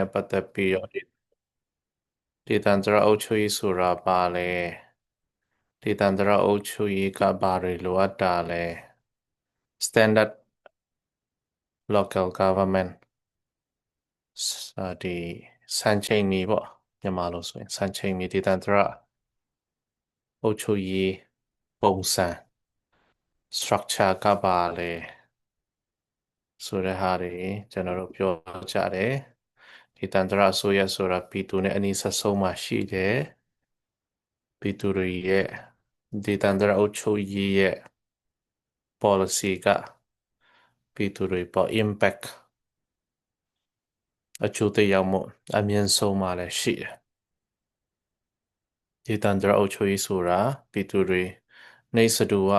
နဲ့ပတ်သက်ပြီးတော့ဒေသန္တရအုပ်ချုပ်ရေးဆိုတာပါလဲဒေသန္တရအုပ်ချုပ်ရေးကဘာတွေလိုအပ်တာလဲ standard local government ဒီစံချိန်မီပေါ့မြန်မာလိုဆိုရင်စံချိန်မီဒေသန္တရအုပ်ချုပ်ရေးပုံစံ structure ကပါလဲဆိုတဲ့ဟာတွေကျွန်တော်တို့ပြောကြတယ်ဒေသန္တရအစိုးရဆိုတာပြည်သူနဲ့အနီးဆက်ဆုံးမှာရှိတယ်ပြည်သူတွေရဲ့ဒေသန္တရအုပ်ချုပ်ရေးရဲ့ policy ကပြည်သူတွေပေါ် impact အကျိုးသက်ရောက်မှုအမြင့်ဆုံးမှာလည်းရှိတယ်ဒေသန္တရအုပ်ချုပ်ရေးဆိုတာပြည်သူတွေနှိပ်စတူက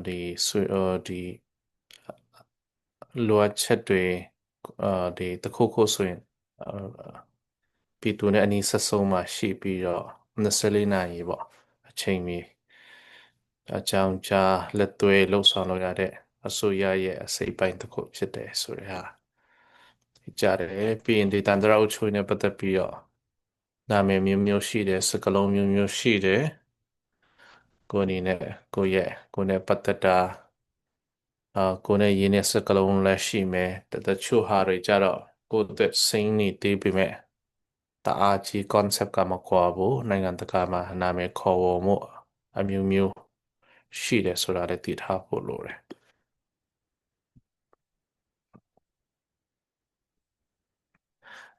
ဒီလိုအပ်ချက်တွေဒီတခုခုဆိုရင်ပြည်သူနဲ့အနီးဆက်ဆုံးမှာရှိပြီးတော့24နာရီပေါ့အချိန်မီအကြောင်းကြားလက်သွဲလှုပ်ဆောင်လို့ရတဲ့အစိုးရရဲ့အစိပ်ပိုင်းတစ်ခုဖြစ်တယ်ဆိုတဲ့ဟာကြားတယ်ပြီးရင်ဒေသန္တရအုပ်ချုပ်ရေးနဲ့ပတ်သက်ပြီးတော့နာမည်မျိုးမျိုးရှိတယ်စကားလုံးမျိုးမျိုးရှိတယ်ကိုယ်အနေနဲ့ကိုယ့်နဲ့ပတ်သက်တာကိုယ်နဲ့ရင်းတဲ့စကားလုံးလည်းရှိမယ်တချို့ဟာတွေကြတော့ကိုယ့်အတွက်စိမ့်နေသေးပေမဲ့တအားကြီး concept ကမကွာဘူးနိုင်ငံတကာမှာနာမည်ခေါ်ဝေါ်မှုအမျိုးမျိုးရှိတယ်ဆိုတာလည်းသိထားဖို့လိုတယ်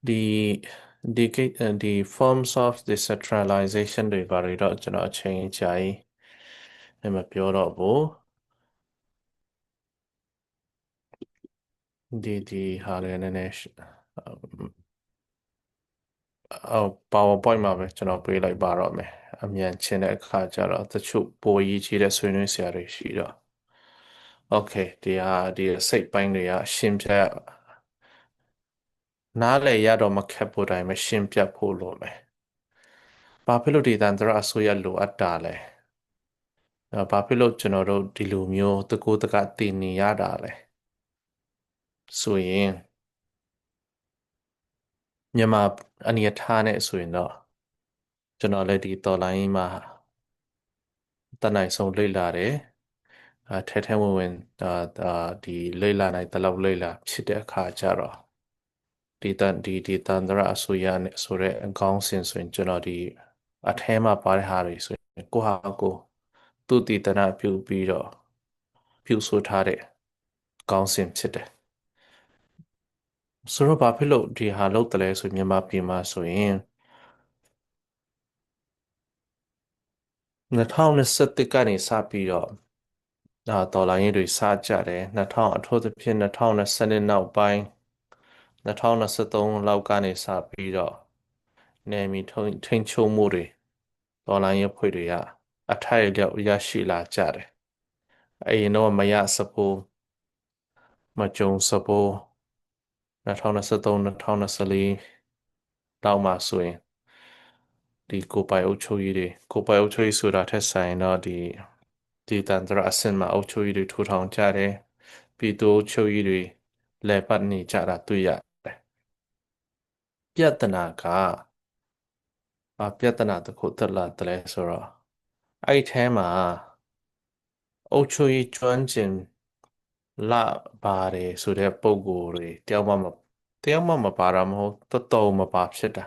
ဒီ forms of decentralization တွေဘာတွေတော့ကျွန်တော်အချိန်ကြာကြီးမပြောတော့ဘူးဒီဟာလည်းနည်းနည်းPowerPoint မှာပဲကျွန်တော်ပေးလိုက်ပါတော့မယ်အမြန်ချင်တဲ့အခါကျတော့တချို့ပိုရေးကြီးတဲ့ဆွေးနွေးစရာတွေရှိတော့ Okay ဒီစိတ်ပိုင်းတွေကရှင်းပြနားလည်ရတော့မခက်ဖို့တိုင်းမရှင်းပြဖို့လိုမယ်။ဘာဖြစ်လို့ဒေသန္တရအစိုးရလိုအပ်တာလဲ။ဘာဖြစ်လို့ကျွန်တော်တို့ဒီလိုမျိုးတကူတကတည်နေရတာလဲ။ဆိုရင်မြန်မာအနေအထားနဲ့ဆိုရင်တော့ကျွန်တော်လည်းဒီတော်လိုင်းမှာတနိုင်ဆုံးလေ့လာတယ်။ထဲထဲဝင်ဝင်ဒီလေ့လာနိုင်တလောက်လေ့လာဖြစ်တဲ့အခါကျတော့ဒီတန်တရာအစိုးရနဲ့ဆိုတဲ့အကောင်းစင်ဆိုရင်ကျွန်တော်ဒီအထဲမှာပါတဲ့ဟာတွေဆိုရင်ကိုဟာကိုသူတည်တနာပြုပြီးတော့ပြုဆိုထားတဲ့ကောင်းစင်ဖြစ်တယ်ဆိုတော့ဘာဖြစ်လို့ဒီဟာလုပ်တယ်လဲဆိုမြန်မာပြည်မှာဆိုရင်2021ကနေစပြီးတော့ဒေါ်လာရင်းတွေစကြတယ်2000အထူးသဖြင့်2020နောက်ပိုင်း2023လောက်ကနေစပြီးတော့နေမီထိန်ချုံမှုတွေဒေါ်လာရင်းဖွဲ့တွေကအထိုက်အလျောက်ရရှိလာကြတယ်အရင်တော့မရစဖို့မကြုံစဖို့2023 2024လောက်မှဆိုရင်ဒီကိုပိုင်အုပ်ချုပ်ရေးဆိုတာထက်ဆိုင်တော့ဒီတန်တရာအဆင့်မှာအုပ်ချုပ်ရေးတွေထူထောင်ကြတယ်ပြည်သူအုပ်ချုပ်ရေးတွေလည်ပတ်နေကြတာတွေ့ရတယ်ပြဿနာကပြဿနာတစ်ခုတက်လာတယ်လဲဆိုတော့အဲ့ထဲမှာအုပ်ချုပ်ရေးကျွမ်းကျင်လာပါတယ်ဆိုတဲ့ပုံကိုယ်တွေတယောက်မှမပါတာမဟုတ်တော်တော်မပါဖြစ်တာ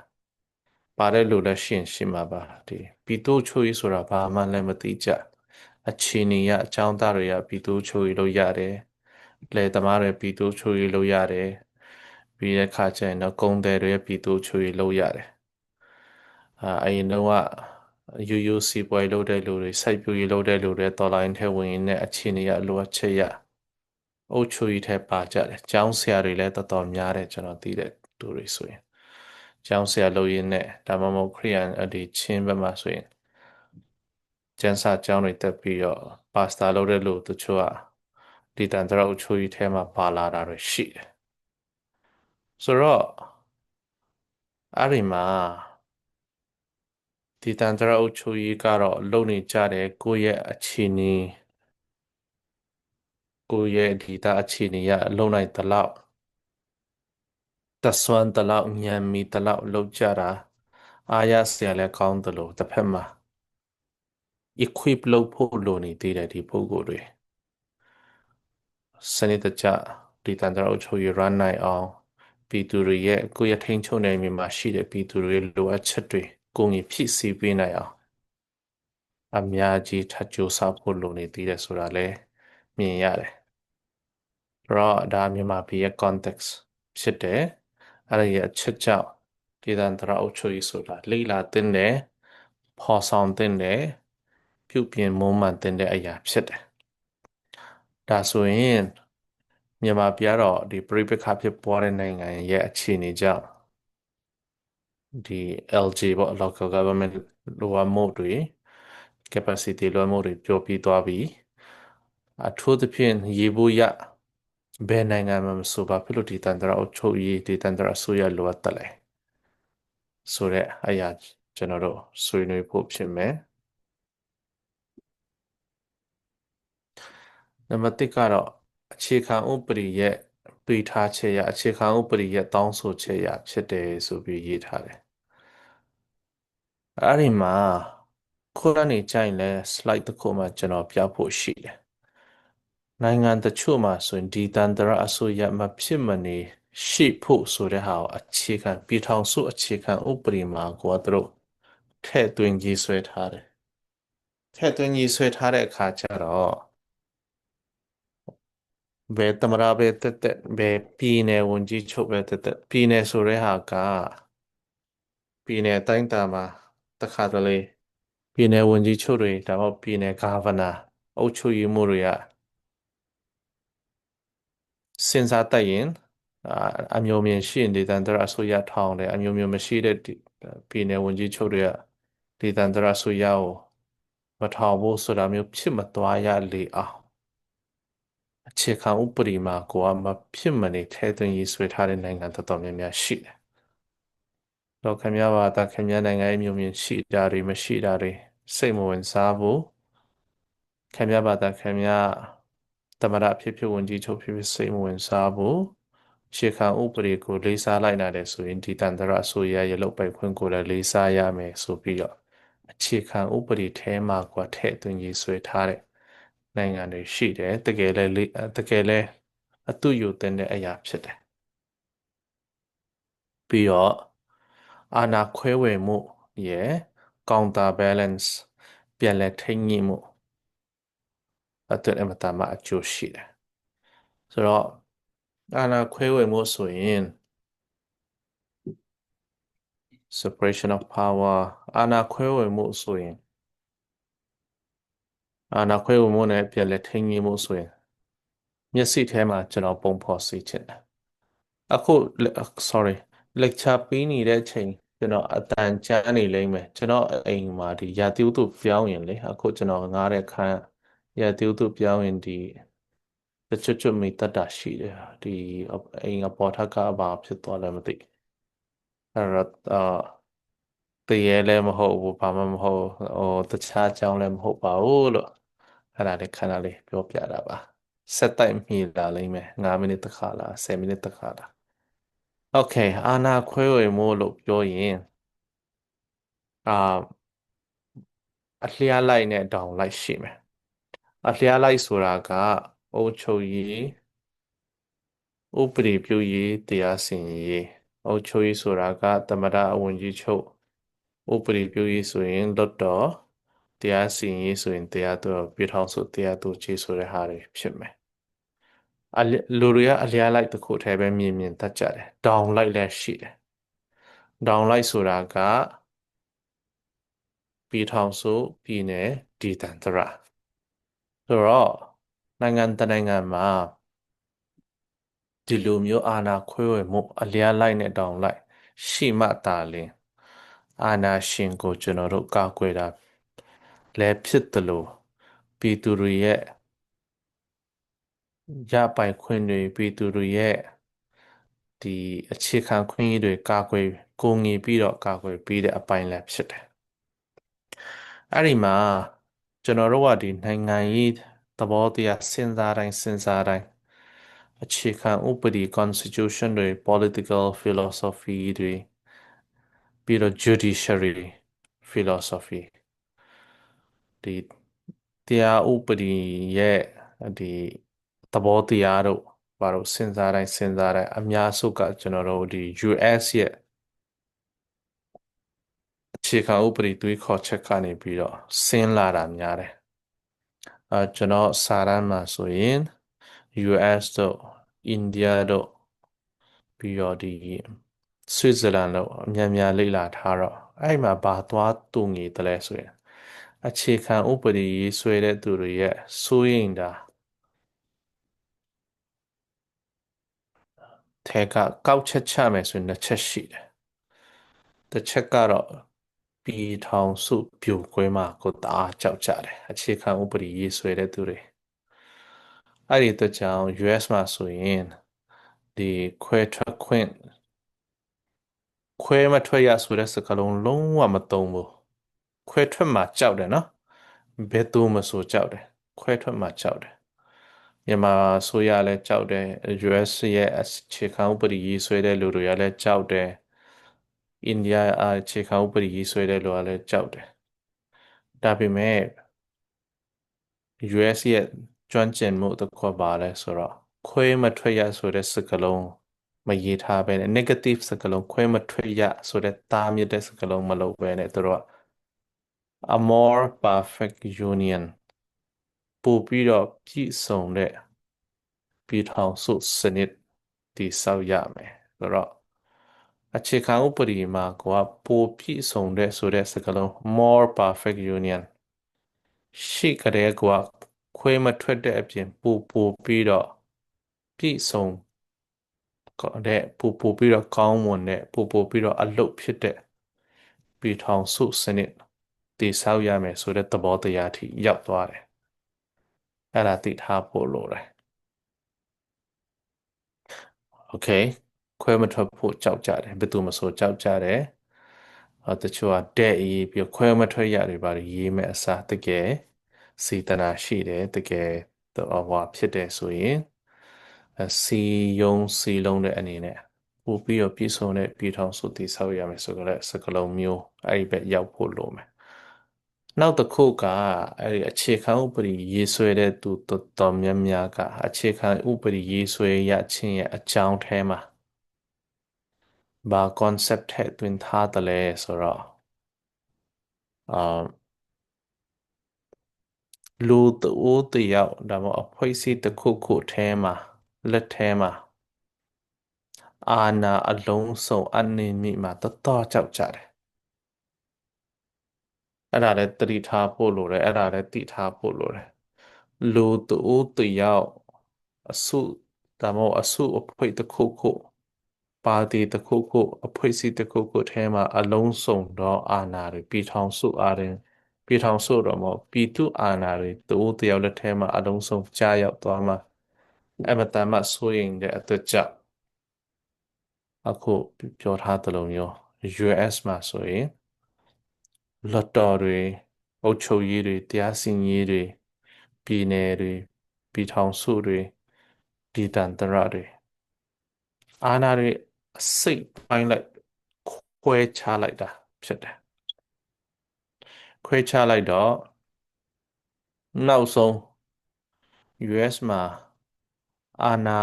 ပါတဲ့လူလည်းရှိမှာပါဒီပြည်သူ့ချုပ်ရေးဆိုတာဘာမှလည်းမသိကြအခြေအနေရအကြောင်းသားတွေကပြည်သူ့ချုပ်ရေးလို့ရတယ်လယ်သမားတွေပြည်သူ့ချုပ်ရေးလို့ရတယ်ပြီးတဲ့အခါကျရင်တော့ကုန်သည်တွေပြည်သူ့ချုပ်ရေးလို့ရတယ်အရင်တော့UUC ပွဲလုပ်တဲ့လူတွေစိုက်ပျိုးရေးလုပ်တဲ့လူတွေတော်လိုင်းထဲဝင်နေတဲ့အခြေအနေရလိုအပ်ချက်ရအုပ်ချုပ်ရေးထဲပါကြတယ်ကျောင်းဆရာတွေလည်းတော်တော်များတယ်ကျွန်တော်သိတဲ့သူတွေဆိုရင်ကျောင်းဆရာလုပ်ရင်းနဲ့ဒါမှမဟုတ်ခရိယန်ဒီချင်းဘက်မှာဆိုရင်ကျန်းစာကျောင်းတွေတက်ပြီးတော့ပါစတာလုပ်တဲ့လူတချို့ဒီတန်တရာအုပ်ချုပ်ရေးထဲမှာပါလာတာတွေရှိတယ်ဆိုတော့အဲ့ဒီမှာဒီတန်တရာအုပ်ချုပ်ရေးကတော့လုပ်နေကြတယ်ကိုယ့်ရဲ့အခြေအနေကိုယ့်ရဲ့ဒီသားအခြေအနေရလုံနိုင်သလောက် တဆွမ်းတလောက်ညံမီတလောက်လောက်ကြတာအားရစရာလည်းကောင်းသလိုတစ်ဖက်မှာ equip လုပ်ဖို့လိုနေသေးတယ်ဒီပုဂ္ဂိုလ်တွေစနစ်တကျဒီတန်တရာအုပ်ချုပ်ရေး run နိုင်အောင်ပြည်သူတွေရဲ့ကိုယ့်ရဲ့ထိန်းချုပ်နယ်မြေမှာရှိတဲ့ပြည်သူတွေလိုအပ်ချက်တွေကိုယ်ငြိဖြည့်ဆည်းပေးနိုင်အောင်အများကြီးထပ်ကြိုးစားဖို့လိုနေသေးတယ်ဆိုတာလည်းမြင်ရတယ်။တော့ဒါမြန်မာပြည်ရဲ့ context ဖြစ်တယ်။အဲ့ဒီရဲ့အချက်ကြောင့်ဒေသန္တရအုပ်ချုပ်ရေးဆိုတာလေ့လာသင့်တယ်ဖော်ဆောင်သင့်တယ်ပြုပြင်မွမ်းမံသင့်တဲ့အရာဖြစ်တယ်။ဒါဆိုရင်မြန်မာပြည်ကတော့ဒီပြိပခါဖြစ်ပွားတဲ့နိုင်ငံရဲ့အခြေအနေကြောင့်ဒီ LG ပေါ့ local government လိုအပ်မှုတွေ capacity လွှမ်းမိုးတွေပြောပြီးသွားပြီအထူးသဖြင့်ရေဘူးရဘယ်နိုင်ငံမှာမဆိုဘာဖြစ်လို့ဒီတန်တရာအုပ်ချုပ်ရေးဒီတန်တရာအစိုးရလိုအပ်တယ်လဲဆိုတဲ့အရာကျွန်တော်တို့ဆွေးနွေးဖို့ဖြစ်မယ်နံပါတ်1ကတော့အခြေခံဥပဒေရဲ့ပေးထားချက်ရအခြေခံဥပဒေရဲ့တောင်းဆိုချက်ရဖြစ်တယ်ဆိုပြီးရေးထားတယ်အဲ့ဒီမှာခုကနေကြိုင်လဲ slide တစ်ခုမှကျွန်တော်ပြဖို့ရှိတယ်နိုင်ငံတချို့မှာဆိုရင်ဒီတန်တရာအစိုးရမဖြစ်မနေရှိဖို့ဆိုတဲ့ဟာကိုအခြေခံပြည်ထောင်စုအခြေခံဥပဒေမှာကိုကတို့ထည့်သွင်းရေးဆွဲထားတယ်ထည့်သွင်းရေးဆွဲထားတဲ့အခါကျတော့ဘယ်သမ္မတပဲတက်တက်ဘယ်ပြည်နယ်ဝန်ကြီးချုပ်ပဲတက်တက်ပြည်နယ်ဆိုတဲ့ဟာကပြည်နယ်တိုင်းတာမှာတခါတလေပြည်နယ်ဝန်ကြီးချုပ်တွေဒါမှမဟုတ်ပြည်နယ်ဂါဗနာအုပ်ချုပ်ရေးမှူးတွေကစဉ်းစားတတ်ရင်အမျိုးမြင်ရှိရင်ဒေသန္တရအစိုးရထောင်တယ်အမျိုးမျိုးမရှိတဲ့ပြည်နယ်ဝန်ကြီးချုပ်တွေကဒေသန္တရအစိုးရကိုမထောင်ဖို့ဆိုတာမျိုးဖြစ်မသွားရလေအောင်အခြေခံဥပဒေမှာကိုကမဖြစ်မနေထဲသွင်းရေးဆွဲထားတဲ့နိုင်ငံတော်တော်များများရှိတယ်။တော့ခင်ဗျားဘာသာခင်ဗျားနိုင်ငံရဲ့မျိုးမြင်ရှိတာတွေမရှိတာတွေစိတ်မဝင်စားဘူး။ခင်ဗျားဘာသာခင်ဗျားသမ္မတဖြစ်ဖြစ်ဝန်ကြီးချုပ်ဖြစ်ဖြစ်စိတ်မဝင်စားဘူး။အခြေခံဥပဒေကိုလေးစားလိုက်နာတယ်ဆိုရင်ဒီတန်တရအစိုးရရဲ့လုပ်ပိုင်ခွင့်ကိုလည်းလေးစားရမယ်ဆိုပြီးတော့အခြေခံဥပဒေထဲမှာကထည့်သွင်းရေးဆွဲထားတဲ့နိုင်ငံတွေရှိတယ်တကယ်လဲတကယ်လဲအတူယူတဲ့အရာဖြစ်တယ်ပြီးတော့အာဏာခွဲဝေမှုရဲ့ counter balance ပြန်လည်ထိန်းညှိမှုအတွက်အမတမအကျိုးရှိတယ်ဆိုတော့အာဏာခွဲဝေမှုဆိုရင် separation of power အာဏာခွဲဝေမှုဆိုရင်အာဏာခွဲဝေမှုနဲ့ပြန်လည်ထိန်းညှိမှုဆိုရင်မျက်စိထဲမှာကျွန်တော်ပုံဖော်စေချင်တယ်အခု sorry lecture ပေးနေတဲ့အချိန်ကျွန်တော်အတန်ကြားနေလိမ့်မယ်ကျွန်တော်အိမ်မှာဒီရာသီဥတုပြောင်းရင်လေအခုကျွန်တော်ငားတဲ့ခန်းရာသီဥတုပြောင်းရင်ဒီတချွတ်ချွတ်မိတတ်တာရှိတယ်ဒီအိမ်အပေါ်ထပ်ကအပါဖြစ်သွားလည်းမသိအဲ့တော့တရေလည်းမဟုတ်ဘူးဘာမှမဟုတ်ဟိုတခြားအကြောင်းလည်းမဟုတ်ပါဘူးလို့အဲ့ဒါလေးခဏလေးပြောပြတာပါဆက်တိုက်မိလာလိမ့်မယ်9မိနစ်တစ်ခါလား10မိနစ်တစ်ခါလားโอเคအာနာခွဲဝေမှုလို့ပြောရင်အာအလျားလိုက်နဲ့တောင်လိုက်ရှိမယ်အလျားလိုက်ဆိုတာကအုပ်ချုပ်ရေးဥပဒေပြုရေးတရားစီရင်ရေးအုပ်ချုပ်ရေးဆိုတာကသမ္မတဝန်ကြီးချုပ်ဥပဒေပြုရေးဆိုရင်လွတ်တော်တရားစီရင်ရေးဆိုရင်တရားသူပြည်ထောင်စုတရားသူကြီးဆိုတဲ့ဟာတွေဖြစ်မယ်လူတွေကအလျားလိုက်တစ်ခုတည်းပဲမြင်တတ်ကြတယ်ဒေါင်လိုက်လည်းရှိတယ်ဒေါင်လိုက်ဆိုတာကပြည်ထောင်စုပြည်နယ်ဒေသန္တရဆိုတော့နိုင်ငံတကာနိုင်ငံမှာဒီလိုမျိုးအာဏာခွဲဝေမှုအလျားလိုက်နဲ့တောင်လိုက်ရှိမှသာလျှင်အာဏာရှင်ကိုကျွန်တော်တို့ကာကွယ်တာလည်းဖြစ်တယ်လို့ပြည်သူတွေရဲ့ရပိုင်ခွင့်တွေပြည်သူတွေရဲ့ဒီအခြေခံခွင့်အရေးတွေကာကွယ်ကိုငြီပြီးတော့ကာကွယ်ပေးတဲ့အပိုင်းလည်းဖြစ်တယ်အဲ့ဒီမှာကျွန်တော်တို့ကဒီနိုင်ငံရေးသဘောတရားစဉ်းစားတိုင်း အခြေခံဥပဒေ constitution တွေ political philosophy တွေပြီးတော့ judiciary philosophy ဒီတရားဥပဒေရဲ့ဒီသဘောတရားတို့ဘာလို့စဉ်းစားတိုင်းအများစုကကျွန်တော်တို့ဒီ US ရဲ့အခြေခံဥပဒေတွေးခေါ်ချက်ကနေပြီးတော့ဆင်းလာတာများတယ်ကျွန်တော်စာရမ်းမှာဆိုရင် US တို့ India တို့ပြီးတော့ဒီ Switzerland တို့အများများလေ့လာထားတော့အဲ့မှာဘာသွားတူညီတယ်လဲဆိုရင်အခြေခံဥပဒေရေးဆွဲတဲ့သူတွေရဲ့စိုးရိမ်တာထဲကကောက်ချက်ချမယ်ဆိုရင်နှစ်ချက်ရှိတယ်တစ်ချက်ကတော့ပြည်ထောင်စုပြိုကွဲမှာကိုတအားကြောက်ကြတယ်အခြေခံဥပဒေရေးဆွဲတဲ့သူတွေအဲ့ဒီအတွက်ကြောင့် US မှာဆိုရင်ဒီခွဲထွက်ခွင့်ခွဲမထွက်ရဆိုတဲ့စကားလုံးလုံးဝမသုံးဘူးခွဲထွက်မှာကြောက်တယ်နော်ဘယ်သူမှဆိုကြောက်တယ်ခွဲထွက်မှာကြောက်တယ်မြန်မာဆိုရလဲကြောက်တယ် US ရဲ့အခြေခံဥပဒေရေးဆွဲတဲ့လူတွေကလည်းကြောက်တယ်အိန္ဒိယအခြေခံဥပဒေရေးဆွဲတဲ့လူကလည်းကြောက်တယ်ဒါပေမဲ့ US ရဲ့ကျွမ်းကျင်မှုတစ်ခုပါလဲဆိုတော့ခွဲမထွက်ရဆိုတဲ့စကားလုံးမရေးထားပဲနဲ့ negative စကားလုံးခွဲမထွက်ရဆိုတဲ့တားမြစ်တဲ့စကားလုံးမလုပ်ပဲနဲ့သူတို့က a more perfect union ပို့ပြီးတော့ပြည့်စုံတဲ့ပြည်ထောင်စုစနစ်တည်ဆောက်ရမယ်ဆိုတော့အခြေခံဥပဒေမှာကပိုပြည့်စုံတဲ့ဆိုတဲ့စကားလုံး more perfect union ရှိကြတဲ့ကခွဲမထွက်တဲ့အပြင်ပိုပြီးတော့ပြည့်စုံတဲ့ပိုပြီးတော့ကောင်းမွန်တဲ့ပိုပြီးတော့အလုပ်ဖြစ်တဲ့ပြည်ထောင်စုစနစ်တည်ဆောက်ရမယ်ဆိုတဲ့သဘောတရားထိရောက်သွားတယ်အဲ့ဒါသိထားဖို့လိုတယ်โอเคခွဲမထွက်ဖို့ကြောက်ကြတယ်ဘယ်သူမဆိုကြောက်ကြတယ်တချို့ကတဲ့ရေးပြီးခွဲမထွက်ရတွေပါရေးမဲ့အစားတကယ်စေတနာရှိတယ်တကယ်တော့ဟောဖြစ်တယ်ဆိုရင်စီယုံစီလုံးတဲ့အနေနဲ့ပို့ပြီးတော့ပြည့်စုံတဲ့ပြည်ထောင်စုတည်ဆောက်ရမယ်ဆိုကြတဲ့စကလုံးမျိုးအဲ့ဒီဘက်ရောက်ဖို့လိုမယ်နောက်တစ်ခုကအဲ့ဒီအခြေခံဥပဒေရေးဆွဲတဲ့သူတော်တော်များများကအခြေခံဥပဒေရေးဆွဲရခြင်းရဲ့အကြောင်းထဲမှာဘာ concept ထဲတွင်ထားတယ်လဲဆိုတော့လူတဦးတယောက်ဒါမှမဟုတ်အဖွဲ့အစည်းတစ်ခုခုထဲမှာလက်ထဲမှာအာဏာအလုံးစုံအနေမိမှာတော်တော်ကြောက်ကြတယ်အဲ့ဒါလည်းသတိထားဖို့လိုတယ်အဲ့ဒါလည်းသိထားဖို့လိုတယ်လူတဦးတယောက်အစုဒါမှမဟုတ်အစုအဖွဲ့တစ်ခုခုပါတီတစ်ခုခုအဖွဲ့အစည်းတစ်ခုခုထဲမှာအလုံးစုံသောအာဏာတွေပြည်ထောင်စုအာဏာပြည်ထောင်စုတော့မဟုတ်ပြည်သူအာဏာတွေတဦးတယောက်လက်ထဲမှာအလုံးစုံကြားရောက်သွားမှာအမတန်မှစိုးရိမ်တဲ့အတွက်ကြောင့်အခုပြောထားသလိုမျိုး US မှာဆိုရင်လွှတ်တော်တွေအုပ်ချုပ်ရေးတွေတရားစီရင်ရေးတွေပြည်နယ်တွေပြည်ထောင်စုတွေဒေသန္တရတွေအာဏာတွေအစိတ်ပိုင်းလိုက်ခွဲခြားလိုက်တာဖြစ်တယ်ခွဲခြားလိုက်တော့နောက်ဆုံး US မှာအာဏာ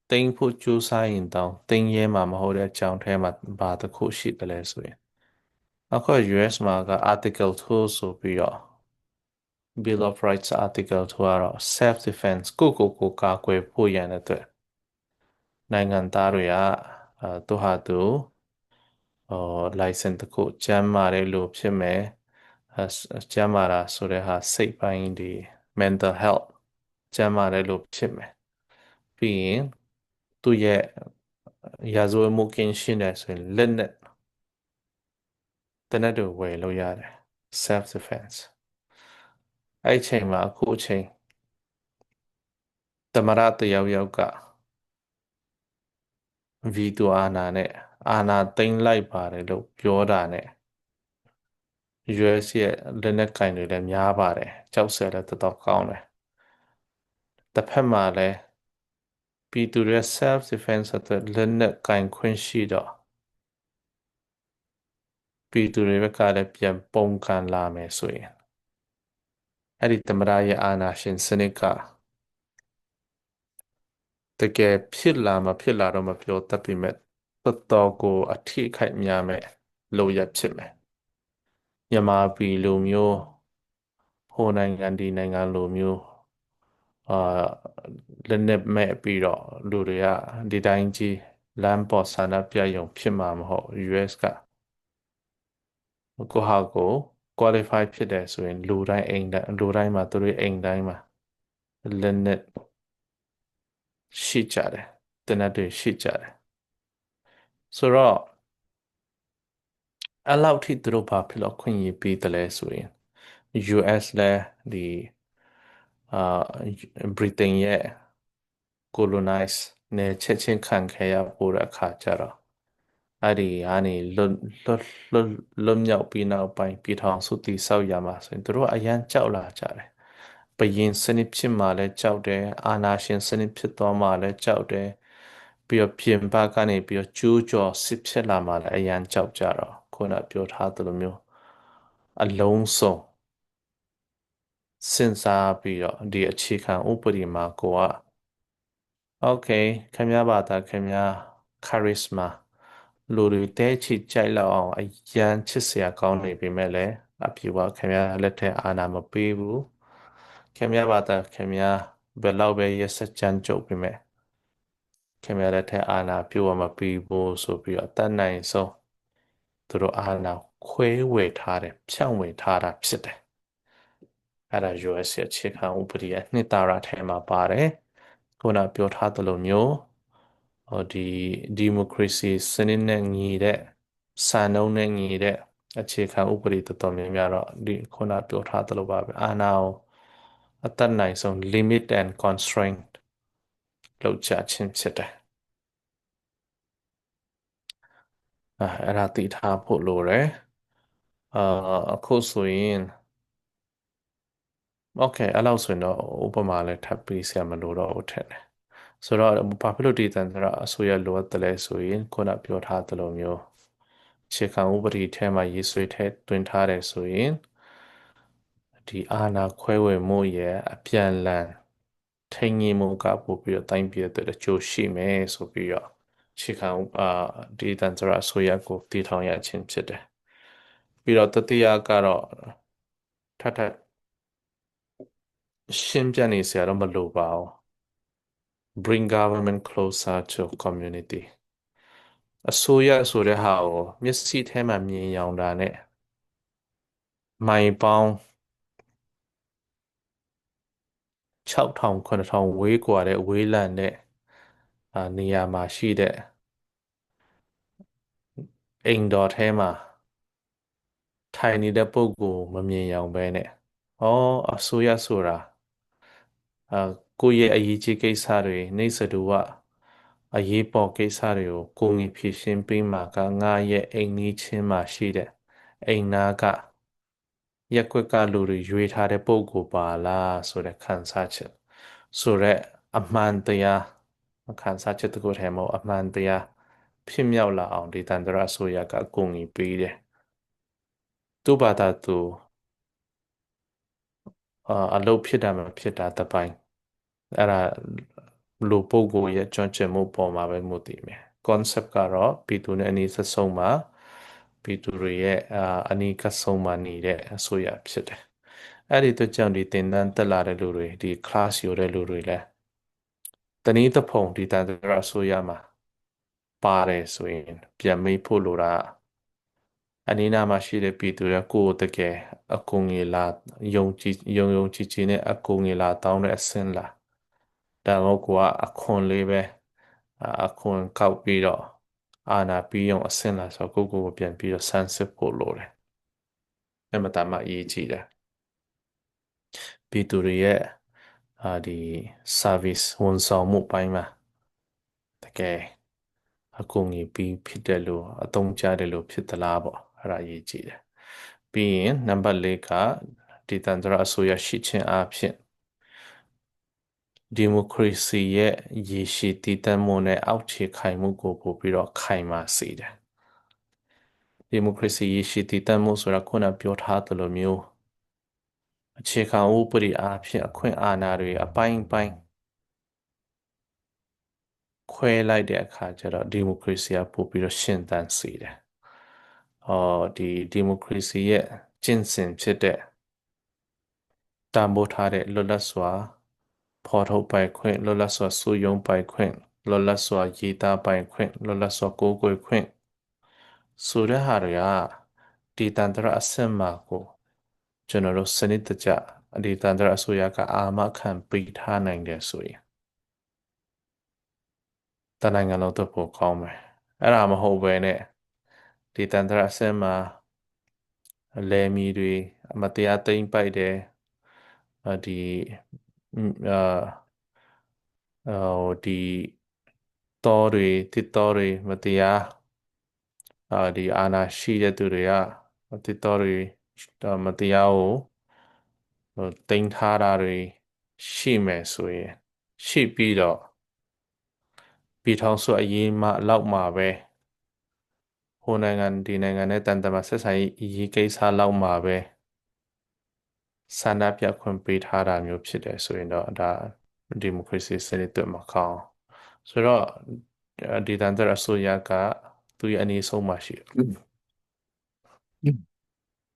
သိမ်းဖို့ကြိုးစားရင်တောင်သိမ်းရဲမှာမဟုတ်တဲ့အကြောင်းထဲမှာဘာတစ်ခုရှိတယ်လဲဆိုရင်အခု US မှာက Article 2ဆိုပြီးတော့ Bill of Rights Article 2ကတော့ self defense ကိုကာကွယ်ဖို့ရန်အတွက်နိုင်ငံသားတွေကသူဟာသူlicense တစ်ခုကျန်းမာတဲ့လူဖြစ်မယ်ကျန်းမာတာဆိုတဲ့ဟာစိတ်ပိုင်းဒီ mental health ကျန်းမာတဲ့လူဖြစ်မယ်ပြီးရင်သူ့ရဲ့ရာဇဝတ်မှုကင်းရှင်းတယ်ဆိုရင်လက်နဲ့တနက်တူဝယ်လို့ရတယ် self defense အဲ့ဒီချိန်မှာအခုအချိန်သမရတယောက်ယောက်ကဗီတိုအာဏာနဲ့အာဏာသိမ်းလိုက်ပါတယ်လို့ပြောတာနဲ့ US ရဲ့လက်နက်ကင်တွေလည်းများပါတယ်ကြောက်စရာလည်းတော်တော်ကောင်းတယ်တစ်ဖက်မှာလည်း ပြည်သူတွေ self defense အတွက်လက်နက်ကင်ခွင့်ရှိတော့ပြည်သူတွေဘက်ကလည်းပြန်ပုန်ကန်လာမယ်ဆိုရင်အဲ့ဒီသမ္မတရဲ့အာဏာရှင်စနစ်ကတကယ်ဖြစ်လာမဖြစ်လာတော့မပြောတတ်ပေမဲ့တော်တော်ကိုအထိအခိုက်များမဲ့လုပ်ရဖြစ်မယ်မြန်မာပြည်လိုမျိုးဟိုနိုင်ငံဒီနိုင်ငံလိုမျိုးအာလက်နက်မဲ့ပြီးတော့လူတွေကဒီတိုင်းကြီးလမ်းပေါ်ဆန္ဒပြရုံဖြစ်မှာမဟုတ် US ကကိုဟာကို qualify ဖြစ်တယ်ဆိုရင်လူတိုင်းအိမ်တိုင်းလူတိုင်းမှာသူတို့အိမ်တိုင်းမှာလက်နက်ရှိကြတယ်တနက်တွေရှိကြတယ်ဆိုတော့အဲ့လောက်ထိသူတို့ဘာဖြစ်လို့ခွင့်ရပေးတယ်လဲဆိုရင် US လဲဒီအာဗြိတိန်ရဲ့ colonize နဲ့ချက်ချင်းခံခဲ့ရပို့တဲ့အခါကျတော့အဲ့ဒီကနေလွတ်မြောက်ပြီးနောက်ပိုင်းပြည်ထောင်စုတည်ဆောက်ရမှာဆိုရင်သူတို့အရန်ကြောက်လာကြတယ်ဘယင်စနစ်ဖြစ်မှလည်းကြောက်တယ်အာဏာရှင်စနစ်ဖြစ်သွားမှလည်းကြောက်တယ်ပြီးတော့ပြင်ပကနေပြီးတော့ကျူးကျော်စစ်ဖြစ်လာမှလည်းအရန်ကြောက်ကြတော့ခုနပြောထားသလိုမျိုးအလုံးစုံစဉ်းစားပြီးတော့ဒီအခြေခံဥပဒေမှာကိုကโอเคခင်ဗျားဘာသာခင်ဗျား charisma လူတွေတဲချီကြိုက်လောက်အောင်အရန်ချစ်စရာကောင်းနေပေမဲ့လည်းအပြေပါခင်ဗျားလက်ထက်အာဏာမပေးဘူးခင်ဗျားဘာသာခင်ဗျားဘယ်လောက်ပဲရက်စက်ကြမ်းကြုတ်ပေမဲ့ခင်ဗျားလက်ထက်အာဏာပြုတ်မပေးဘူးဆိုပြီးတော့တတ်နိုင်ဆုံးသူတို့အာဏာခွဲဝေထားတယ်ဖြန့်ဝေထားတာဖြစ်တယ်အဲ့ဒါ US ရဲ့အခြေခံဥပဒေရဲ့နှစ်သာရထဲမှာပါတယ်ခုနပြောထားသလိုမျိုးဟောဒီမိုကရေစီစနစ်နဲ့ညီတဲ့စံနှုန်းနဲ့ညီတဲ့အခြေခံဥပဒေတော်တော်များများတော့ဒီခုနပြောထားသလိုပါပဲအာဏာကိုအတတ်နိုင်ဆုံး limit and constraint လုပ်ချခြင်းဖြစ်တယ်အဲ့ဒါသိထားဖို့လိုတယ်အာအခုဆိုရင်โอเคအဲ့လောက်ဆိုရင်တော့ဥပမာလည်းထပ်ပြီးဆရာမလို့တော့ဟုတ်တယ်ဆိုတော့ဘာဖြစ်လို့ဒီတန်ត្រအစိုးရလိုအပ်တယ်လဲဆိုရင်ခုနပြောထားသလိုမျိုးအခြေခံဥပဒေထဲမှာရေးဆွဲထဲတွင်ထားတယ်ဆိုရင်ဒီအာဏာခွဲဝေမှုရဲ့အပြန်အလှန်ထိန်းညှိမှုကပို့ပြီးတော့တိုင်းပြည်အတွက်အကျိုးရှိမယ်ဆိုပြီးတော့အခြေခံဒီတန်ត្រအစိုးရကိုတည်ထောင်ရခြင်းဖြစ်တယ်ပြီးတော့တတိယကတော့ထပ်ထပ်ရှင်းပြနေစရာတော့မလိုပါဘူး bring government closer to community အစိုးရဆိုတဲ့ဟာကိုမျက်စိထဲမှာမြင်ရောင်တာနဲ့မိုင်ပေါင်း6000 9000ဝေးကွာတဲ့ဝေးလံတဲ့နေရာမှာရှိတဲ့အိမ်တော်ထဲမှာထိုင်နေတဲ့ပုဂ္ဂိုလ်မမြင်ရောင်ပဲနဲ့ဩအစိုးရဆိုတာအာကိုယ့်ရဲ့အရေးကြီးကိစ္စတွေနေစတူကအရေးပေါ်ကိစ္စတွေကိုကိုယ်ငြိဖြေရှင်းပေးမှာကငါရဲ့အိမ်နီးချင်းမှာရှိတဲ့အိမ်နာကရက်ကွက်ကလူတွေရွေးထားတဲ့ပုံကိုပါလားဆိုတဲ့ခံစားချက်ဆိုတဲ့အမှန်တရားခံစားချက်တခုထဲမှာအမှန်တရားဖြစ်မြောက်လာအောင်ဒီတန်ត្រအစိုးရကအကူအညီပေးတယ်သူ့ဘာသာသူအလုပ်ဖြစ်တာမဖြစ်တာတစ်ပိုင်းအဲ့ဒါလူပုဂ္ဂိုလ်ရဲ့ကြွန့်ကျင်မှုပေါ်မှာပဲမူတည်မယ် concept ကတော့ပြည်သူနဲ့အနည်းဆုံးမှာပြည်သူတွေရဲ့အနီးကပ်ဆုံးမှာနေတဲ့အစိုးရဖြစ်တယ်အဲ့ဒီအတွက်ကြောင့်ဒီသင်တန်းတက်လာတဲ့လူတွေဒီ class ယူတဲ့လူတွေလည်းတနည်းတစ်ဖုံဒီတန်ត្រအစိုးရမှာပါတယ်ဆိုရင်ပြန်မေးဖို့လိုတာအနီးနားမှာရှိတဲ့ပြည်သူတွေကိုယ်တကယ်အကူငယ်လာယုံကြည်ကြည်နဲ့အကူငယ်လာတောင်းတဲ့အဆင့်လာဒါတော့ကိုကအခွန်လေးပဲအခွန်ကောက်ပြီးတော့အာနာပြီးအောင်အဆင့်လာဆိုကိုပြန်ပြီးတော့ဆန်းစစ်ဖို့လိုတယ်အဲ့မတမ်းမှအရေးကြီးတယ်ပြည်သူတွေရဲ့ဒီ service ဝန်ဆောင်မှုပိုင်းမှာတကယ်အကူအညီပြီးဖြစ်တယ်လို့အသုံးချတယ်လို့ဖြစ်သလားပေါ့အဲ့ဒါအရေးကြီးတယ်ပြီးရင်နံပါတ်၄ကဒီတန်ត្រအစိုးရရှိခြင်းအဖြစ် ဒီမိုကရေစီရဲ့ရေရှည်တည်တံ့မှုနဲ့အောက်ခြေခိုင်မှုကိုပို့ပြီးတော့ခိုင်မာစေတယ်ဒီမိုကရေစီရေရှည်တည်တံ့မှုဆိုတာခုနပြောထားသလိုမျိုးအခြေခံဥပဒေအားဖြင့်အခွင့်အာဏာတွေအပိုင်းပိုင်းခွဲလိုက်တဲ့အခါကျတော့ဒီမိုကရေစီကပို့ပြီးတော့ရှင်သန်စေတယ်ဒီမိုကရေစီရဲ့ကျင့်စဉ်ဖြစ်တဲ့တန်ဖိုးထားတဲ့လွတ်လပ်စွာဖော်ထုတ်ပိုင်ခွင့်လွတ်လပ်စွာစုယုံပိုင်ခွင့်လွတ်လပ်စွာရေးသားပိုင်ခွင့်လွတ်လပ်စွာကိုးကွယ်ခွင့်ဆိုတဲ့ဟာတွေကဒီတန်တရာအစစ်အမှန်ကိုကျွန်တော်တို့စနစ်တကျဒီတန်တရာအစိုးရကအာမခံပေးထားနိုင်တယ်ဆိုရင်တနိုင်ငံလုံးတော့ပိုကောင်းမယ်အဲ့ဒါမဟုတ်ဘဲနဲ့ဒီတန်တရာအစစ်အမှန်လယ်မီတွေမတရားသိမ်းပိုက်တယ်ဒီဒီတောတွေတစ်တောတွေမတရားဒီအာဏာရှိတဲ့သူတွေကတစ်တောတွေမတရားကိုတိမ်းထားတာတွေရှိမယ်ဆိုရင်ရှိပြီးတော့ပြည်ထောင်စုအရေးမှလောက်မှာပဲဟိုနိုင်ငံဒီနိုင်ငံနဲ့တန်တမာဆက်ဆံရေးကိစ္စလောက်မှာပဲဆန္ဒပြခွင့်ပေးထားတာမျိုးဖြစ်တယ်ဆိုရင်တော့ဒါဒီမိုကရေစီစနစ်အတွက်မကောင်းဆိုတော့ဒီတန်တဲ့အစိုးရကသူရဲ့အနေဆုံးမှာရှိ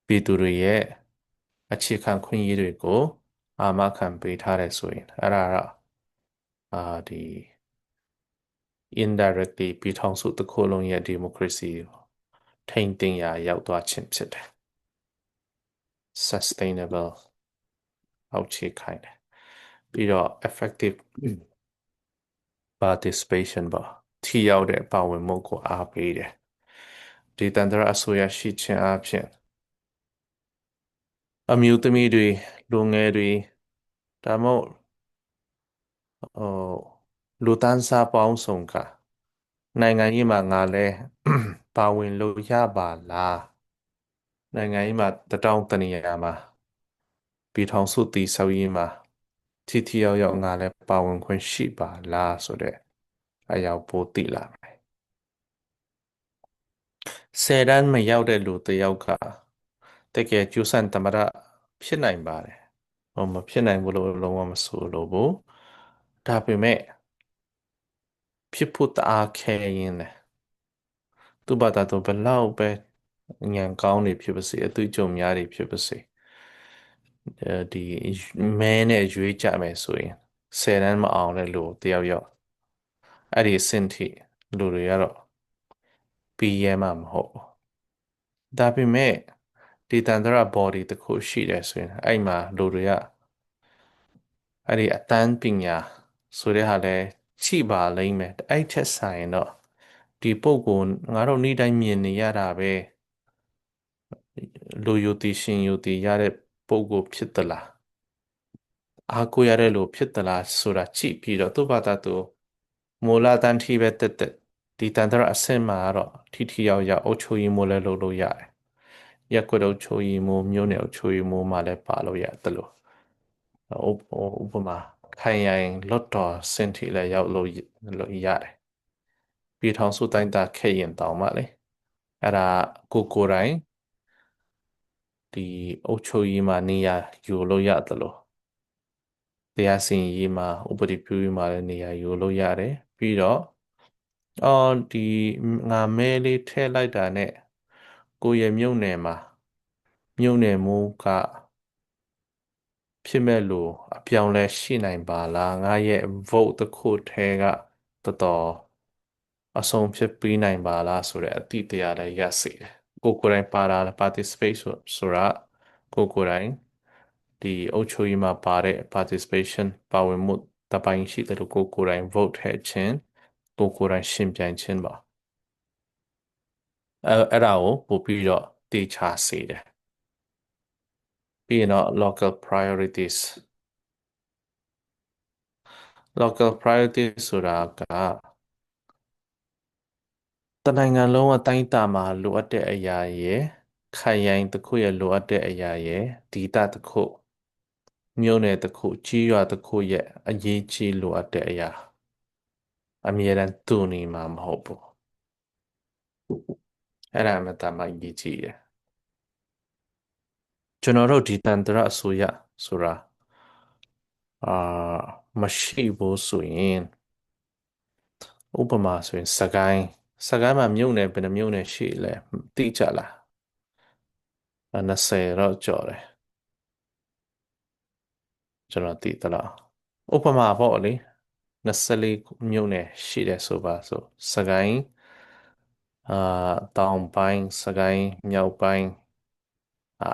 ပြည်သူတွေရဲ့အခြေခံခွင့်အရေးတွေကိုအာမခံပေးထားတယ်ဆိုရင်အဲ့ဒါတော့ဒီ indirectly ပြည်ထောင်စုတစ်ခုလုံးရဲ့ဒီမိုကရေစီထိန်းသိမ်းရာရောက်သွားခြင်းဖြစ်တယ် sustainable အောက်ခြေခိုင်တယ်ပြီးတော့ effective participation ပါထိရောက်တဲ့ပါဝင်မှုကိုအားပေးတယ်ဒီတန်တရာအစိုးရရှိခြင်းအပြင်အမျိုးသမီးတွေလူငယ်တွေဒါမှမဟုတ်လူတန်းစားပေါင်းစုံကနိုင်ငံရေးမှာငါလဲပါဝင်လို့ရပါလားနိုင်ငံရေးမှာတတောင်းတနေရာမှာပြည်ထောင်စုတည်ဆောက်ရေးမှာထိထိရောက်ရောက်ငါလဲပါဝင်ခွင့်ရှိပါလားဆိုတဲ့အရာပိုသိလာမယ်10တန်းမရောက်တဲ့လူတစ်ယောက်ကတကယ်ကျူးဆန်သမရဖြစ်နိုင်ပါတယ်မဖြစ်နိုင်ဘူးလို့လုံးဝမဆိုလိုဘူးဒါပေမဲ့ဖြစ်ဖို့တအားခဲရင်တယ်သူ့ဘာသာတော့ဘလောက်ပဲဉာဏ်ကောင်းနေဖြစ်ပါစေအတွေ့အကြုံများတွေဖြစ်ပါစေဒီမဲနဲ့ရွေးကြမယ်ဆိုရင်10တန်းမအောင်တဲ့လူတယောက်ယောက်အဲ့ဒီအဆင့်ထိလူတွေကတော့ပြီးရဲမှာမဟုတ်ဒါပေမဲ့ဒီတန်တရာ body တစ်ခုရှိတယ်ဆိုရင်အဲ့မှာလူတွေကအဲ့ဒီအတန်းပညာဆိုတဲ့ဟာလဲချိပါလိမ့်မယ်အဲ့ထက်ဆိုင်တော့ဒီပုံကိုငါတို့နေ့တိုင်းမြင်နေရတာပဲလူယူတည်ရှင်ယူတည်ရတဲ့ပုံကိုဖြစ်သလားအားကိုးရတဲ့လူဖြစ်သလားဆိုတာကြည့်ပြီးတော့သူ့ဘာသာသူမူလတန်းထိပဲတက်တက်ဒီတန်တရာအဆင့်မှာတော့ထိထိရောက်ရောက်အုပ်ချုပ်ရေးမိုးလဲလုပ်လို့ရတယ်ရက်ကွက်အုပ်ချုပ်ရေးမိုးမြို့နယ်အုပ်ချုပ်ရေးမိုးမှာလည်းပါလို့ရတယ်လို့ဥပမာခိုင်ရင်လွတ်တော်စင်တီလည်းရောက်လို့ရတယ်ပြည်ထောင်စုတိုင်းတာခဲ့ရင်တောင်မှလေအဲ့ဒါကိုယ်တိုင်ဒီအုပ်ချုပ်ရေးမှာနေရာယူလို့ရတယ်လို့တရားစီရင်ရေးမှာဥပဒေပြုရေးမှာလည်းနေရာယူလို့ရတယ်ပြီးတော့ဒီငါမဲလေးထည့်လိုက်တာနဲ့ကိုယ့်ရဲ့မြို့နယ်မှာမြို့နယ်မိုးကဖြစ်မဲ့လို့အပြောင်းလဲရှိနိုင်ပါလားငါရဲ့ vote တစ်ခုထဲကတော်တော်အဆုံးဖြတ်ပေးနိုင်ပါလားဆိုတဲ့အသည့်တရားလည်းရစေတယ်ကိုယ်တိုင်ပါတာ participate ဆိုတာကိုယ်တိုင်ဒီအုပ်ချုပ်ရေးမှာပါတဲ့ participation ပါဝင်မှုတပိုင်းရှိတယ်လို့ကိုယ်တိုင် vote ထည့်ခြင်းကိုယ်တိုင်ရှင်ပြိုင်ခြင်းပါအဲ့ဒါကိုပို့ပြီးတော့တေချာစေတယ်ပြီးရင်တော့ local priorities ဆိုတာကတနိုင်ငံလုံးအတိုင်းအတာမှာလိုအပ်တဲ့အရာရယ်ခိုင်ရိုင်းတစ်ခုရဲ့လိုအပ်တဲ့အရာရယ်ဒေတာတစ်ခု မြို့နယ်တစ်ခုကြီးရွာတစ်ခုရဲ့အရေးကြီးလိုအပ်တဲ့အရာအမြဲတမ်းတူနေမှာမဟုတ်ဘူးအဲ့ဒါမှတမ်းမှအရေးကြီးတယ်ကျွန်တော်တို့ဒီတန်တရအစိုးရဆိုတာအာမရှိဘူးဆိုရင်ဥပမာဆိုရင်စကိုင်းမှာမြို့နယ်ဘယ်နှမြို့နယ်ရှိလဲသိကြလား20တော့ကျော်တယ်ကျွန်တော်သိသလားဥပမာပေါ့လေ24မြို့နယ်ရှိတယ်ဆိုပါဆိုစကိုင်းတောင်ပိုင်းစကိုင်းမြောက်ပိုင်း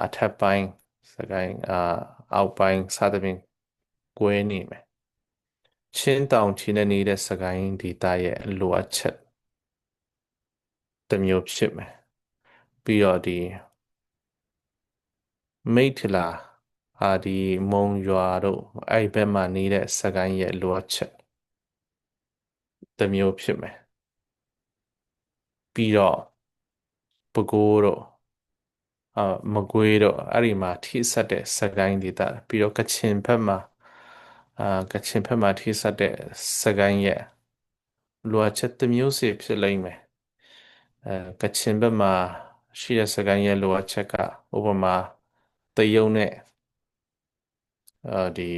အထက်ပိုင်းစကိုင်းအောက်ပိုင်းစသဖြင့်ကွဲနေမယ်ချင်းတောင်ချီနဲ့နေတဲ့စကိုင်းဒေသရဲ့လိုအပ်ချက်တစ်မျိုးဖြစ်မယ်ပြီးတော့ဒီမိထ္ထလာဒီမုံရွာတို့အဲ့ဘက်မှာနေတဲ့စကိုင်းရဲ့လိုအပ်ချက်တစ်မျိုးဖြစ်မယ်ပြီးတော့ပဲခူးတို့မကွေးတို့အဲ့ဒီမှာထိစပ်တဲ့စကိုင်းဒေသပြီးတော့ကချင်ဘက်မှာထိစပ်တဲ့စကိုင်းရဲ့လိုအပ်ချက်တစ်မျိုးစီဖြစ်လိမ့်မယ်ကချင်ဘက်မှာရှိတဲ့စကိုင်းရဲ့လိုအပ်ချက်ကဥပမာတရုတ်နဲ့ဒီ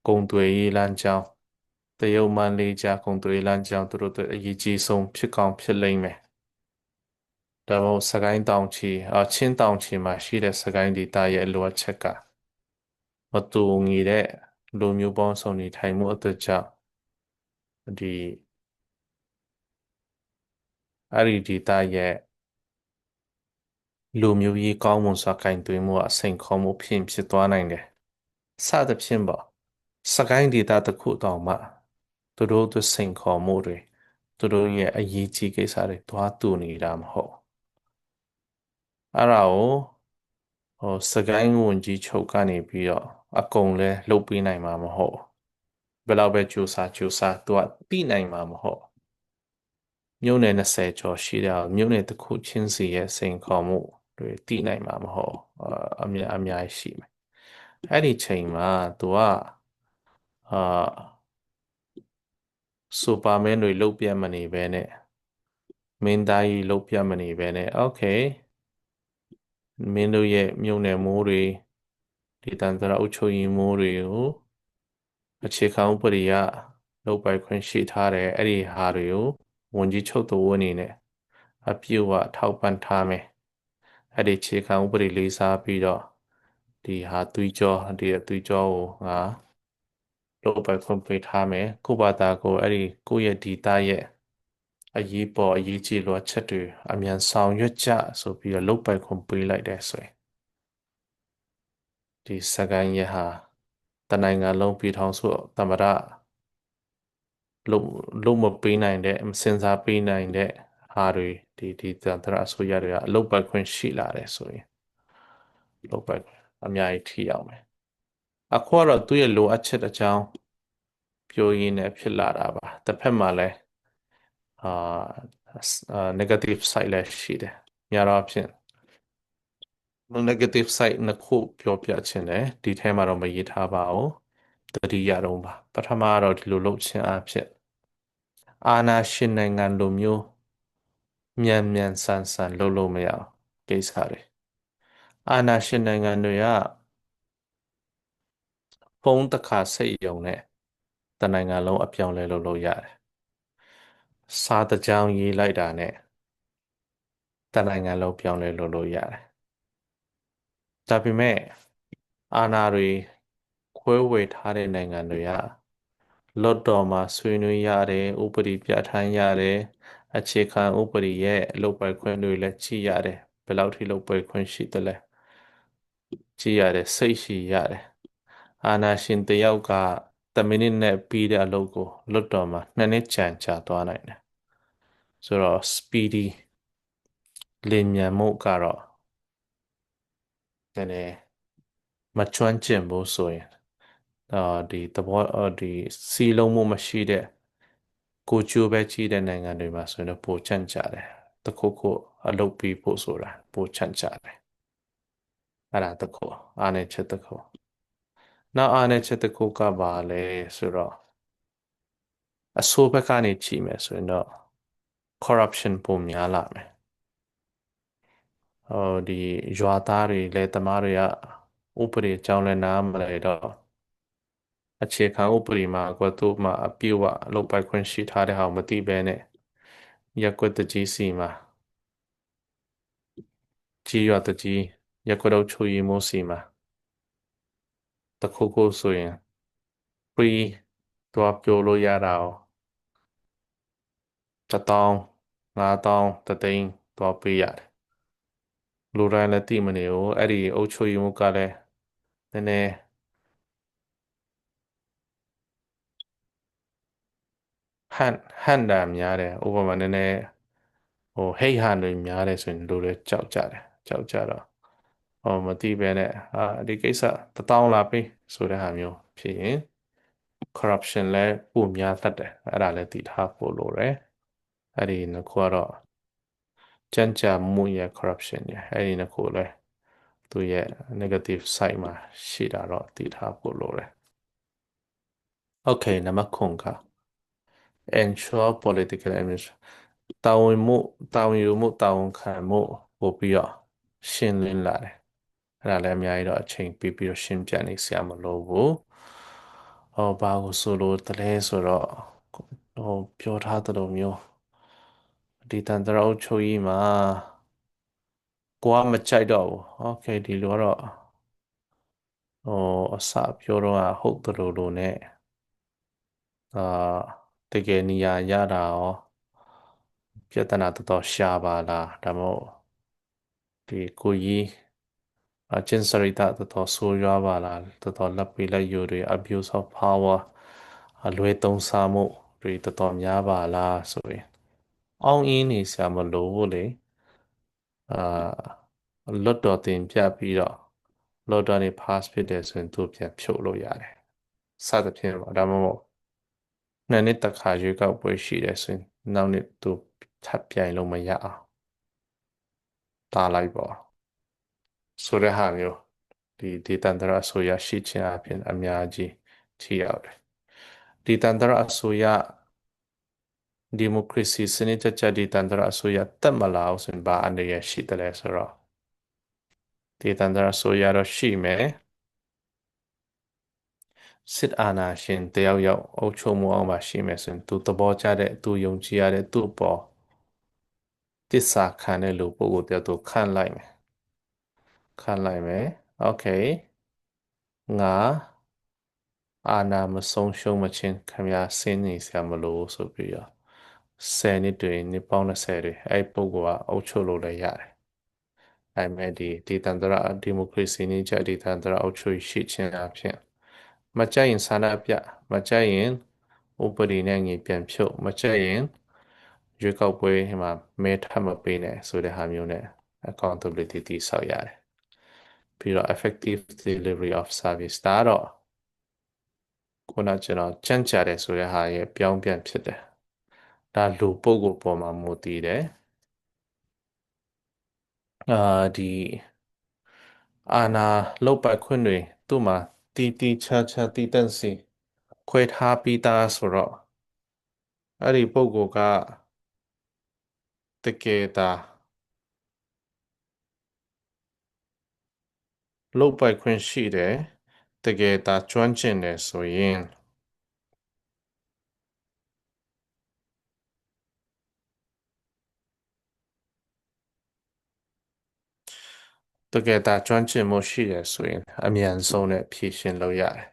ကုန်သွယ်ရေးလမ်းကြောင်းတရုတ်မန္တလေးကြားကုန်သွယ်ရေးလမ်းကြောင်းသူတို့အရေးကြီးဆုံးဖြစ်ကောင်းဖြစ်လိမ့်မယ်ဒါမှမဟုတ်စကိုင်းတောင်ချီချင်းတောင်ချီမှာရှိတဲ့စကိုင်းဒေသရဲ့လိုအပ်ချက်ကမတူညီတဲ့လူမျိုးပေါင်းစုံနေထိုင်မှုအတွက်ကြောင့်ဒီအဲ့ဒီဒေသရဲ့လူမျိုးရေးကောင်းမွန်စွာကင်တွင်မှုအစိန်ခေါ်မှုဖြစ်သွားနိုင်တယ်စသဖြင့်ပေါ့စကိုင်းဒေသတစ်ခုတောင်မှသူတို့သူစိန်ခေါ်မှုတွေသူတို့ရဲ့အရေးကြီးကိစ္စတွေတွားတူနေတာမဟုတ်အဲ့ဒါကိုစကိုင်းဝန်ကြီးချုပ်ကနေပြီးတော့အကုန်လဲလုပ်ပေးနိုင်မှာမဟုတ်ဘယ်တော့ပဲကြိုးစားသူကတိနိုင်မှာမဟုတ်မြို့နယ်20ကျော်ရှိတယ်မြို့နယ်တစ်ခုချင်းစီရဲ့စိန်ခေါ်မှုတွေတိနိုင်မှာမဟုတ်အများကြီးရှိမယ်အဲ့ဒီချိန်မှာသူကစူပါမင်းတွေလုတ်ပြတ်မနေပဲနဲ့မင်းသားကြီးလုတ်ပြတ်မနေပဲနဲ့โอเคမင်းတို့ရဲ့မြို့နယ်မိုးတွေဒီတန်တရာအုပ်ချုပ်ရေးမိုးတွေကိုအခြေခံဥပဒေကလုပ်ပိုင်ခွင့်ရှိထားတယ်အဲ့ဒီဟာတွေကိုဝန်ကြီးချုပ်တော်အနေနဲ့အပြည့်အဝထောက်ပံ့ထားမယ်အဲ့ဒီအခြေခံဥပဒေလေးစားပြီးတော့ဒီဟာသွေးကြောကိုငါလုပ်ပိုင်ခွင့်ပေးထားမယ်ကိုယ့်ဘာသာကိုအဲ့ဒီကိုယ့်ရဲ့ဒီသားရဲ့အရေးပေါ်အရေးကြီးလိုအပ်ချက်တွေအမြန်ဆောင်ရွက်ကြဆိုပြီးတော့လုပ်ပိုင်ခွင့်ပေးလိုက်တဲ့ဆိုရင်ဒီစကိုင်းရဟာတနိုင်ငံလုံးပြည်ထောင်စုသမ္မတလုံးမပေးနိုင်တဲ့မစင်စားပေးနိုင်တဲ့ဟာတွေဒီသန္တရအစိုးရတွေကအလုပ်ပိုင်ခွင့်ရှိလာတယ်ဆိုရင်လုပ်ပိုင်ခွင့်အများကြီးထိရောက်မယ်အခုကတော့သူ့ရဲ့လိုအပ်ချက်အကြောင်းပြောရင်းနဲ့ဖြစ်လာတာပါတစ်ဖက်မှာလည်းအာnegative side လည်းရှိတယ်များတော့အဖြစ် negative side နှစ်ခုပြောပြချင်တယ်ဒီထဲမှာတော့မရေးထားပါဘူးတတိယတော့ပါပထမကတော့ဒီလိုလုပ်ခြင်းအဖြစ်အာဏာရှင်နိုင်ငံလိုမျိုးမြန်မြန်ဆန်ဆန်လုပ်လို့မရအောင်ကိစ္စတွေအာဏာရှင်နိုင်ငံတွေကဖုန်းတစ်ခါစိတ်ယုံနဲ့တနိုင်ငံလုံးအပြောင်းလဲလုပ်လို့ရတယ်စာတစ်ကြောင်းရေးလိုက်တာနဲ့တနိုင်ငံလုံးပြောင်းလဲလုပ်လို့ရတယ်ဒါပေမဲ့အာဏာတွေခွဲဝေထားတဲ့နိုင်ငံတွေကလွတ်တော်မှာဆွေးနွေးရတယ်ဥပဒေပြဋ္ဌာန်းရတယ်အခြေခံဥပဒေရဲ့လုပ်ပိုင်ခွင့်တွေလည်းကြည့်ရတယ်ဘယ်လောက်ထိလုပ်ပိုင်ခွင့်ရှိသလဲကြည့်ရတယ်စိတ်ရှိရတယ်အာဏာရှင်တယောက်က10 မိနစ်နဲ့ပြီးတဲ့အလုပ်ကိုလွတ်တော်မှာ2 နှစ်ကြာသွားနိုင်တယ်ဆိုတော့ speedy လင်မြန်မှုကတော့နည်းနည်းမကျွမ်းကျင်ဘူးဆိုရင်ဒီသဘောဒီစီလုံးမှုမရှိတဲ့ကိုကျိုးပဲကြီးတဲ့နိုင်ငံတွေမှာဆိုရင်တော့ပိုချမ်းကြတယ်တခုခုအလုပ်ပြီးဖို့ဆိုတာပိုချမ်းကြတယ်အဲ့ဒါတခုအားနည်းချက်တခု နောက်အားနည်းချက်တစ်ခုကပါလဲဆိုတော့အဆိုးဘက်ကနေကြည့်မယ်ဆိုရင်တော့ corruption ပုံများလာမယ်ဟိုဒီရွာသားတွေလယ်သမားတွေကဥပဒေအကြောင်းလည်းနားမလဲတော့အခြေခံဥပဒေမှာကွယ်သူ့မှာအပြည့်အဝလုပ်ပိုင်ခွင့်ရှိထားတဲ့ဟာကိုမသိဘဲနဲ့ရက်ကွက်တကြီးစီမှာကြီးရွာတကြီးရက်ကွက်တော့ချူရီမိုးစီမှာတခုခုဆိုရင် free သွားပြိုလို့ရတာ哦1000 50003000သွားပေးရတယ်လူတိုင်းလည်းသိမနေဘူးအဲ့ဒီအုပ်ချုပ်ရေးမှုကလည်းနည်းနည်းဟန်ဟန်တာများတယ်ဥပမာနည်းနည်းဟိုဟိတ်ဟန်တွေများတယ်ဆိုရင်လူတွေကြောက်ကြတယ်ကြောက်ကြတော့မသိပဲနဲ့ဒီကိစ္စ1000လာပေးဆိုတဲ့ဟာမျိုးဖြစ်ရင် corruption လဲပိုများတတ်တယ်အဲ့ဒါလည်းသိထားဖို့လိုတယ်အဲ့ဒီနှစ်ခုကတော့ကြမ်းကြမှုရဲ့ corruption ရဲ့အဲ့ဒီနှစ်ခုလဲသူရဲ့ negative side မှာရှိတာတော့သိထားဖို့လိုတယ် Okay နံပါတ်9က ensure political administration တာဝန်မှုတာဝန်ယူမှုတာဝန်ခံမှုပို့ပြီးတော့ရှင်းလင်းလာတယ်အဲ့ဒါလည်းအများကြီးတော့အချိန်ပေးပြီးတော့ရှင်းပြနေစရာမလိုဘူးဘာကိုဆိုလို့တလဲဆိုတော့ပြောထားသလိုမျိုးဒီတန်တရာအုပ်ချုပ်ရေးမှာကိုကမကြိုက်တော့ဘူး Okay ဒီလိုတော့အစပြောတော့ဟုတ်သလိုလိုနဲ့အာတကယ်နေရာရတာရောပြဿနာတော်တော်ရှာပါလားဒါမှမဟုတ်ဒီကိုကြီးကျင့်စရိတတော်တော်ဆိုးရွားပါလားတော်တော်လက်ပေးလက်ယူတွေ abuse of power အလွဲသုံးစားမှုတွေတော်တော်များပါလားဆိုရင်အောင်အင်းနေဆရာမလိုဘူးလေလွတ်တော်တင်ပြပြီးတော့လွတ်တော်နေ pass ဖြစ်တယ်ဆိုရင်သူပြန်ဖြုတ်လို့ရတယ်စသဖြင့်ပေါ့ဒါမှမဟုတ်နှစ်တစ်ခါရွေးကောက်ပွဲရှိတယ်ဆိုရင်နောက်နှစ်သူထပ်ပြိုင်လို့မရအောင်တားလိုက်ပေါ့ဆိုတဲ့ဟာမျိုးဒီဒေသန္တရအစိုးရရှိခြင်းအပြင်အများကြီးထိရောက်တယ်ဒေသန္တရအစိုးရဒီမိုကရေစီစနစ်တကျဒေသန္တရအစိုးရတက်မလာအောင်ဆိုရင်ဘာအနေရရှိတယ်လဲဆိုတော့ဒေသန္တရအစိုးရတော့ရှိမယ်စစ်အာဏာရှင်တယောက်ယောက်အုပ်ချုပ်မှုအောင်ပါရှိမယ်ဆိုရင်သူသဘောကျတဲ့သူယုံကြည်ရတဲ့သူ့ပေါ်တစ္ဆာခံတဲ့လူပုဂ္ဂိုလ်တယောက်သူခန့်လိုက်မယ်ခန့်လိုက်မယ်โอเคငါအာဏာမဆုံးရှုံးမချင်းခင်ဗျာဆင်းနေစရာမလိုဆိုပြီးတော့10နှစ်တွေနှစ်ပေါင်း20တွေအဲ့ပုဂ္ဂိုလ်ကအုပ်ချုပ်လို့လည်းရတယ်။ဒါပေမဲ့ဒီဒေသန္တရဒီမိုကရေစီနည်းကျဒေသန္တရအုပ်ချုပ်ရှိခြင်းအဖြစ်မကြိုက်ရင်ဆန္ဒပြမကြိုက်ရင်ဥပဒေနဲ့ငြိပြန်ဖြုတ်မကြိုက်ရင်ရွေးကောက်ပွဲမှာမဲထပ်မပေးနဲ့ဆိုတဲ့ဟာမျိုးနဲ့ accountability တည်ဆောက်ရတယ်။ပြီးတော့ effective delivery of service ဒါတော့ခုနကျွန်တော်ကြန့်ကြာတယ်ဆိုတဲ့ဟာရဲ့ပြောင်းပြန်ဖြစ်တယ်ဒါလူပုဂ္ဂိုလ်ပေါ်မှာမူတည်တယ်ဒီအာနာလုတ်ပိုက်ခွင့်တွေသူ့မှာတီချာချာတီတန့်စီခွဲထားပြီးသားဆိုတော့အဲ့ဒီပုဂ္ဂိုလ်ကတကယ်တာလုတ်ပိုက်ခွင့်ရှိတယ်တကယ်တာကျွမ်းကျင်တယ်ဆိုရင်တကယ်တာကျွမ်းကျင်မှုရှိတယ်ဆိုရင်အမြန်ဆုံးနဲ့ဖြည့်ရှင်းလို့ရတယ်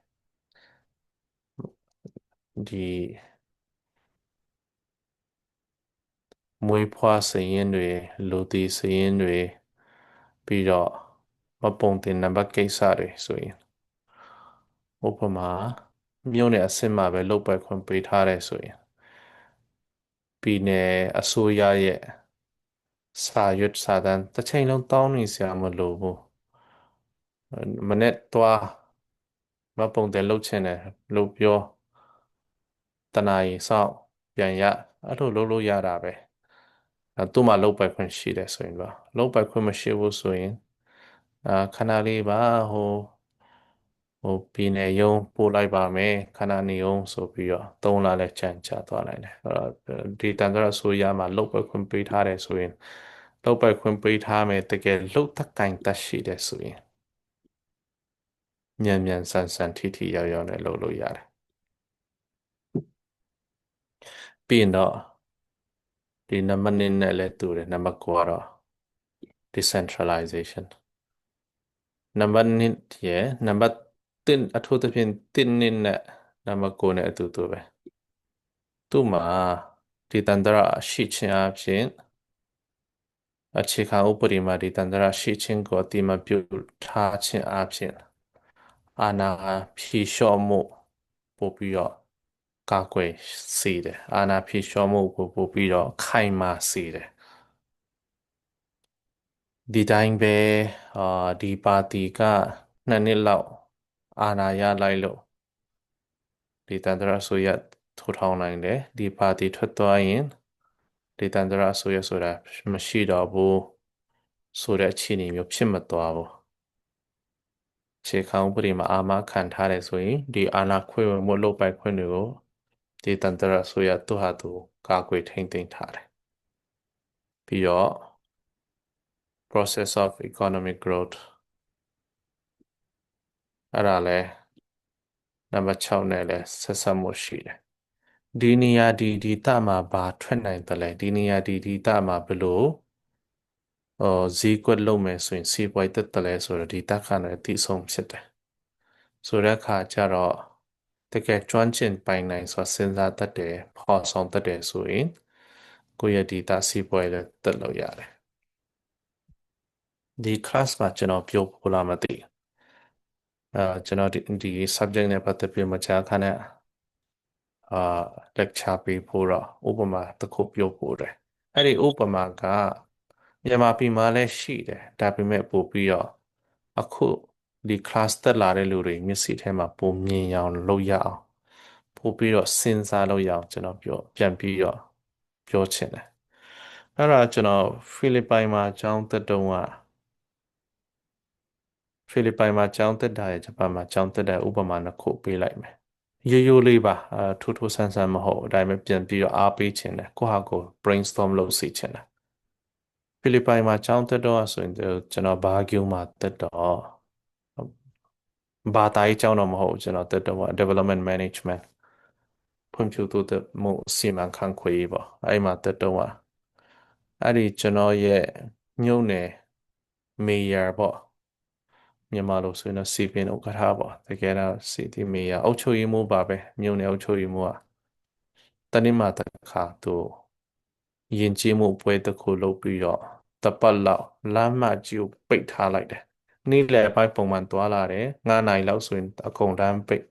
ဒီမွေးဖွားစရင်တွေလူတည်စရင်တွေပြီးတော့မပုံတင်နံပါတ်ကိစ္စတွေဆိုရင်ဥပမာမြို့နယ်အဆင့်မှာပဲလုပ်ပိုင်ခွင့်ပေးထားတယ်ဆိုရင်ပြည်နယ်အစိုးရရဲ့စာရွက်စာတမ်းတစ်ချိန်လုံးတောင်းနေစရာမလိုဘူးမနေ့တော့မပုံတယ်လုပ်ချင်တယ်လို့ပြောတနာရီစောင့်ပြန်ရအဲ့လိုလုပ်လို့ရတာပဲသူ့မှာလုပ်ပိုင်ခွင့်ရှိတယ်ဆိုရင်ပါလုပ်ပိုင်ခွင့်မရှိဘူးဆိုရင်ခဏလေးပါဟို ဟိုပြည်နယ်ရုံးပို့လိုက်ပါမယ်ခဏနေအောင်ဆိုပြီးတော့3 လလဲကြံကြာသွားနိုင်တယ်အဲ့တော့ဒီတန်ត្រအစိုးရမှာလုတ်ပတ်ခွင့်ပေးထားတယ်ဆိုရင်လုတ်ပတ်ခွင့်ပေးထားမယ်တကယ်လုတ်သက်ကင်တက်ရှိတယ်ဆိုရင်မြန်မြန်ဆန်ဆန်ထိထိရောက်ရောက်နဲ့လုပ်လို့ရတယ်ပြီးရင်တော့ဒီနံပါတ်2နဲ့လည်းတူတယ်နံပါတ်9ကတော့ decentralization နံပါတ်2ရဲ့နံပါတ်1အထူးသဖြင့်1နဲ့နံပါတ်9နဲ့အတူတူပဲသူ့မှာဒီတန်ត្រရှိခြင်းအပြင်အခြေခံဥပဒေမှာဒီတန်ត្រရှိခြင်းကိုအတိမပြုထားခြင်းအပြင်အာဏာဖြေလျှော့မှုပို့ပြီးတော့ကာကွယ်စေတယ်အာဏာဖြေလျှော့မှုကိုပို့ပြီးတော့ခိုင်မာစေတယ်ဒီတိုင်းပဲဒီပါတီက2 နှစ်လောက်အာဏာရလိုက်လို့ဒီတန်ត្រအစိုးရထူထောင်နိုင်တယ်ဒီပါတီထွက်သွားရင်ဒီတန်ត្រအစိုးရဆိုတာမရှိတော့ဘူးဆိုတဲ့အခြေအနေမျိုးဖြစ်မသွားဘူးခြေခံဥပဒေမှာအာမခံထားတယ်ဆိုရင်ဒီအာဏာခွဲဝေမှုလုပ်ပိုင်ခွင့်တွေကိုဒီတန်ត្រအစိုးရသူ့ဟာသူကာကွယ်ထိန်းသိမ်းထားတယ်ပြီးတော့ process of economic growth အဲ့ဒါလဲနံပါတ်6နဲ့လဲဆက်ဆက်မှုရှိတယ်ဒီနေရာဒီဒေသမှာဘာထွက်နိုင်တယ်လဲဒီနေရာဒီဒေသမှာဘယ်လိုဈေးကွက်လုပ်မယ်ဆိုရင်စီးပွားရေးတက်တယ်လဲဆိုတော့ဒီတက်ခါနဲ့အတိဆုံးဖြစ်တယ်ဆိုတဲ့အခါကျတော့တကယ်ကျွမ်းကျင်ပိုင်နိုင်စွာစဉ်းစားတတ်တယ်ဖော်ဆောင်တတ်တယ်ဆိုရင်ကိုယ့်ရဲ့ဒေတာစီးပွားရေးလည်းတက်လို့ရတယ်ဒီ class မှာကျွန်တော်ပြောဖို့လားမသိကျွန်တော်ဒီ subject နဲ့ပတ်သက်ပြီးမကြာခဏအာ lecture ပေးဖို့တော့ဥပမာတစ်ခုပြောဖို့တယ်အဲ့ဒီဥပမာကမြန်မာပြည်မှာလည်းရှိတယ်ဒါပေမဲ့ပို့ပြီးတော့အခုဒီ class တက်လာတဲ့လူတွေမျက်စိထဲမှာပုံမြင်အောင်လုပ်ရအောင်ပို့ပြီးတော့စဉ်းစားလို့ရအောင်ကျွန်တော်ပြန်ပြီးတော့ပြောချင်တယ်အဲ့ဒါကျွန်တော်ဖိလစ်ပိုင်မှာကျောင်းတက်တုန်းကဖိလစ်ပိုင်မှာကျောင်းတက်တာရဲ့ဂျပန်မှာကျောင်းတက်တဲ့ဥပမာနှစ်ခုပေးလိုက်မယ်ရိုးရိုးလေးပါထူးထူးဆန်းဆန်းမဟုတ်အတိုင်းပဲပြန်ပြီးတော့အားပေးချင်တယ်ကိုယ့်ဟာကိုယ် brainstorm လုပ်စီချင်တယ်ဖိလစ်ပိုင်မှာကျောင်းတက်တော့ဆိုရင်ကျွန်တော်ဘာဂီယိုမှာတက်တော့ဘာသာရေးကျောင်းတော့မဟုတ်ကျွန်တော်တက်တော့ development management ဖွံ့ဖြိုးတိုးတက်မှုစီမံခန့်ခွဲရေးပေါ့အဲ့မှာတက်တော့အဲ့ဒီကျွန်တော်ရဲ့မြို့နယ်မေယာပေါ့မြန်မာလိုဆိုရင်တော့စီပင်ဥက္ကဋ္ဌပေါ့တကယ်တော့စီတီမေယာအုပ်ချုပ်ရေးမှူးပါပဲမြို့နယ်အုပ်ချုပ်ရေးမှူးကတနေ့မှတစ်ခါသူယဉ်ကျေးမှုပွဲတစ်ခုလုပ်ပြီးတော့တပတ်လောက်လမ်းမကြီးကိုပိတ်ထားလိုက်တယ်နေ့လယ်ပိုင်းပုံမှန်သွားလာတယ်9 နာရီလောက်ဆိုရင်အကုန်တန်းပိတ်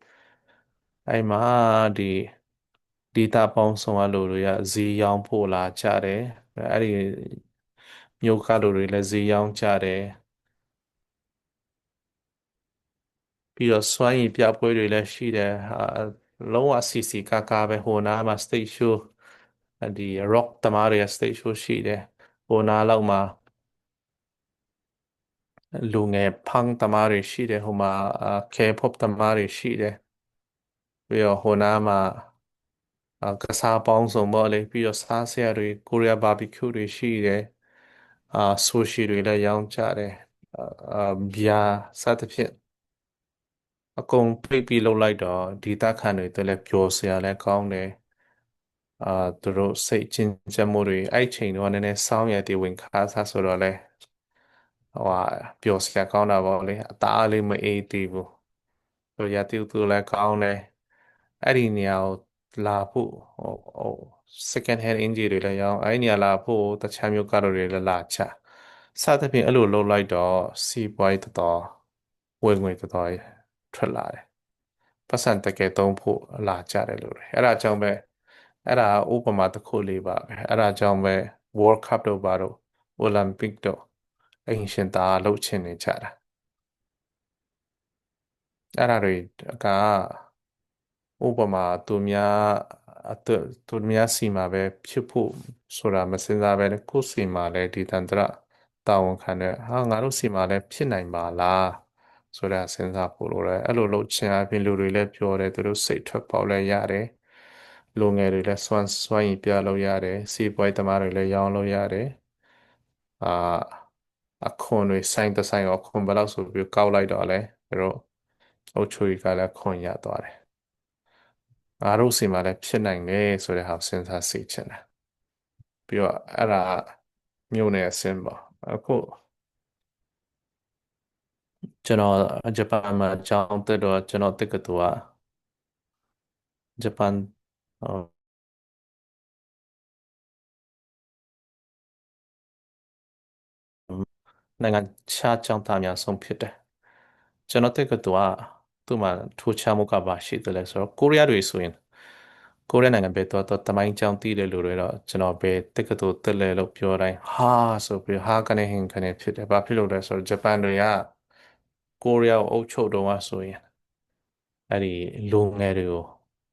အဲ့မှာဒီဒေတာပေါင်းစုံအလိုတွေကဈေးရောင်းဖို့လာကြတယ်အဲ့ဒီမြို့ကလူတွေလည်းဈေးရောင်းကြတယ်ပြီးတော့စွမ်းရည်ပြပွဲတွေလည်းရှိတယ်လုံးဝစီစီကားကားပဲဟိုနားမှာ stage show ဒီ rock သမားတွေ stage show ရှိတယ်ဟိုနားလောက်မှာလူငယ်ဖန်းသမားတွေရှိတယ်ဟိုမှာK-pop သမားတွေရှိတယ်ပြီးတော့ဟိုနားမှာကစားပေါင်းစုံပေါ့လေပြီးတော့စားစရာတွေကိုရီးယားဘာဘီကျူတွေရှိတယ်ဆူရှီတွေလည်းရောင်းကြတယ်ဘီယာစသဖြင့်အကုန်ပိတ်ပြီးလုပ်လိုက်တော့ဒေသခံတွေလည်းပျော်စရာလည်းကောင်းတယ်သူတို့စိတ်ချင်းချက်မှုတွေအဲ့ချိန်တော့နည်းနည်းစောင်းရည်ဝင်ခါစားဆိုတော့လဲဟိုဟာပျော်စရာကောင်းတာပေါ့လေအသားလေးမအေးသေးဘူးတို့ရတိတူလည်းကောင်းတယ်အဲ့ဒီနေရာကိုလာဖို့ဟို second hand အင်ဂျီတွေလည်းရောင်းအဲ့ဒီနေရာလာဖို့တခြားမျိုးကားတွေလည်းလာချစသဖြင့်အဲ့လိုလုပ်လိုက်တော့စီးပွားရေးတော်ဝင်ငွေတော်ထွက်လာတယ်ပတ်စံတကယ်သုံးဖို့လာကြတယ်လို့အဲ့ဒါကြောင့်ပဲအဲ့ဒါဥပမာတစ်ခုလေးပါပဲအဲ့ဒါကြောင့်ပဲ World Cup တို့ဘာတို့ Olympic တို့အင်ရှင်သာလှုပ်ချင်နေကြတာအဲ့ဒါတွေကဥပမာသူများစီမှာပဲဖြစ်ဖို့ဆိုတာမစင်စားပဲကိုယ်စီမှာလည်းဒီတန်တရတာဝန်ခံတဲ့ဟာငါတို့စီမှာလည်းဖြစ်နိုင်ပါလား ဆိုတာစဉ်းစားဖို့လိုတယ်အဲ့လိုလုပ်ချင်အပြင်လူတွေလည်းပြောတယ်သူတို့စိတ်ထွက်ပေါက်လည်းရတယ်လူငယ်တွေလည်းစွမ်းရည်ပြလို့ရတယ်စီးပွားရေးသမားတွေလည်းရောင်းလို့ရတယ်အာအခွန်တွေဆိုင်တစ်ဆိုင်အခွန်ဘယ်လောက်ဆိုပြီးကောက်လိုက်တော့လဲသူတို့အုပ်ချုပ်ရေးကလည်းခွန်ရသွားတယ်ငါတို့စီမှာလည်းဖြစ်နိုင်တယ်ဆိုတဲ့ဟာကိုစဉ်းစားစေချင်တယ်ပြီးတော့အဲ့ဒါမြို့နယ်အဆင့်ပေါ့အခုကျွန်တော်ဂျပန်မှာကျောင်းတက်တော့ကျွန်တော်တက္ကသိုလ်ကဂျပန်ဟိုနိုင်ငံခြားကျောင်းသားများဆုံးဖြစ်တယ်ကျွန်တော်တက္ကသိုလ်ကသူ့မှာထူးခြားမှုကဘာရှိတယ်လဲဆိုတော့ကိုရီးယားတွေဆိုရင်ကိုရီးယားနိုင်ငံပဲတော့တမိုင်းကျောင်းတည်တဲ့လူတွေတော့ကျွန်တော်ပဲတက္ကသိုလ်တက်လဲလို့ပြောတိုင်းဟာဆိုပြီးဟာကနေဟင်ကနေဖြစ်တယ်ဘာဖြစ်လို့လဲဆိုတော့ဂျပန်တွေကကိုရီးယားကိုအုပ်ချုပ်တော့ဆိုရင်အဲ့ဒီလူငယ်တွေကို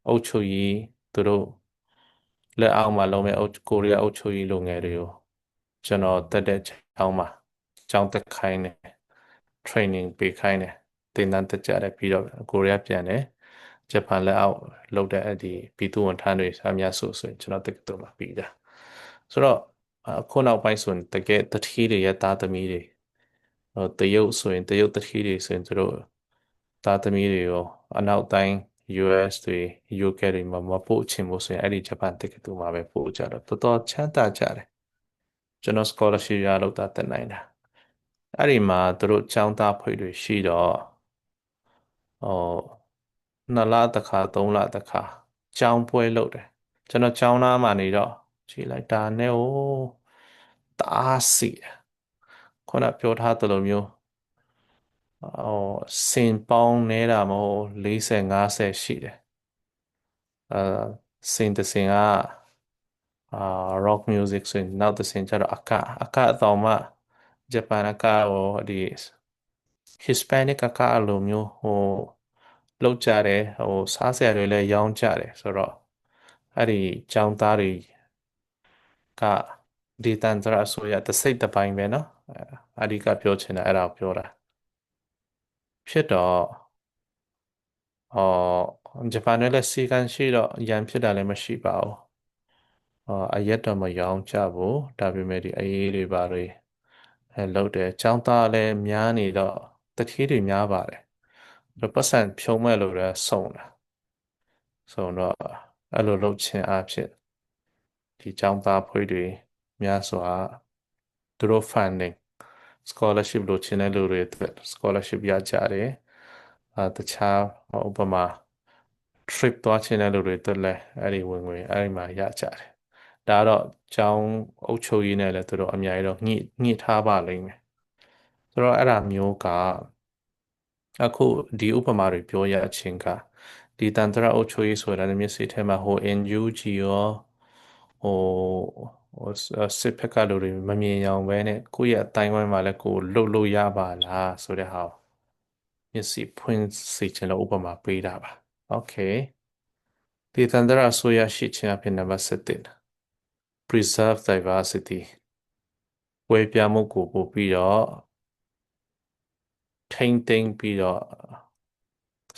အုပ်ချုပ်ရေးသူတို့လက်အောက်မှာလုံးမဲ့ကိုရီးယားအုပ်ချုပ်ရေးလူငယ်တွေကိုကျွန်တော်တက်တဲ့ကျောင်းမှာကျောင်းတက်ခိုင်းတယ် training ပေးခိုင်းတယ်သင်တန်းတက်ကြတယ်ပြီးတော့ကိုရီးယားပြန်တယ်ဂျပန်လက်အောက်လုပ်တဲ့အဲ့ဒီပြည်သူဝန်ထမ်းတွေအများစုဆိုရင်ကျွန်တော်တက္ကသိုလ်မှာပြီးတာဆိုတော့အခုနောက်ပိုင်းဆိုရင်တကယ်တတိတွေရဲ့သားသမီးတွေတရုတ်ဆိုရင်တရုတ်တတိတွေဆိုရင်သူတို့သားသမီးတွေကိုအနောက်တိုင်း US တွေ UK တွေမှာမပို့ချင်ဘူးဆိုရင်အဲ့ဒီဂျပန်တက္ကသိုလ်မှာပဲပို့ကြတော့တော်တော်ချမ်းသာကြတယ်ကျွန်တော် scholarship ရလို့တက်နိုင်တာအဲ့ဒီမှာသူတို့ចောင်းသားဖွဲ့တွေရှိတော့ဟိုနှစ်လတစ်ခါသုံးလတစ်ခါចောင်းပွဲလုပ်တယ်ကျွန်တော်ចောင်းသားမှာနေတော့ကြည်လိုက်တာနဲ့ဟိုတအားစီတယ်ခုနပြောထားသလိုမျိုးဟိုစင်ပေါင်းနေတာမဟုတ်40 50ရှိတယ်အဲစင်တစ်စင်ကအာ rock music ဆိုရင်နောက်တစ်စင်ကျတော့အကောင်မှဂျပန်အကဟိုဒီ Hispanic ကအလိုမျိုးဟိုလောက်ကြတယ်ဟိုစားစရာတွေလည်းရောင်းကြတယ်ဆိုတော့အဲ့ဒီចောင်းသားတွေကဒီတန်တရာဆိုရတစ်စိတ်တစ်ပိုင်းပဲเนาะအဓိကပြောချင်တာအဲ့ဒါကိုပြောတာဖြစ်တော့ဂျပန်နဲ့လည်းစီကန်ရှိတော့ရန်ဖြစ်တာလည်းမရှိပါဘူးအရက်တော့မရောင်းကြဘူးဒါပေမဲ့ဒီအေးတွေပါတွေလောက်တယ်ចောင်းသားလည်းများနေတော့တတိတွေများပါတယ်ပတ်စံဖြုံးမဲ့လို့လည်းစုံတာဆိုတော့အဲ့လိုလုပ်ခြင်းအဖြစ်ဒီចောင်းသားဖွဲ့တွေများစွာသူတို့ funding scholarship လိုချင်တဲ့လူတွေအတွက် scholarship ရကြတယ်တခြားဥပမာ trip သွားချင်တဲ့လူတွေအတွက်လည်းအဲ့ဒီဝင်ငွေအဲ့ဒီမှာရကြတယ်ဒါတော့ကျောင်းအုပ်ချုပ်ရေးနဲ့လည်းသူတို့အများကြီးတော့ညှိထားပါလိမ့်မယ်ဆိုတော့အဲ့ဒါမျိုးကအခုဒီဥပမာတွေပြောရခြင်းကဒီတန်တရာအုပ်ချုပ်ရေးဆိုတာမျက်စိထဲမှာဟို NUG ရောဟိုစစ်ဖက်ကလူတွေမမြင်အောင်ပဲနဲ့ကိုယ့်ရဲ့အတိုင်းဝိုင်းမှာလည်းကိုယ်လှုပ်လို့ရပါလားဆိုတဲ့ဟာကိုမျက်စိဖွင့်စေချင်လို့ဥပမာပေးတာပါโอเคဒီတန်တရာဆိုရရှိခြင်းအဖြစ်နံပါတ်7 preserve diversity ဝေပြမှုကိုပို့ပြီးတော့ထိမ့်သိမ့်ပြီးတော့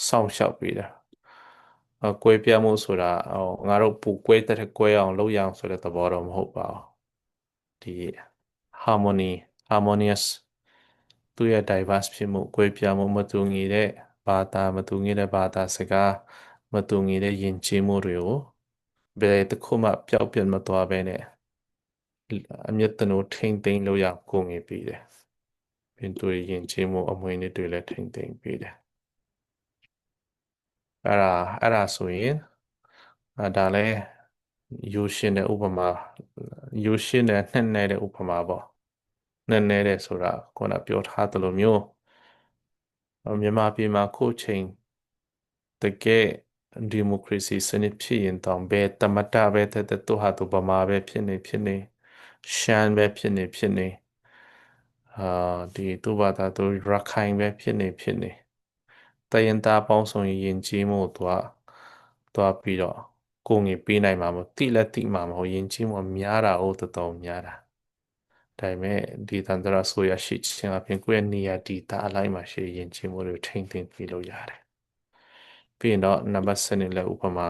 စောင့်ရှောက်ပြီးတာကွဲပြားမှုဆိုတာငါတို့ပူကွဲတဲ့ကွဲအောင်လုပ်ရအောင်ဆိုတဲ့သဘောတော့မဟုတ်ပါဘူးဒီ harmony harmonious သူ့ရဲ့ diverse ဖြစ်မှုကွဲပြားမှုမတူညီတဲ့ဘာသာမတူညီတဲ့ဘာသာစကားမတူညီတဲ့ယဉ်ကျေးမှုတွေကိုဘယ်တစ်ခုမှပျောက်ပြတ်မသွားဘဲနဲ့အမြတ်တနိုးထိမ့်သိမ်းလို့ရကိုငေပေးတယ်။ပြင်သူယဉ်ကျေးမှုအမွေအနှစ်တွေလည်းထိမ့်သိမ်းပေးတယ်။အဲ့ဒါဆိုရင်ဒါလည်းယူရှင်တဲ့ဥပမာယူရှင်တဲ့နှစ်နေတဲ့ဥပမာပေါ့။နှစ်နေတဲ့ဆိုတာခုနပြောထားသလိုမျိုးမြန်မာပြည်မှာခုချိန်တကယ်ဒီမိုကရေစီစနစ်ဖြစ်ရင်တောင်ဘယ်တမတပဲတဲ့သူဟာသူဗမာပဲဖြစ်နေရှမ်းပဲဖြစ်နေဒီသူဘာသာသူရခိုင်ပဲဖြစ်နေတရင်သားပေါင်းစုံယဉ်ကျေးမှုသွားပြီးတော့ကိုငေပေးနိုင်မှာမဟုတ်တိလက်တိမှာမဟုတ်ယဉ်ကျေးမှုများတာဟုတ်တော်များတာ ဒါပေမဲ့ဒီတန်တရာဆိုရရှိခြင်းအပြင်ကိုယ့်ရဲ့နေရာဒေသအလိုက်မှာရှိရင်ချင်းမှုတွေထိမ့်သိမ်းပြီးလို့ရတယ်ပြီးရင်တော့နံပါတ်7လည်းဥပမာ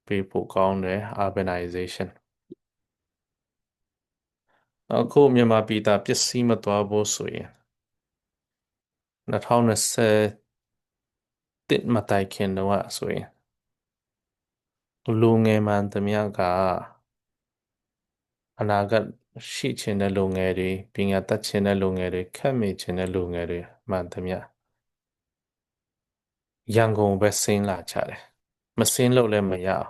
ပေးဖို့ကောင်းတယ် urbanization အခုမြန်မာပြည်သားပစ္စည်းမသွားဖို့ဆိုရင်2021မတိုင်ခင်တော့ဆိုရင်လူငယ်မှန်သမျှကအနာဂတ်ရှိချင်တဲ့လူငယ်တွေပညာတတ်ချင်တဲ့လူငယ်တွေခက်မိချင်တဲ့လူငယ်တွေမှန်သမျှရန်ကုန်ပဲဆင်းလာကြတယ်မဆင်းလို့လည်းမရအောင်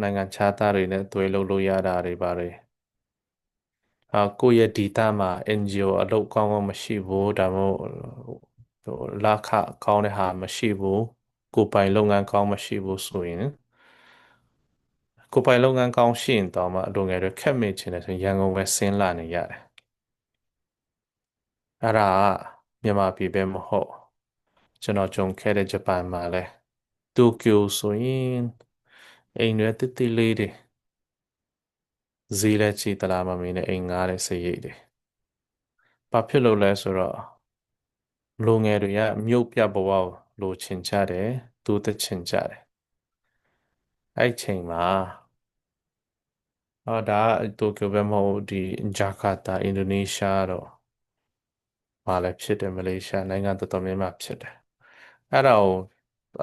နိုင်ငံခြားသားတွေနဲ့တွေ့လို့ရတာတွေပါတယ်ကိုယ့်ရဲ့ဒေသမှာ NGO အလုပ်ကောင်းကောင်းမရှိဘူးဒါမှမဟုတ်လခကောင်းတဲ့ဟာမရှိဘူးကိုယ်ပိုင်လုပ်ငန်းကောင်းမရှိဘူးဆိုရင်ကိုယ်ပိုင်လုပ်ငန်းကောင်းရှိရင်တော့မှလူငယ်တွေခက်မိချင်တယ်ဆိုရင်ရန်ကုန်ပဲဆင်းလာနေရတယ်အဲ့ဒါကမြန်မာပြည်ပဲမဟုတ်ကျွန်တော်ကြုံခဲ့တဲ့ဂျပန်မှာလဲတိုကျိုဆိုရင်အိမ်တွေတိတိလေးတွေဈေးလည်းကြီးတလားမမင်းနဲ့အိမ်ငားတဲ့စရိတ်တွေဘာဖြစ်လို့လဲဆိုတော့လူငယ်တွေကမြို့ပြဘဝကိုလိုချင်ကြတယ်တူသက်ချင်ကြတယ်အဲ့ချိန်မှာဒါတိုကျိုပဲမဟုတ်ဒီဂျာကာတာအင်ဒိုနီးရှားတော့ဘာလဲဖြစ်တယ်မလေးရှားနိုင်ငံတော်တော်များများဖြစ်တယ်အဲ့ဒါကို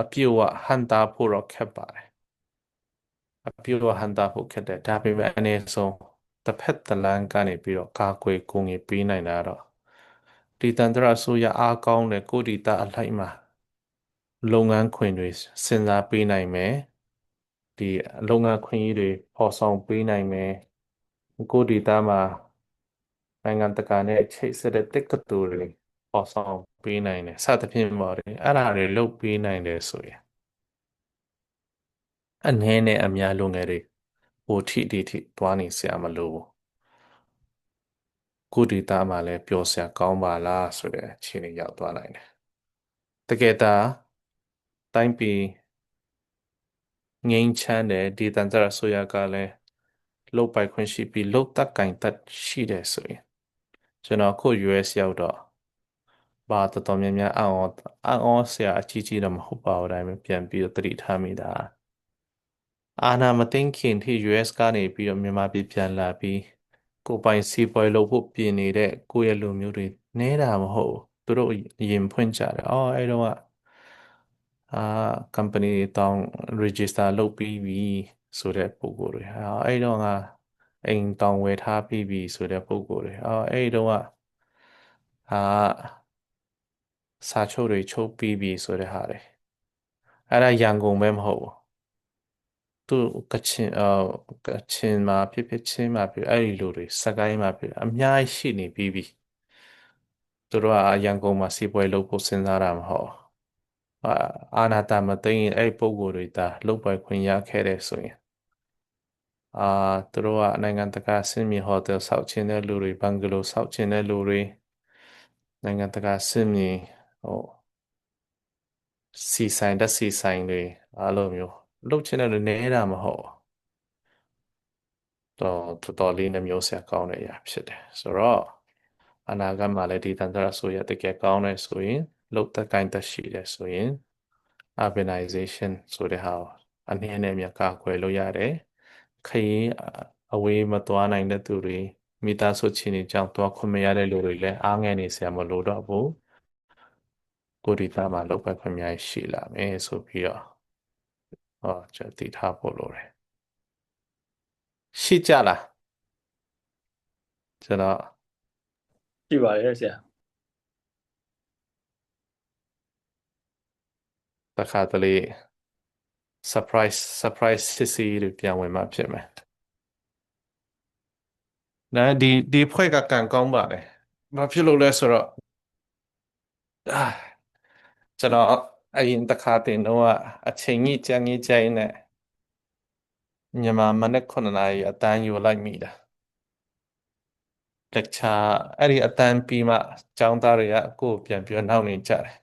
အပြည့်အဝဟန်တာဖို့တော့ခက်ပါတယ်အပြည့်အဝဟန်တာဖို့ခက်တယ်ဒါပေမဲ့အနေဆုံးတစ်ဖက်တစ်လမ်းကနေပြီးတော့ကာကွယ်ကူညီပေးနိုင်တာတော့ဒီတန်တရာဆိုရအားကောင်းတဲ့ကိုဒီတာအလိုက်မှာလုပ်ငန်းခွင်တွေစဉ်းစားပေးနိုင်မယ်ဒီလုပ်ငန်းခွင်ကြီးတွေပေါ်ဆောင်ပေးနိုင်မယ်ကိုဒီတာမှာနိုင်ငံတကာနဲ့ချိတ်ဆက်တဲ့တက္ကသိုလ်တွေပေါ်ဆောင်ပေးနိုင်တယ်စသဖြင့်ပေါ့လေအဲ့ဒါတွေလုပ်ပေးနိုင်တယ်ဆိုရင်အနည်းနဲ့အများလူငယ်တွေပိုထိဒီထိသွားနေစရာမလိုဘူးကိုဒီတာမှာလည်းပျော်စရာကောင်းပါလားဆိုတဲ့အခြေအနေရောက်သွားနိုင်တယ်တကယ်တာတိုင်းပြည်ငြိမ်းချမ်းတယ်ဒီတန်ကြရဆိုရကလည်းလုတ်ပိုက်ခွင့်ရှိပြီးလုတ်တတ်ကင်တတ်ရှိတယ်ဆိုရင်ကျွန်တော်ခု US ရောက်တော့ဘာတော်တော်များများအံ့ဩစရာအကြီးကြီးတော့မဟုတ်ပါဘူးဒါပေမဲ့ပြန်ပြီးတော့သတိထားမိတာအာနာမသိခင်ထိ US ကနေပြီးတော့မြန်မာပြည်ပြန်လာပြီးကိုယ်ပိုင်စီးပွားရေးလုပ်ဖို့ပြင်နေတဲ့ကိုယ့်ရဲ့လူမျိုးတွေနဲတာမဟုတ်ဘူးသူတို့ရင်ဖွင့်ကြတယ်အော်အဲ့တော့အာ company တောင်း register လုပ်ပြီးပြီဆိုတဲ့ပုံကိုယ်တွေအဲ့တော့ငါအိမ်တောင်းဝယ်ထားပြီးပြီဆိုတဲ့ပုံကိုယ်တွေအဲ့တော့အာစာချုပ်တွေချုပ်ပြီးပြီဆိုတဲ့ဟာတွေအဲ့ဒါရန်ကုန်ပဲမဟုတ်ဘူးသူကချင်မှာဖြစ်ဖြစ်ချင်းမှာဖြစ်အဲ့ဒီလူတွေစကိုင်းမှာဖြစ်အများကြီးရှိနေပြီးပြီသူတို့ကရန်ကုန်မှာစီးပွားရေးလုပ်ဖို့စဉ်းစားတာမဟုတ်အာအာနာတာမသိရင်အဲ့ပုံကိုယ်တွေဒါလုပ်ပိုင်ခွင့်ရခဲ့တဲ့ဆိုရင်အာသူတို့ကနိုင်ငံတကာဆင့်မီဟိုတယ်ဆောက်ချင်တဲ့လူတွေဘန်ဂလိုဆောက်ချင်တဲ့လူတွေနိုင်ငံတကာဆင့်မီဟိုစီဆိုင်တက်စီဆိုင်တွေအားလိုမျိုးလုပ်ချင်တဲ့လူနေတာမဟုတ်တော့တော်တော်လေးနှမျိုးဆက်ကောင်းတဲ့အရာဖြစ်တယ်ဆိုတော့အနာဂတ်မှာလည်းဒီတန်တရာဆိုရတကယ်ကောင်းတယ်ဆိုရင်လုပ်သက်ကိုင်းသက်ရှိတယ်ဆိုရင် urbanization ဆိုတဲ့ဟာအနည်းနဲ့မြတ်ကာကွယ်လို့ရတယ်ခရီးအဝေးမသွားနိုင်တဲ့သူတွေမိသားစုချင်းတွေကြောင့်သွားခွင့်မရတဲ့လူတွေလည်းအားငယ်နေစရာမလိုတော့ဘူးကိုဒီသားမှာလုပ်ပိုင်ခွင့်များရှိလာမယ်ဆိုပြီးတော့ကျွန်တော်သိထားဖို့လိုတယ်ရှိကြလားကျွန်တော်ရှိပါတယ်ဆရာတခါတလေ surprise စစ်စီးတွေပြန်ဝင်มาဖြစ်မယ်ဒီဖွဲ့ကကံကောင်းပါတယ်ဘာဖြစ်လို့လဲဆိုတော့ကျွန်တော်အရင်တစ်ခါတင်တော့အချိန်ကြီးကြမ်းကြီးကြိုင်းနဲ့မြန်မာမနက်9နာရီအတန်းယူလိုက်မိတာလက်ချာအဲ့ဒီအတန်းပြီးမှကျောင်းသားတွေကကိုယ်ပြန်ပြောနောက်နေကြတယ်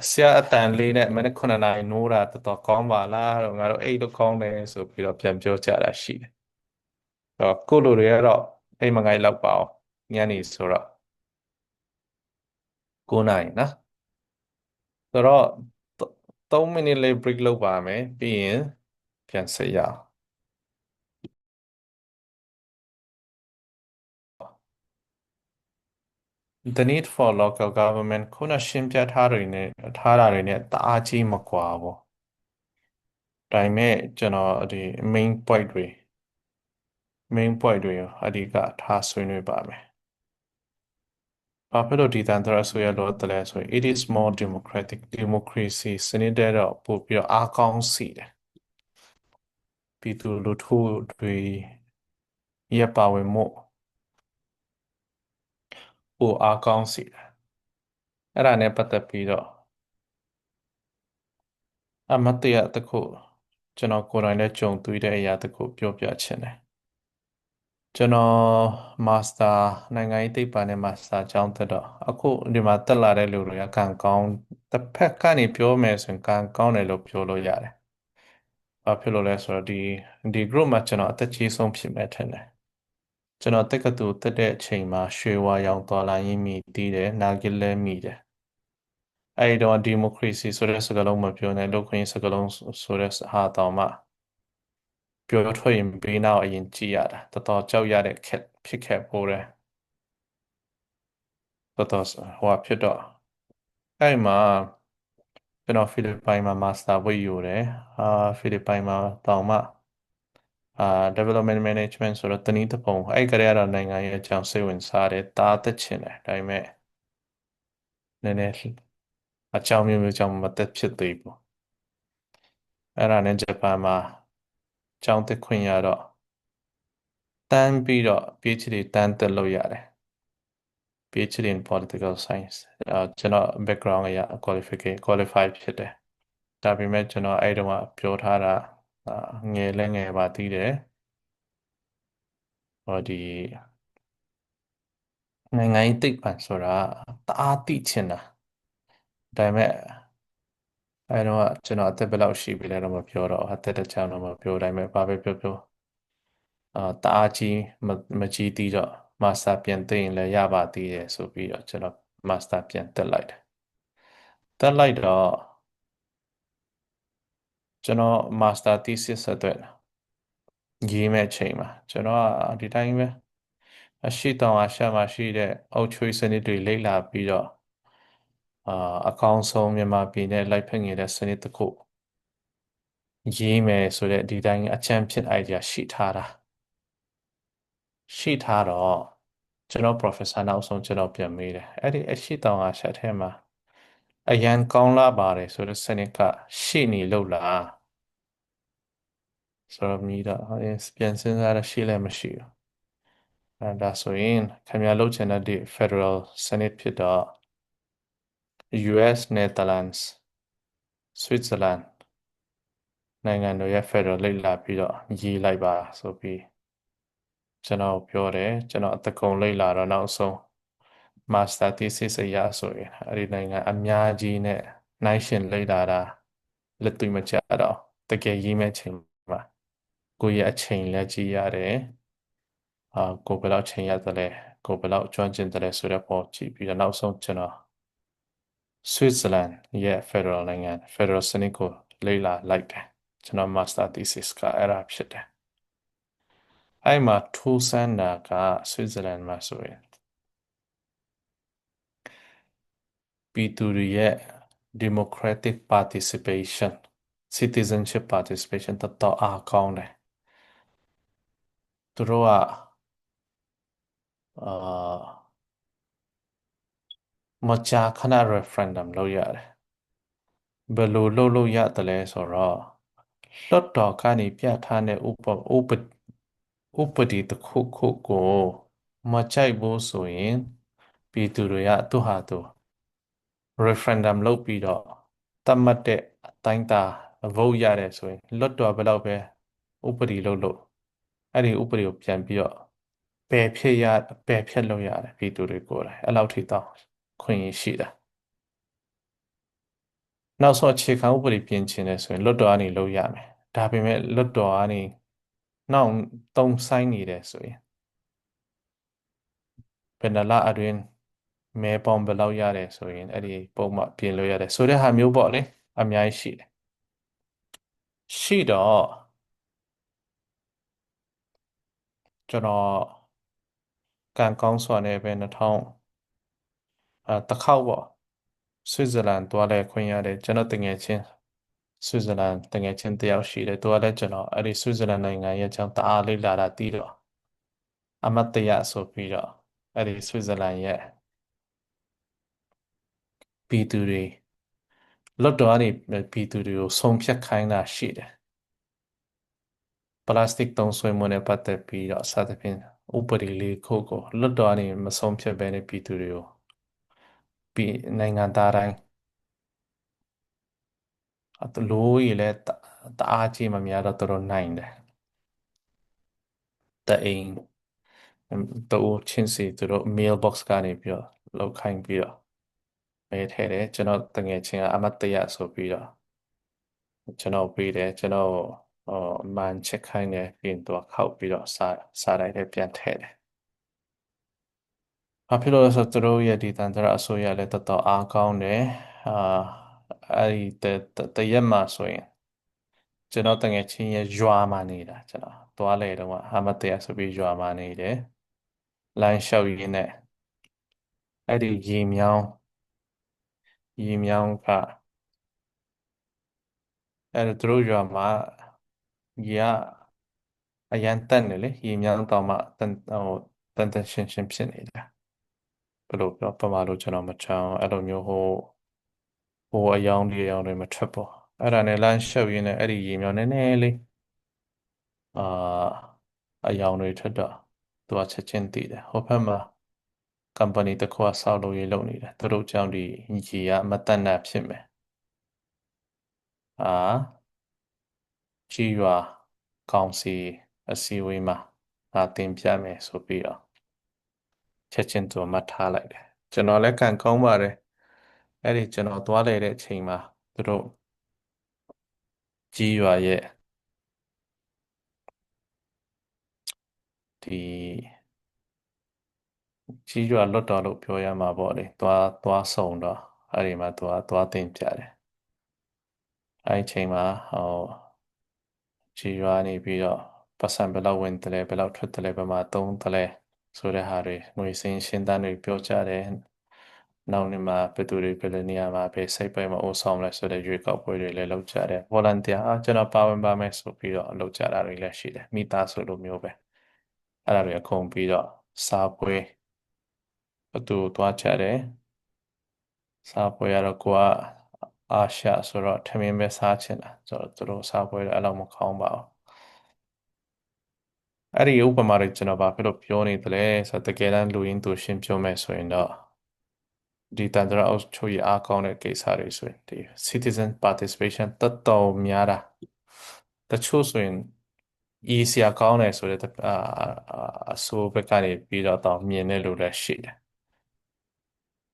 ဆရာအတန်လေးနဲ့မနက်9နာရီနိုးတာတော်တော်ကောင်းပါလားတော့ငါတို့အဲ့လိုကောင်းတယ်ဆိုပြီးတော့ပြန်ပြောကြတာရှိတယ် ကိုလိုတွေကတော့အိမ်မငိုက်လောက်ပါအောင်ညနေဆိုတော့9နာရီနော်ဆိုတော့3မိနစ်လေး break လုပ်ပါမယ်ပြီးရင်ပြန်ဆက်ရအောင် The need for local government ခုနရှင်းပြထားတာတွေနဲ့တအားကြီးမကွာဘူးဒါပေမဲ့ကျွန်တော်ဒီ main point တွေရောအဓိကထားဆွေးနွေးပါမယ်ဘာဖြစ်လို့ဒီတန်တရာဆိုရလို့တလဲဆိုရင် it is more democratic democracy စနစ်တဲ့တော့ပို့ပြီးတော့အားကောင်းစီတယ်ပြည်သူလူထုတွေရပါဝင်မှုပိုအားကောင်းစီတယ်အဲ့ဒါနဲ့ပတ်သက်ပြီးတော့အမတ်တရတစ်ခုကျွန်တော်ကိုယ်တိုင်လည်းကြုံတွေ့တဲ့အရာတစ်ခုပြောပြချင်တယ်ကျွန်တော်မာစတာနိုင်ငံရေးသိပ္ပံနဲ့မာစတာကျောင်းတက်တော့အခုဒီမှာတက်လာတဲ့လူတွေကကံကောင်းတစ်ဖက်ကနေပြောမယ်ဆိုရင်ကံကောင်းတယ်လို့ပြောလို့ရတယ်။ဘာဖြစ်လို့လဲဆိုတော့ဒီ group မှာကျွန်တော်အသက်ကြီးဆုံးဖြစ်မဲ့ထင်တယ်။ကျွန်တော်တက္ကသိုလ်တက်တဲ့အချိန်မှာရွှေဝါရောင်တော်လိုင်းရင်မိတီးတယ်နာဂစ်လဲမိတယ်။အဲဒီတော့ဒီမိုကရေစီဆိုတဲ့စကားလုံးမပြောနဲ့လူ့ခွင့်ရေးစကားလုံးဆိုတဲ့ဟာတောင်မှပြောထွက်ရင်ဘေးနောက်အရင်ကြည့်ရတာတော်တော်ကြောက်ရတဲ့ခက်ဖြစ်ခဲ့ပိုးတယ်တော်တော်ဟိုဖြစ်တော့အဲ့မှာကျွန်တော်ဖိလစ်ပိုင်မှာမာစတာဝေးယူတယ်ဖိလစ်ပိုင်မှာတောင်မှdevelopment management ဆိုတော့တနည်းတစ်ပုံအဲ့ကလေးကတော့နိုင်ငံရဲ့အကြောင်းစိတ်ဝင်စားတယ်တားသက်ချင်တယ်ဒါပေမဲ့နည်းနည်းအကြောင်းမျိုးမျိုးကြောင့်မသက်ဖြစ်သေးဘူးအဲ့ဒါနဲ့ဂျပန်မှာကျောင်းတက်ခွင့်ရတော့တန်းပြီးတော့ PhD တန်းတက်လို့ရတယ် PhD in political science ကျွန်တော် background အရ qualify ဖြစ်တယ်ဒါပေမဲ့ကျွန်တော်အဲ့တုန်းကပြောထားတာငယ်လဲငယ်ပါသေးတယ်ဟောဒီနိုင်ငံရေးသိပ္ပံဆိုတာတအားသိချင်တာဒါပေမဲ့အဲ့တော့ကျွန်တော်အသက်ဘယ်လောက်ရှိပြီလဲတော့မပြောတော့အသက်တစ်ချောင်းတော့မပြောတိုင်းပဲဘာပဲပြောပြောတအားကြီးမကြီးသေးတော့မာစတာပြန်သိရင်လည်းရပါသေးတယ်ဆိုပြီးတော့ကျွန်တော်မာစတာပြန်တက်လိုက်တယ်တက်လိုက်တော့ကျွန်တော်မာစတာ thesis အတွက်ရေးမဲ့အချိန်မှာကျွန်တော်ကဒီတိုင်းပဲအရှိတောင်အာရှမှာရှိတဲ့အုပ်ချုပ်ရေးစနစ်တွေလေ့လာပြီးတော့အကောင်းဆုံးမြန်မာပြည်နဲ့လိုက်ဖက်နေတဲ့စနစ်တစ်ခုရေးမယ်ဆိုတဲ့ဒီတိုင်းအချမ်းဖြစ် idea ရှိထားတော့ကျွန်တော် professor နောက်ဆုံးကျွန်တော်ပြန်မေးတယ်အဲ့ဒီအရှိတောင်အာရှထဲမှာအရန်ကောင်းလာပါတယ်ဆိုတဲ့စနစ်ကရှိနေလို့လားဆိုတော့မြည်တော့ပြန်စဉ်းစားရရှိလည်းမရှိဘူးဒါဆိုရင်ခင်ဗျားလုပ်ချင်တဲ့ဒီ Federal စနစ်ဖြစ်တော့ US Netherlands Switzerland နိုင်ငံတို့ရဲ့ Federal လေ့လာပြီးတော့ရေးလိုက်ပါဆိုပြီးကျွန်တော်ပြောတယ်ကျွန်တော်အတကုံလေ့လာတော့နောက်ဆုံး Master Thesis အရဆိုရင်အဲ့ဒီနိုင်ငံအများကြီးနဲ့နှိုင်းယှဉ်လေ့လာတာလက်တွေ့မကျတော့တကယ်ရေးမဲ့ချိန်မှာကိုယ့်ရဲ့အချိန်လည်းကြည့်ရတယ်ကိုဘယ်လောက်ချိန်ရတယ်လဲကိုဘယ်လောက်ကျွမ်းကျင်တယ်လဲဆိုတဲ့ပေါ်ကြည့်ပြီးတော့နောက်ဆုံးကျွန်တော် Switzerland ရဲ့ Federal နိုင်ငံ Federal စနစ်ကိုလေ့လာလိုက်တယ်ကျွန်တော် Master Thesis ကအဲ့ဒါဖြစ်တယ်အဲ့မှာထူးဆန်းတာက Switzerland မှာဆိုရင်ပြည်သူတွေရဲ့ democratic participation citizenship participation တော်တော်အားကောင်းတယ်သူတို့ကမကြာခဏ referendum လုပ်ရတယ်ဘယ်လိုလုပ်လို့ရတယ်လဲဆိုတော့လွှတ်တော်ကနေပြဋ္ဌာန်းတဲ့ဥပဒေတစ်ခုခုကိုမကြိုက်ဘူးဆိုရင်ပြည်သူတွေကသူ့ဟာသူ referendum လုပ်ပြီးတော့သတ်မှတ်တဲ့အတိုင်းအတာ vote ရတယ်ဆိုရင်လွတ်တော်ဘယ်လောက်ပဲဥပဒေလုပ်အဲ့ဒီဥပဒေကိုပြန်ပြီးတော့ပယ်ဖျက်လို့ရတယ်ပြည်သူတွေကိုယ်တိုင်အဲ့လောက်ထိတောင်းခွင့်ရရှိတာနောက်ဆုံးအခြေခံဥပဒေပြင်ချင်တယ်ဆိုရင်လွတ်တော်ကနေလုပ်ရမယ်ဒါပေမဲ့လွတ်တော်ကနေ နောက်သုံးဆိုင်နေတယ်ဆိုရင်ဘယ်နှလအတွင်းမဲပေါင်းဘယ်လောက်ရတယ်ဆိုရင်အဲ့ဒီပုံမှန်ပြင်လို့ရတယ်ဆိုတဲ့ဟာမျိုးပေါ့လေအများကြီးရှိတယ်ရှိတော့ကျွန်တော်ကံကောင်းစွာနဲ့ပဲ2000တစ်ခေါက်ပေါ့ဆွစ်ဇာလန်သွားလဲခွင့်ရတယ်ကျွန်တော်တငယ်ချင်းဆွစ်ဇာလန်တငယ်ချင်းတယောက်ရှိတယ်သူကလည်းကျွန်တော်အဲ့ဒီဆွစ်ဇာလန်နိုင်ငံရဲ့အကြောင်းတအားလေးလာတာတီးတော့အမတ်တရဆိုပြီးတော့အဲ့ဒီဆွစ်ဇာလန်ရဲ့ပြည်သူတွေလွတ်တော်ကနေပြည်သူတွေကိုဆုံးဖြတ်ခိုင်းတာရှိတယ်ပလတ်စတစ်သုံးစွဲမှုနဲ့ပတ်သက်ပြီးတော့စသဖြင့်ဥပဒေလေးခုကိုလွတ်တော်ကနေမဆုံးဖြတ်ဘဲနဲ့ပြည်သူတွေကိုပြည်နိုင်ငံသားတိုင်းလိုရည်လဲတအားကြီးမများတော့သူတို့နိုင်တယ်တအိမ်တူချင်းစီသူတို့ mailbox ကနေပြီးတော့လောက်ခိုင်းပြီးတော့မဲထဲတယ်ကျွန်တော်တငယ်ချင်းကအမတ်တရဆိုပြီးတော့ကျွန်တော်ပေးတယ်ကျွန်တော်ဟိုမန်ချက်ခိုင်းတယ်ပြီးရင်သူကခောက်ပြီးတော့စားလိုက်တယ်ပြန်ထည့်တယ်ဘာဖြစ်လို့လဲဆိုတော့သူတို့ရဲ့ဒီတန်တရာအစိုးရလည်းတော်တော်အားကောင်းတယ်အာအဲ့ဒီတရက်မှာဆိုရင်ကျွန်တော်တငယ်ချင်းရဲ့ရွာမှာနေတာကျွန်တော်သွားလေတော့အမတ်တရဆိုပြီးရွာမှာနေတယ်လိုင်းလျှောက်ရင်းနဲ့အဲ့ဒီရေမြောင်းကအဲ့ဒါသူတို့ရွာမှာရေကအရန်တက်နေလေရေမြောင်းတောင်မှတန်ရှင်းရှင်းဖြစ်နေတာဘယ်လိုပြောပမာလို့ကျွန်တော်မချောင်းအဲ့လိုမျိုးဟိုအယောင်တွေမထွက်ပေါ်အဲ့ဒါနဲ့လမ်းလျှောက်ရင်းနဲ့အဲ့ဒီရေမြောင်းနည်းနည်းလေးအာအယောင်တွေထွက်တော့သူကချက်ချင်းတည်တယ်ဟိုဘက်မှာ company တစ်ခုကဆောက်လုပ်ရေးလုပ်နေတယ်သူတို့ကြောင့်ဒီရေကမတတ်နိုင်ဖြစ်မယ်ကြီးရွာကောင်စီအစည်းအဝေးမှာတင်ပြမယ်ဆိုပြီးတော့ချက်ချင်းသူမှတ်ထားလိုက်တယ်ကျွန်တော်လည်းကန်ကောင်းပါတယ်အဲ့ဒီကျွန်တော်သွားလေတဲ့အချိန်မှာသူတို့ကြီးရွာရဲ့ဒီကြီးရွာလွတ်တော်လို့ပြောရမှာပေါ့လေသွားဆုံတော့အဲ့ဒီမှာသွားတင်ပြတယ်အဲ့ဒီအချိန်မှာကြီးရွာနေပြီးတော့ပတ်စံဘယ်လောက်ဝင်တယ်လဲဘယ်လောက်ထွက်တယ်လဲဘယ်မှာသုံးတယ်လဲဆိုတဲ့ဟာတွေငွေစင်းရှင်းတန်းတွေပြောကြတယ်နောက်နေ့မှာဘယ်သူတွေဘယ်လိုနေရာမှာဘယ်စိတ်ပိုင်းမှာအိုးဆောင်လဲဆိုတဲ့ရွေးကောက်ပွဲတွေလည်းလုပ်ကြတယ် volunteer ကျွန်တော်ပါဝင်ပါမယ်ဆိုပြီးတော့လုပ်ကြတာတွေလည်းရှိတယ်မိသားစုလိုမျိုးပဲအဲ့ဒါတွေအကုန်ပြီးတော့စားပွဲဘသူသွားကြတယ်စားပွဲရတော့ကိုကအာရှဆိုတော့ထမင်းပဲစားချင်တာဆိုတော့သူတို့စားပွဲတော့အဲ့လောက်မကောင်းပါဘူးအဲ့ဒီဥပမာတွေကျွန်တော်ဘာဖြစ်လို့ပြောနေသလဲဆိုတော့တကယ်တမ်းလူရင်းသူရှင်းပြောမယ်ဆိုရင်တော့ဒီတန်တရာအုပ်ချုပ်ရေးအားကောင်းတဲ့ကိစ္စတွေဆိုရင်ဒီ citizen participation တော်တော်များတာတချို့ဆိုရင် easy ကောင်းတယ်ဆိုတဲ့အဆိုးဘက်ကနေပြီးတော့မြင်တဲ့လူလည်းရှိတယ်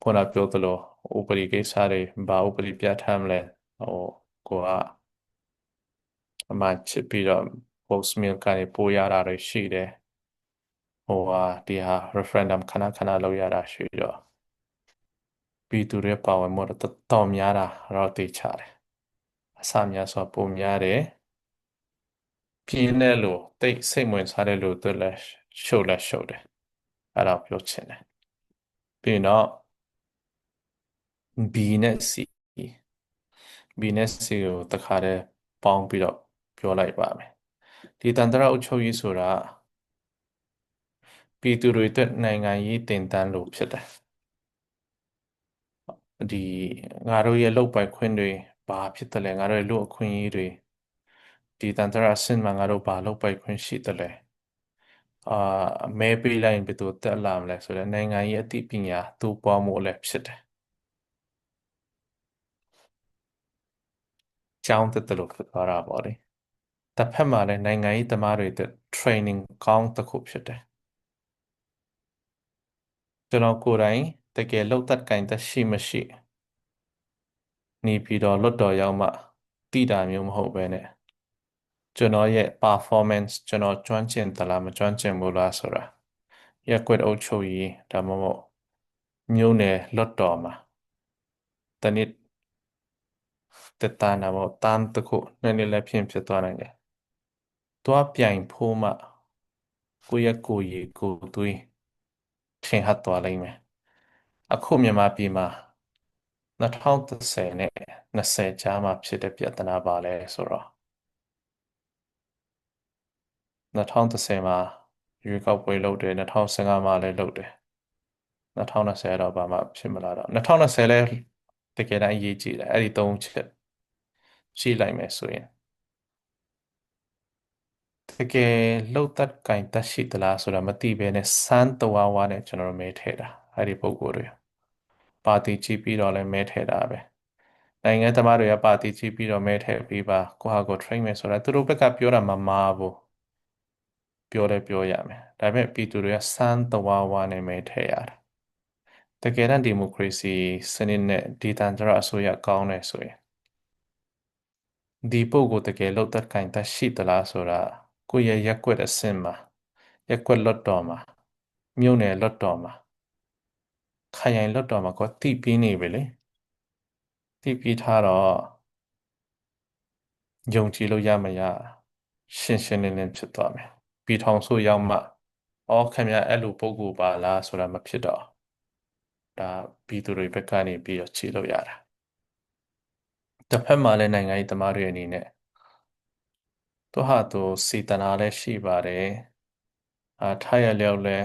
ခုနပြောသလိုဥပဒေကိစ္စတွေဘာဥပဒေပြဋ္ဌာန်းမလဲကိုကအမှချစ်ပြီးတော့ post mail ကနေပို့ရတာတွေရှိတယ်ဒီဟာ referendum ခဏခဏလုပ်ရတာရှိတော့ပြည်သူတွေပါဝင်မှုတော့တော်တော်များတာတော့သိချတယ်အဆများစွာပိုများတယ်ပြင်းတဲ့လူတိတ်စိတ်ဝင်စားတဲ့လူတွေလည်းရှုပ်တယ်အဲ့ဒါပြောချင်တယ်ပြီးတော့ B နဲ့ C B နဲ့ C ကိုတခါတည်းပေါင်းပြီးတော့ပြောလိုက်ပါမယ်ဒီတန်တရာအုပ်ချုပ်ရေးဆိုတာပြည်သူတွေအတွက်နိုင်ငံရေးတင်တန်းလို့ဖြစ်တယ်ဒီငါတို့ရဲ့လုပ်ပိုင်ခွင့်တွေဘာဖြစ်တယ်လဲငါတို့ရဲ့လူအခွင့်အရေးတွေဒီတန်တရာအဆင့်မှာငါတို့ဘာလုပ်ပိုင်ခွင့်ရှိတယ်လဲမဲပေးလိုက်ရင်ဘယ်သူတက်လာမလဲဆိုတော့နိုင်ငံရေးအသိပညာသို့ပွားမှုလည်းဖြစ်တယ်ကျောင်းတက်တယ်လို့ဖြစ်သွားတာပေါ့လေတစ်ဖက်မှာလည်းနိုင်ငံရေးသမားတွေအတွက် training ကောင်းတစ်ခုဖြစ်တယ်ကျွန်တော်ကိုယ်တိုင်တကယ်လုပ်တတ်ကင်တတ်ရှိမရှိနေပြီးတော့လွတ်တော်ရောက်မှတည်တာမျိုးမဟုတ်ပဲနဲ့ ကျွန်တော်ရဲ့ performance ကျွန်တော်ကျွမ်းကျင်သလားမကျွမ်းကျင်ဘူးလားဆိုတာရက်ကွက်အုပ်ချုပ်ရေးဒါမှမဟုတ်မြို့နယ်လွှတ်တော်မှာတနည်းတက်တာနာမို့တန်းတစ်ခုနည်းနည်းလည်းဖြစ်သွားနိုင်တယ်။သွားပြိုင်ဖို့မှကိုယ့်ရဲ့ကိုယ်ရည်ကိုယ်သွေးထင်ဟပ်သွားလိမ့်မယ်။အခုမြန်မာပြည်မှာ2010နဲ့20ကြားမှာဖြစ်တဲ့ပြဿနာပါလဲဆိုတော့2010မှာရွေးကောက်ပွဲလုပ်တယ်2015မှာလည်းလုပ်တယ်2020တော့ဘာမှဖြစ်မလာတော့2020လဲတကယ်တမ်းအရေးကြီးတယ်အဲ့ဒီ၃ချက်ရှိလိုက်မယ်ဆိုရင်တကယ်လှုပ်သက်ကင်သက်ရှိသလားဆိုတာမသိဘဲနဲ့စမ်းတဝါဝါနဲ့ကျွန်တော်တို့မဲထည့်တာအဲ့ဒီပုံကိုယ်တွေပါတီကြည့်ပြီးတော့လည်းမဲထည့်တာပဲနိုင်ငံသမားတွေကပါတီကြည့်ပြီးတော့မဲထည့်ပြီးပါကိုဟာကို train မယ်ဆိုတာသူတို့ဘက်ကပြောတာမမှားဘူးပြောလဲပြောရမယ်ဒါပေမဲ့ပြည်သူတွေကစမ်းတဝါဝါနဲ့မဲထည့်ရတာတကယ်တမ်းဒီမိုကရေစီစနစ်နဲ့ဒီတန်ကြရအစိုးရကောင်းတယ်ဆိုရင်ဒီပုဂ္ဂိုလ်တကယ်လို့သက်ကိုင်သက်ရှိသလားဆိုတာကိုယ့်ရဲ့ရက်ကွက်အဆင့်မှာရက်ကွက်လွတ်တော်မှာမြို့နယ်လွတ်တော်မှာခရိုင်လွတ်တော်မှာကိုတိပြီးနေပြီလေတိပြီးထားတော့ယုံကြည်လို့ရမရရှင်းရှင်းလင်းလင်းဖြစ်သွားမယ်ပြီးထောင်ဆိုရောက်မှအော်ခင်ဗျအဲ့လိုပုဂ္ဂိုလ်ပါလားဆိုတာမဖြစ်တော့ဒါပြည်သူတွေဘက်ကနေပြီးတော့ခြေလို့ရတာတစ်ဖက်မှာလည်းနိုင်ငံရေးသမားတွေအနေနဲ့သူဟာသူစေတနာလည်းရှိပါတယ်ထားရလျောက်လဲ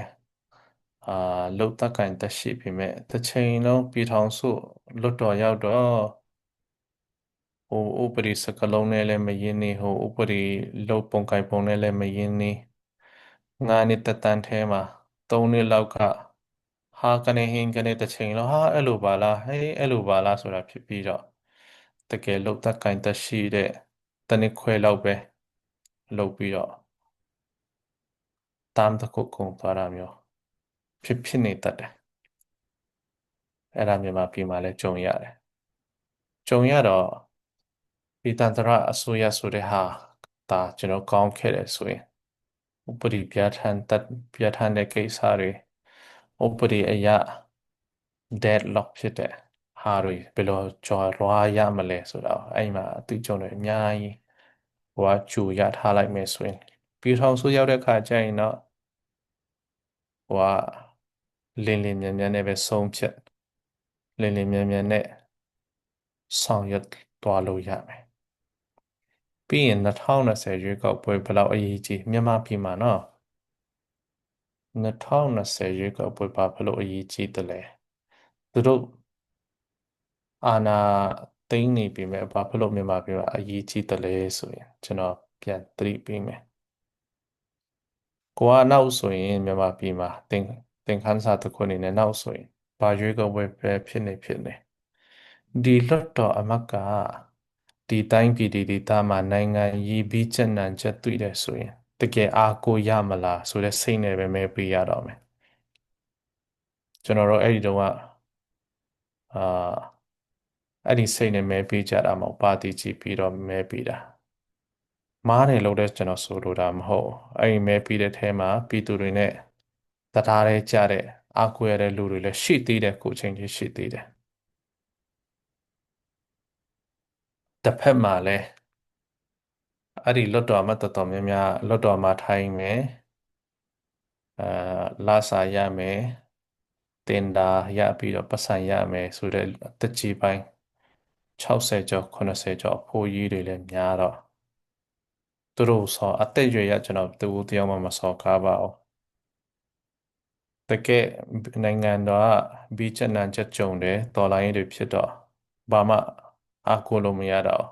လှုပ်သက်ကင်သက်ရှိပေမဲ့တစ်ချိန်လုံးပြည်ထောင်စုလွတ်တော်ရောက်တော့ဟိုဥပဒေစကလုံးနဲ့လည်းမရင်းနေဟိုဥပဒေလုပ်ပုံကိုင်ပုံနဲ့လည်းမရင်းနေ9 နှစ်သက်တမ်းထဲမှာ3 နှစ်လောက်ကဟာကနေဟင်းကနေတစ်ချိန်လုံးဟာအဲ့လိုပါလားဟေးအဲ့လိုပါလားဆိုတာဖြစ်ပြီးတော့တကယ်လှုပ်သက်ကင်သက်ရှိတဲ့တစ်နှစ်ခွဲလောက်ပဲလုပ်ပြီးတော့တမ်းတစ်ခုကုန်သွားတာမျိုးဖြစ်နေတတ်တယ်အဲ့ဒါမြန်မာပြည်မှာလည်းကြုံရတယ်ကြုံရတော့ဒီတန်တရအစိုးရဆိုတဲ့ဟာဒါကျွန်တော်ကောင်းခဲ့တယ်ဆိုရင်ဥပဒေပြဋ္ဌာန်းတဲ့ကိစ္စတွေဥပဒေအရ deadlock ဖြစ်တဲ့ဟာတွေဘယ်လိုကျော်လွှားရမလဲဆိုတော့အဲ့မှာအတူကြုံတွေအများကြီးဟိုကကြူရထားလိုက်မယ်ဆိုရင်ပြည်ထောင်စုရောက်တဲ့ခါကျရင်တော့ဟိုကလင်းလင်းမြန်မြန်နဲ့ပဲဆုံးဖြတ်လင်းလင်းမြန်မြန်နဲ့ဆောင်ရွက်သွားလို့ရမယ်ပြီးရင်2020ရွေးကောက်ပွဲဘယ်လောက်အရေးကြီးမြန်မာပြည်မှာနော်2020ရွေးကောက်ပွဲဘာဘယ်လိုအရေးကြီးတယ်လဲသူတို့အာဏာသိမ်းနေပြီမဲ့ဘာဖြစ်လို့မြန်မာပြည်မှာအရေးကြီးတယ်လဲဆိုရင်ကျွန်တော်ပြန်သတိပေးမယ်ကိုကနောက်ဆိုရင်မြန်မာပြည်မှာသင်ခန်းစာတစ်ခုအနေနဲ့နောက်ဆိုရင်ဘာရွေးကောက်ပွဲပဲဖြစ်နေဒီလွတ်တော်အမတ်ကဒီတိုင်းပြည်ဒီဒေသမှာနိုင်ငံရေးပြီးချက်နံချက်တွေ့တယ်ဆိုရင်တကယ်အားကိုးရမလားဆိုတဲ့စိတ်နဲ့ပဲမဲပေးရတော့မယ်ကျွန်တော်တို့အဲ့ဒီတော့အာအဲ့ဒီစိတ်နဲ့မဲပေးကြတာမဟုတ်ပါတီကြည့်ပြီးတော့မဲပေးတာမားတယ်လို့လည်းကျွန်တော်ဆိုလိုတာမဟုတ်အဲ့ဒီမဲပေးတဲ့ထဲမှာပြည်သူတွေနဲ့တရားရဲကြတဲ့အားကိုးရတဲ့လူတွေလည်းရှိသေးတယ်ခုချိန်ကြီးရှိသေးတယ်တစ်ဖက်မှာလည်းအဲ့ဒီလွတ်တော်မှာတော်တော်များများလွတ်တော်မှာထိုင်မယ်လာစာရမယ်တင်တာရပြီးတော့ပတ်စံရမယ်ဆိုတဲ့အသက်ကြီးပိုင်း60ကျော်80ကျော်အဖိုးကြီးတွေလည်းများတော့သူတို့ဆောအသက်အရွယ်ရကျွန်တော်တူတယောက်မှမဆောကားပါဘူးတကယ်နိုင်ငံတော်ကဘီချက်နံချက်ကြုံတယ်တော်လိုင်းတွေဖြစ်တော့ဘာမှအားကိုးလို့မရတော့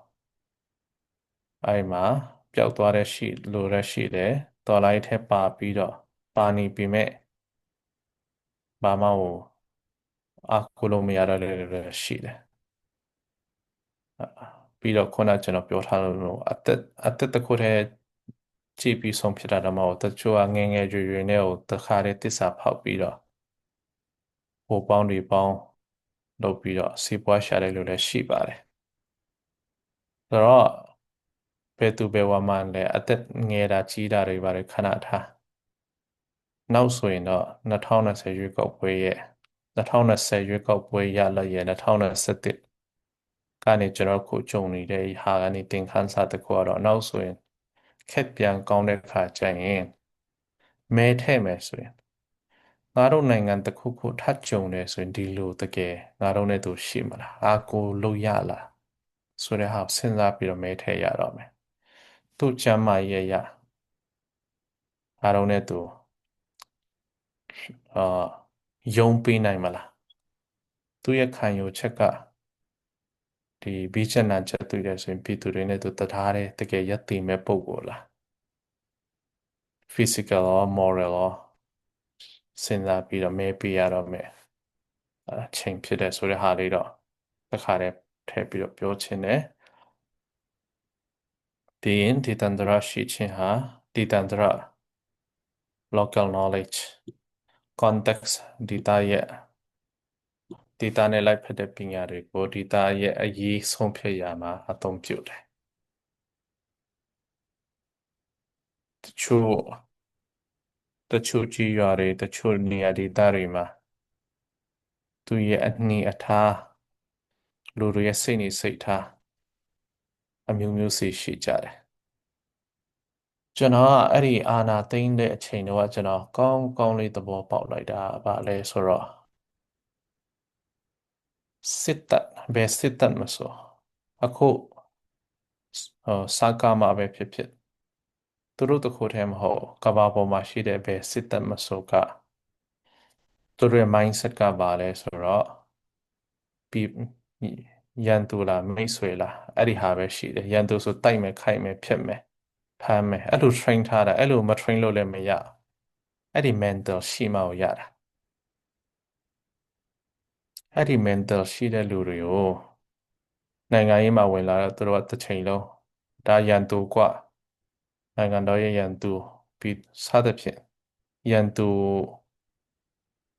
အဲ့မှာပျောက်သွားတဲ့ရှိလိုတဲ့ရှိတယ်တော်လိုင်းထဲပါပြီးတော့ပါနေပြီမဲ့ဘာမှအားကိုးလို့မရတော့လည်းရှိတယ်ပြီးတော့ခုနကျွန်တော်ပြောထားလို့အသက်တစ်ခုတည်းကြည့်ပြီးဆုံးဖြစ်တာတော့မဟုတ်တချို့ကငယ်ငယ်ရွယ်ရွယ်နဲ့ကိုတခါတည်းတစ္ဆာဖောက်ပြီးတော့ဟိုပေါင်းဒီပေါင်းလုပ်ပြီးတော့စီးပွားရှာတယ်လို့လည်းရှိပါတယ်ဆိုတော့ ဘယ်သူဘယ်ဝါမှလည်းအသက်ငယ်တာကြီးတာတွေပါတယ်ခဏထားနောက်ဆိုရင်တော့2020ရွေးကောက်ပွဲရဲ့2020ရွေးကောက်ပွဲရလဒ်ရဲ့2021ကနေကျွန်တော်ခုကြုံနေတဲ့ဟာကနေသင်ခန်းစာတစ်ခုကတော့နောက်ဆိုရင်ခက်ပြန်ကောင်းတဲ့ခါကျရင်မဲထည့်မယ်ဆိုရင်ငါတို့နိုင်ငံတစ်ခုခုထပ်ကြုံတယ်ဆိုရင်ဒီလိုတကယ်ငါတို့နဲ့တူရှိမလားအာကိုလို့ရလားဆိုတဲ့ဟာကိုစဉ်းစားပြီးတော့မဲထည့်ရတော့မယ်သူ့ကျမ်းမာရေးရငါတို့နဲ့တူအာယုံပေးနိုင်မလားသူ့ရဲ့ခံယူချက်ကဒီဘီချနာချက်တွေ့တယ်ဆိုရင်ပြည်သူတွေနဲ့သူတရားတယ်တကယ်ရက်တည်မဲ့ပုံကိုလား physical ရော moral ရောစဉ်းစားပြီးတော့မဲပေးရတော့မယ်အချိန်ဖြစ်တဲ့ဆိုတဲ့ဟာလေးတော့တစ်ခါတည်းထည့်ပြီးတော့ပြောချင်တယ်ဒီရင်ဒီတန်တရာရှိချင်းဟာဒီတန်တရာ local knowledge context data ရဲ့ data နဲ့လိုက်ဖက်တဲ့ပညာတွေကို data ရဲ့အရေးဆုံးဖြတ်ရမှာအသုံးပြုတယ်တချို့ကြီးရွာတွေတချို့နေရာဒေသတွေမှာသူရဲ့အနှစ်အထားလူတွေရဲ့စိတ်နေစိတ်ထားအမျိုးမျိုးစီရှိကြတယ်ကျွန်တော်ကအဲ့ဒီအာနာသိမ့်တဲ့အချိန်တော့ကျွန်တော်ကောင်းကောင်းလေးသဘောပေါက်လိုက်တာဗာလဲဆိုတော့စစ်တပ်ဘယ်စစ်တပ်မဆိုအခုစာကာမှာပဲဖြစ်ဖြစ်သူတို့တခုတည်းမဟုတ်ကမ္ဘာပေါ်မှာရှိတဲ့ဘယ်စစ်တပ်မဆိုကသူတို့ရဲ့ mindset ကပါလဲဆိုတော့ပြီးရန်သူလားမိတ်ဆွေလားအဲ့ဒီဟာပဲရှိတယ်ရန်သူဆိုတိုက်မယ်ခိုက်မယ်ဖျက်မယ်ဖမ်းမယ်အဲ့လို train ထားတာအဲ့လိုမ train လို့လည်းမရအဲ့ဒီ mental ရှိမှကိုရတာအဲ့ဒီ mental ရှိတဲ့လူတွေကိုနိုင်ငံရေးမှာဝင်လာတော့သူတို့ကတစ်ချိန်လုံးဒါရန်သူกว่าနိုင်ငံတော်ရဲ့ရန်သူပြီးစသဖြင့်ရန်သူ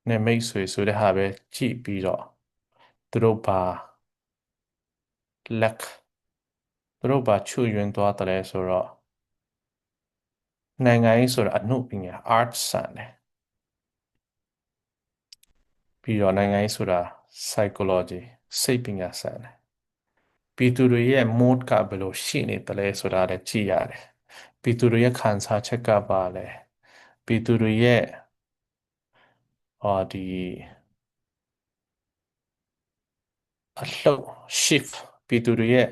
နဲ့မိတ်ဆွေဆိုတဲ့ဟာပဲကြည့်ပြီးတော့သူတို့ပါလက်သူတို့ပါချွတ်ယွင်းသွားတယ်ဆိုတော့နိုင်ငံရေးဆိုတာအမှုပညာ art ဆန်တယ်ပြီးတော့နိုင်ငံရေးဆိုတာ psychology စိတ်ပညာဆန်တယ်ပြည်သူတွေရဲ့ mood ကဘယ်လိုရှိနေတယ်လဲဆိုတာလည်းကြည့်ရတယ်ပြည်သူတွေရဲ့ခံစားချက်ကပါလဲပြည်သူတွေရဲ့ဒီအလှုပ် shift ပြည်သူတွေရဲ့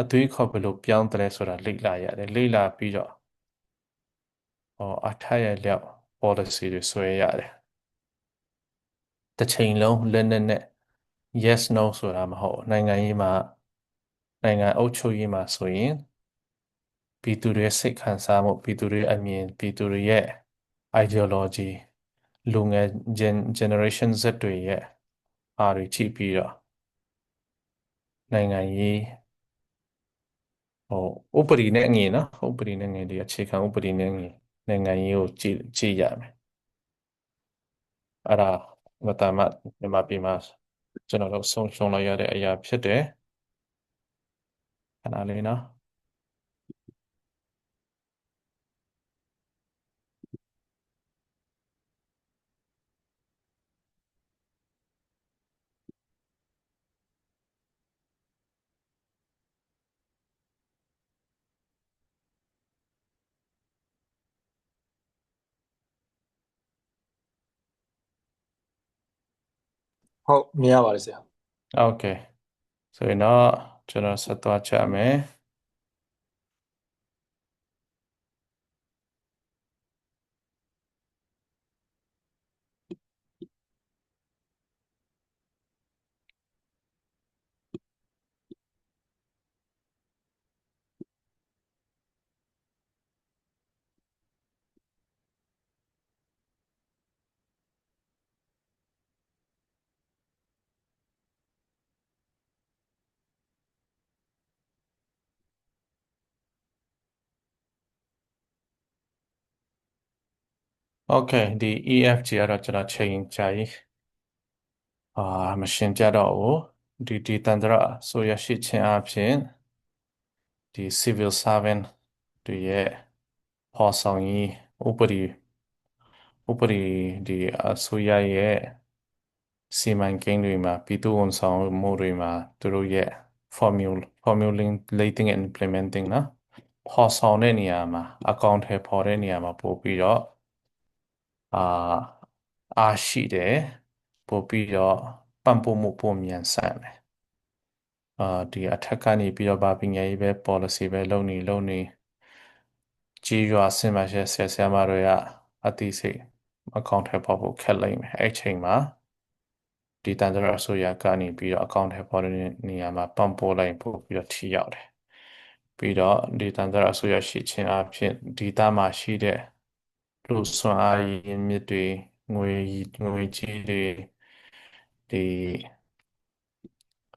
အသွေးခေါ်ဘယ်လိုပြောင်းတယ်လဲဆိုတာလေ့လာရတယ်လေ့လာပြီးတော့အထိုက်အလျောက် policy တွေဆွဲရတယ်တစ်ချိန်လုံးလက်နက်နဲ့ yes no ဆိုတာမဟုတ်နိုင်ငံရေးမှာနိုင်ငံအုပ်ချုပ်ရေးမှာဆိုရင်ပြည်သူတွေရဲ့စိတ်ခံစားမှုပြည်သူတွေရဲ့အမြင်ပြည်သူတွေရဲ့ ideology လူငယ် generation Z တွေရဲ့အားတွေကြည့်ပြီးတော့နိုင်ငံရေးဥပဒေနဲ့အညီနော်ဥပဒေနဲ့ငယ်ဒီအခြေခံဥပဒေနဲ့ငယ်နိုင်ငံရေးကိုကြည့်ရမယ်အဲ့ဒါမတမမြန်မာပြည်မှာကျွန်တော်တို့ဆုံးရှုံးလိုက်ရတဲ့အရာဖြစ်တယ်ခဏလေးနော် ဟုတ်မြင်ရပါတယ်ဆရာ Okay ဆိုရင်တော့ကျွန်တော်ဆက်သွားချမယ် Okay ဒီ EFG ကတော့ကျွန်တော်ချိန်ကြာကြီးမရှင်းကြတော့ဘူးဒီတန်တရာဆိုရရှိခြင်းအပြင် ဒီ civil servant တွေရဲ့ဖော်ဆောင်ရေးဥပဒေဒီအစိုးရရဲ့စီမံကိန်းတွေမှာပြည်သူ့ဝန်ဆောင်မှုတွေမှာသူတို့ရဲ့ formulating and implementing နော်ဖော်ဆောင်တဲ့နေရာမှာအကောင့်ထဲပေါ်တဲ့နေရာမှာပို့ပြီးတော့အာအားရှိတယ်ပို့ပြီးတော့ပံ့ပိုးမှုပုံမြန်ဆန်တယ်ဒီအထက်ကနေပြီးတော့ဗာပညာရေးပဲ policy ပဲလုပ်နေကြီးရွာဆင်ပါရှယ်ဆရာမတွေကအသိစိတ်အကောင့်ထဲပေါ်ဖို့ခက်လိမ့်မယ်အဲ့ချိန်မှာဒီတန်တရာအစိုးရကနေပြီးတော့အကောင့်ထဲပေါ်တဲ့နေရာမှာပံ့ပိုးလိုက်ပို့ပြီးတော့ထိရောက်တယ်ပြီးတော့ဒီတန်တရာအစိုးရရှိခြင်းအဖြစ်ဒီတာမှာရှိတဲ့လူစွမ်းအားရင်းမြစ်တွေငွေကြီးတွေဒီ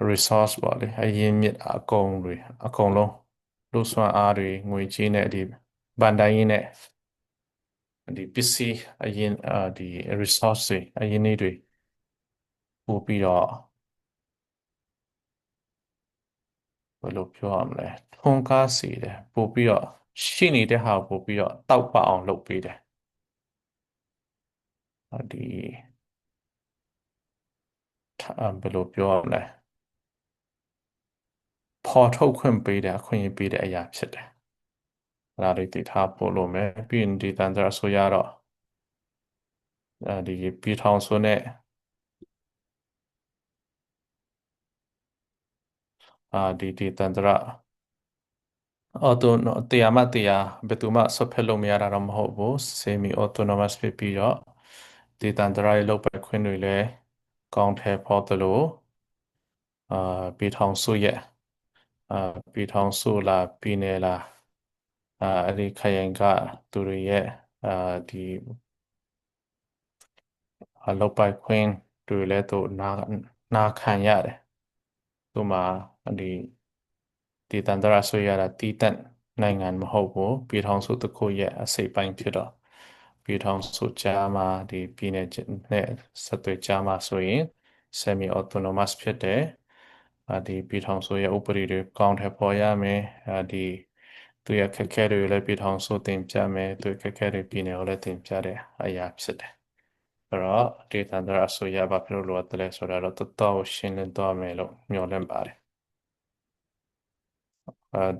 resource ပေါ့လေအရင်းမြစ်အကုန်လုံးလူစွမ်းအားတွေငွေကြီးနဲ့ဒီဘဏ္ဍာရေးနဲ့ဒီပစ္စည်းဒီ resource တွေအရင်းတွေပို့ပြီးတော့ဘယ်လိုပြောရမလဲထွန်းကားစေတယ်ပို့ပြီးတော့ရှိနေတဲ့ဟာကိုပို့ပြီးတော့တောက်ပအောင်လုပ်ပေးတယ်ဒီဘယ်လိုပြောရမလဲဖော်ထုတ်ခွင့်ပေးတယ်အခွင့်အရေးပေးတဲ့အရာဖြစ်တယ်အဲ့ဒါလေးသိထားဖို့လိုမယ်ပြီးရင်ဒီတန်တရာဆိုရတော့ဒီပြည်ထောင်စုနဲ့ဒီတန်တရာတရားမှတရားဘယ်သူမှဆွတ်ဖက်လို့မရတာတော့မဟုတ်ဘူး semi autonomous ဖြစ်ပြီးတော့ဒီတန်တရာရဲ့လုပ်ပိုင်ခွင့်တွေလည်းကောင်းထဲပေါ်သလိုပြည်ထောင်စုရဲ့ပြည်ထောင်စုလားပြည်နယ်လားအဲ့ဒီခရိုင်ကသူတွေရဲ့ဒီလုပ်ပိုင်ခွင့်တွေလည်းသူနာခံရတယ်သူမှာဒီတန်တရာဆိုရတာတီးတန့်နိုင်ငံမဟုတ်ဘူးပြည်ထောင်စုတစ်ခုရဲ့အစိတ်ပိုင်းဖြစ်တော့ပြည်ထောင်စုကြားမှာဒီပြည်နယ်နဲ့ဆက်သွယ်ကြားမှာဆိုရင် semi autonomous ဖြစ်တယ်ဒီပြည်ထောင်စုရဲ့ဥပဒေတွေကောင်းထည့်ပေါ်ရမယ်ဒီသူရဲ့ခက်ခဲတွေလည်းပြည်ထောင်စုတင်ပြမယ်သူခက်ခဲတွေပြည်နယ်ကိုလည်းတင်ပြတဲ့အရာဖြစ်တယ်အဲ့တော့ဒေသန္တရအစိုးရဘာဖြစ်လို့လိုအပ်တယ်ဆိုတာတော့တော်တော်ရှင်းလင်းသွားမယ်လို့မျှော်လင့်ပါတယ်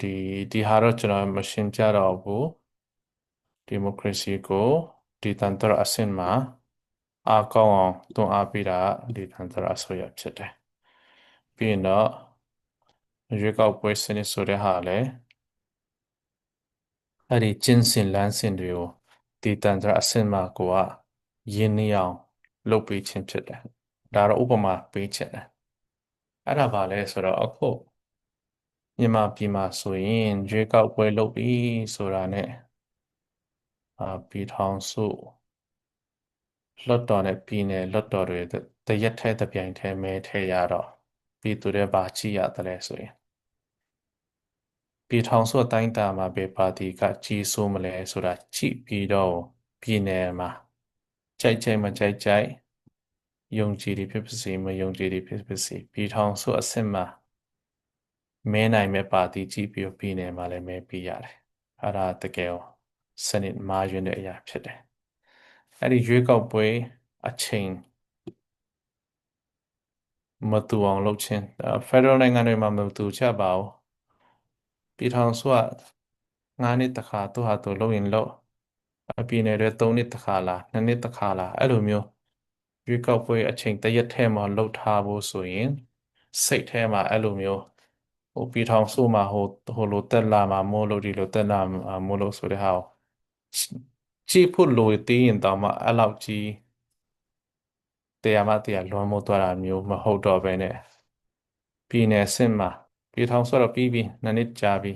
ဒီဟာတော့ကျွန်တော်မရှင်းပြတော့ဘူးဒီမိုကရေစီကိုဒီတန်တရာအဆင့်မှာအားကောင်းအောင်တွန်းအားပေးတာဒီတန်တရာအစိုးရဖြစ်တယ်ပြီးရင်တော့ရွေးကောက်ပွဲစနစ်ဆိုတဲ့ဟာလည်းအဲ့ဒီကျင့်စဉ်လမ်းစဉ်တွေကိုဒီတန်တရာအဆင့်မှာကိုကရင်းနှီးအောင်လုပ်ပေးခြင်းဖြစ်တယ်ဒါတော့ဥပမာပေးခြင်းတယ်အဲ့ဒါပါလဲဆိုတော့အခုမြန်မာပြည်မှာဆိုရင်ရွေးကောက်ပွဲလုပ်ပြီးဆိုတာနဲ့ပြည်ထောင်စုလွှတ်တော်နဲ့ပြည်နယ်လွှတ်တော်တွေတရက်ထဲတစ်ပြိုင်ထဲမဲထဲရတော့ပြည်သူတွေဘာကြည့်ရတယ်လဲဆိုရင်ပြည်ထောင်စုအတိုင်းအတာမှာဘယ်ပါတီကကြီးစိုးမလဲဆိုတာကြည့်ပြီးတော့ပြည်နယ်မှာကြိုက်မကြိုက်ယုံကြည်သည်ဖြစ်ပါစေမယုံကြည်သည်ဖြစ်ပါစေပြည်ထောင်စုအဆင့်မှာမဲနိုင်မဲ့ပါတီကြည့်ပြီးပြည်နယ်မှာလည်းမဲပေးရတယ်အဲ့ဒါတကယ်စနစ်မှားယွင်းတဲ့အရာဖြစ်တယ်အဲ့ဒီရွေးကောက်ပွဲအချိန်မတူအောင်လုပ်ခြင်းFederal နိုင်ငံတွေမှာမတူချပါဘူးပြည်ထောင်စုက9 နှစ်တစ်ခါသူ့ဟာသူလုပ်ရင်လုပ်ပြည်နယ်တွေ3 နှစ်တစ်ခါလား2 နှစ်တစ်ခါလားအဲ့လိုမျိုးရွေးကောက်ပွဲအချိန်တစ်ရက်ထဲမှာလုပ်ထားဖို့ဆိုရင်စိတ်ထဲမှာအဲ့လိုမျိုးပြည်ထောင်စုမှာဟိုလိုတက်လာမှာမို့လို့ဒီလိုတက်လာမှာမို့လို့ဆိုတဲ့ဟာကိုကြည့်ဖို့လိုသေးရင်တောင်မှအဲ့လောက်ကြီးတရားမှတရားလွန်မို့သွားတာမျိုးမဟုတ်တော့ဘဲနဲ့ပြည်နယ်စစ်မှာပြည်ထောင်စုတော့ပြီးပြီ2 နှစ်ကြာပြီ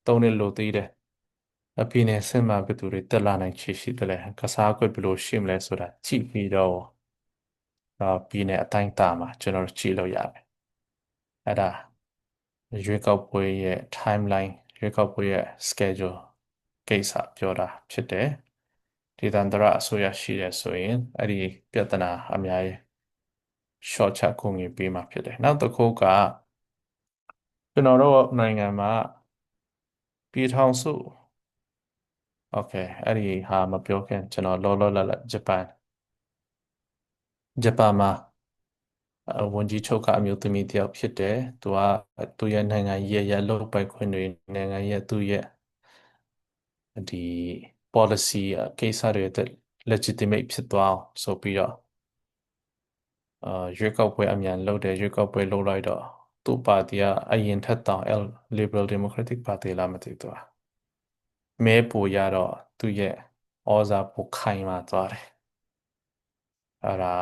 3 နှစ်လိုသေးတယ်ပြည်နယ်စစ်မှာဘယ်သူတွေတက်လာနိုင်ချေရှိတယ်လဲကစားကွက်ဘယ်လိုရှိမလဲဆိုတာကြည့်ပြီးတော့ပြည်နယ်အတိုင်းအတာမှာကျွန်တော်ကြည့်လို့ရတယ်အဲ့ဒါရွေးကောက်ပွဲရဲ့ timeline ရွေးကောက်ပွဲရဲ့ schedule ကိစ္စပြောတာဖြစ်တယ်ဒေသန္တရအစိုးရရှိတယ်ဆိုရင်အဲ့ဒီပြဿနာအများကြီး short ချကုန်ကြီးပေးမှာဖြစ်တယ်နောက်တစ်ခုကကျွန်တော်တို့နိုင်ငံမှာ ပြည်ထောင်စုโอเคအဲ့ဒီဟာမပြောခင်ကျွန်တော်လောလောလတ်လတ်ဂျပန်မှာဝန်ကြီးချုပ်ကအမျိုးသမီးတစ်ယောက်ဖြစ်တယ်သူရဲ့နိုင်ငံရေးရလုပ်ပိုင်ခွင့်တွေနိုင်ငံရဲ့သူ့ရဲ့ဒီ policy ကိစ္စတွေအတွက် legitimate ဖြစ်သွားအောင်ဆိုပြီးတော့ရွေးကောက်ပွဲအမြန်လုပ်တယ်ရွေးကောက်ပွဲလုပ်လိုက်တော့သူ့ပါတီကအရင်ထက်တောင် Liberal Democratic Party လားမသိသူကမဲပိုရတော့သူ့ရဲ့ဩဇာပိုခိုင်မာသွားတယ်အဲ့ဒါ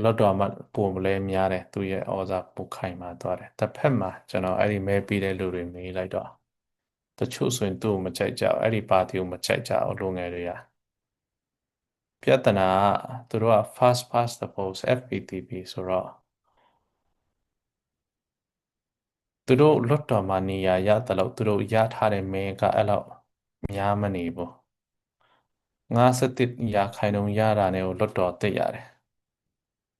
လွတ်တော်မှပိုမလဲများတယ်သူ့ရဲ့ဩဇာပိုခိုင်မာသွားတယ်တစ်ဖက်မှာကျွန်တော်အဲ့ဒီမဲပေးတဲ့လူတွေမေးလိုက်တော့တချို့ဆိုရင်သူ့ကိုမကြိုက်ကြဘူးအဲ့ဒီပါတီကိုမကြိုက်ကြဘူးလူငယ်တွေကပြဿနာကသူတို့က fast past the post FPTP ဆိုတော့သူတို့လွတ်တော်မှာနေရာရတဲ့လို့သူတို့ရထားတဲ့မဲကအဲ့လောက်များမနေဘူး51ရာခိုင်နှုန်းရတာနဲ့ကိုလွတ်တော်တက်ရတယ်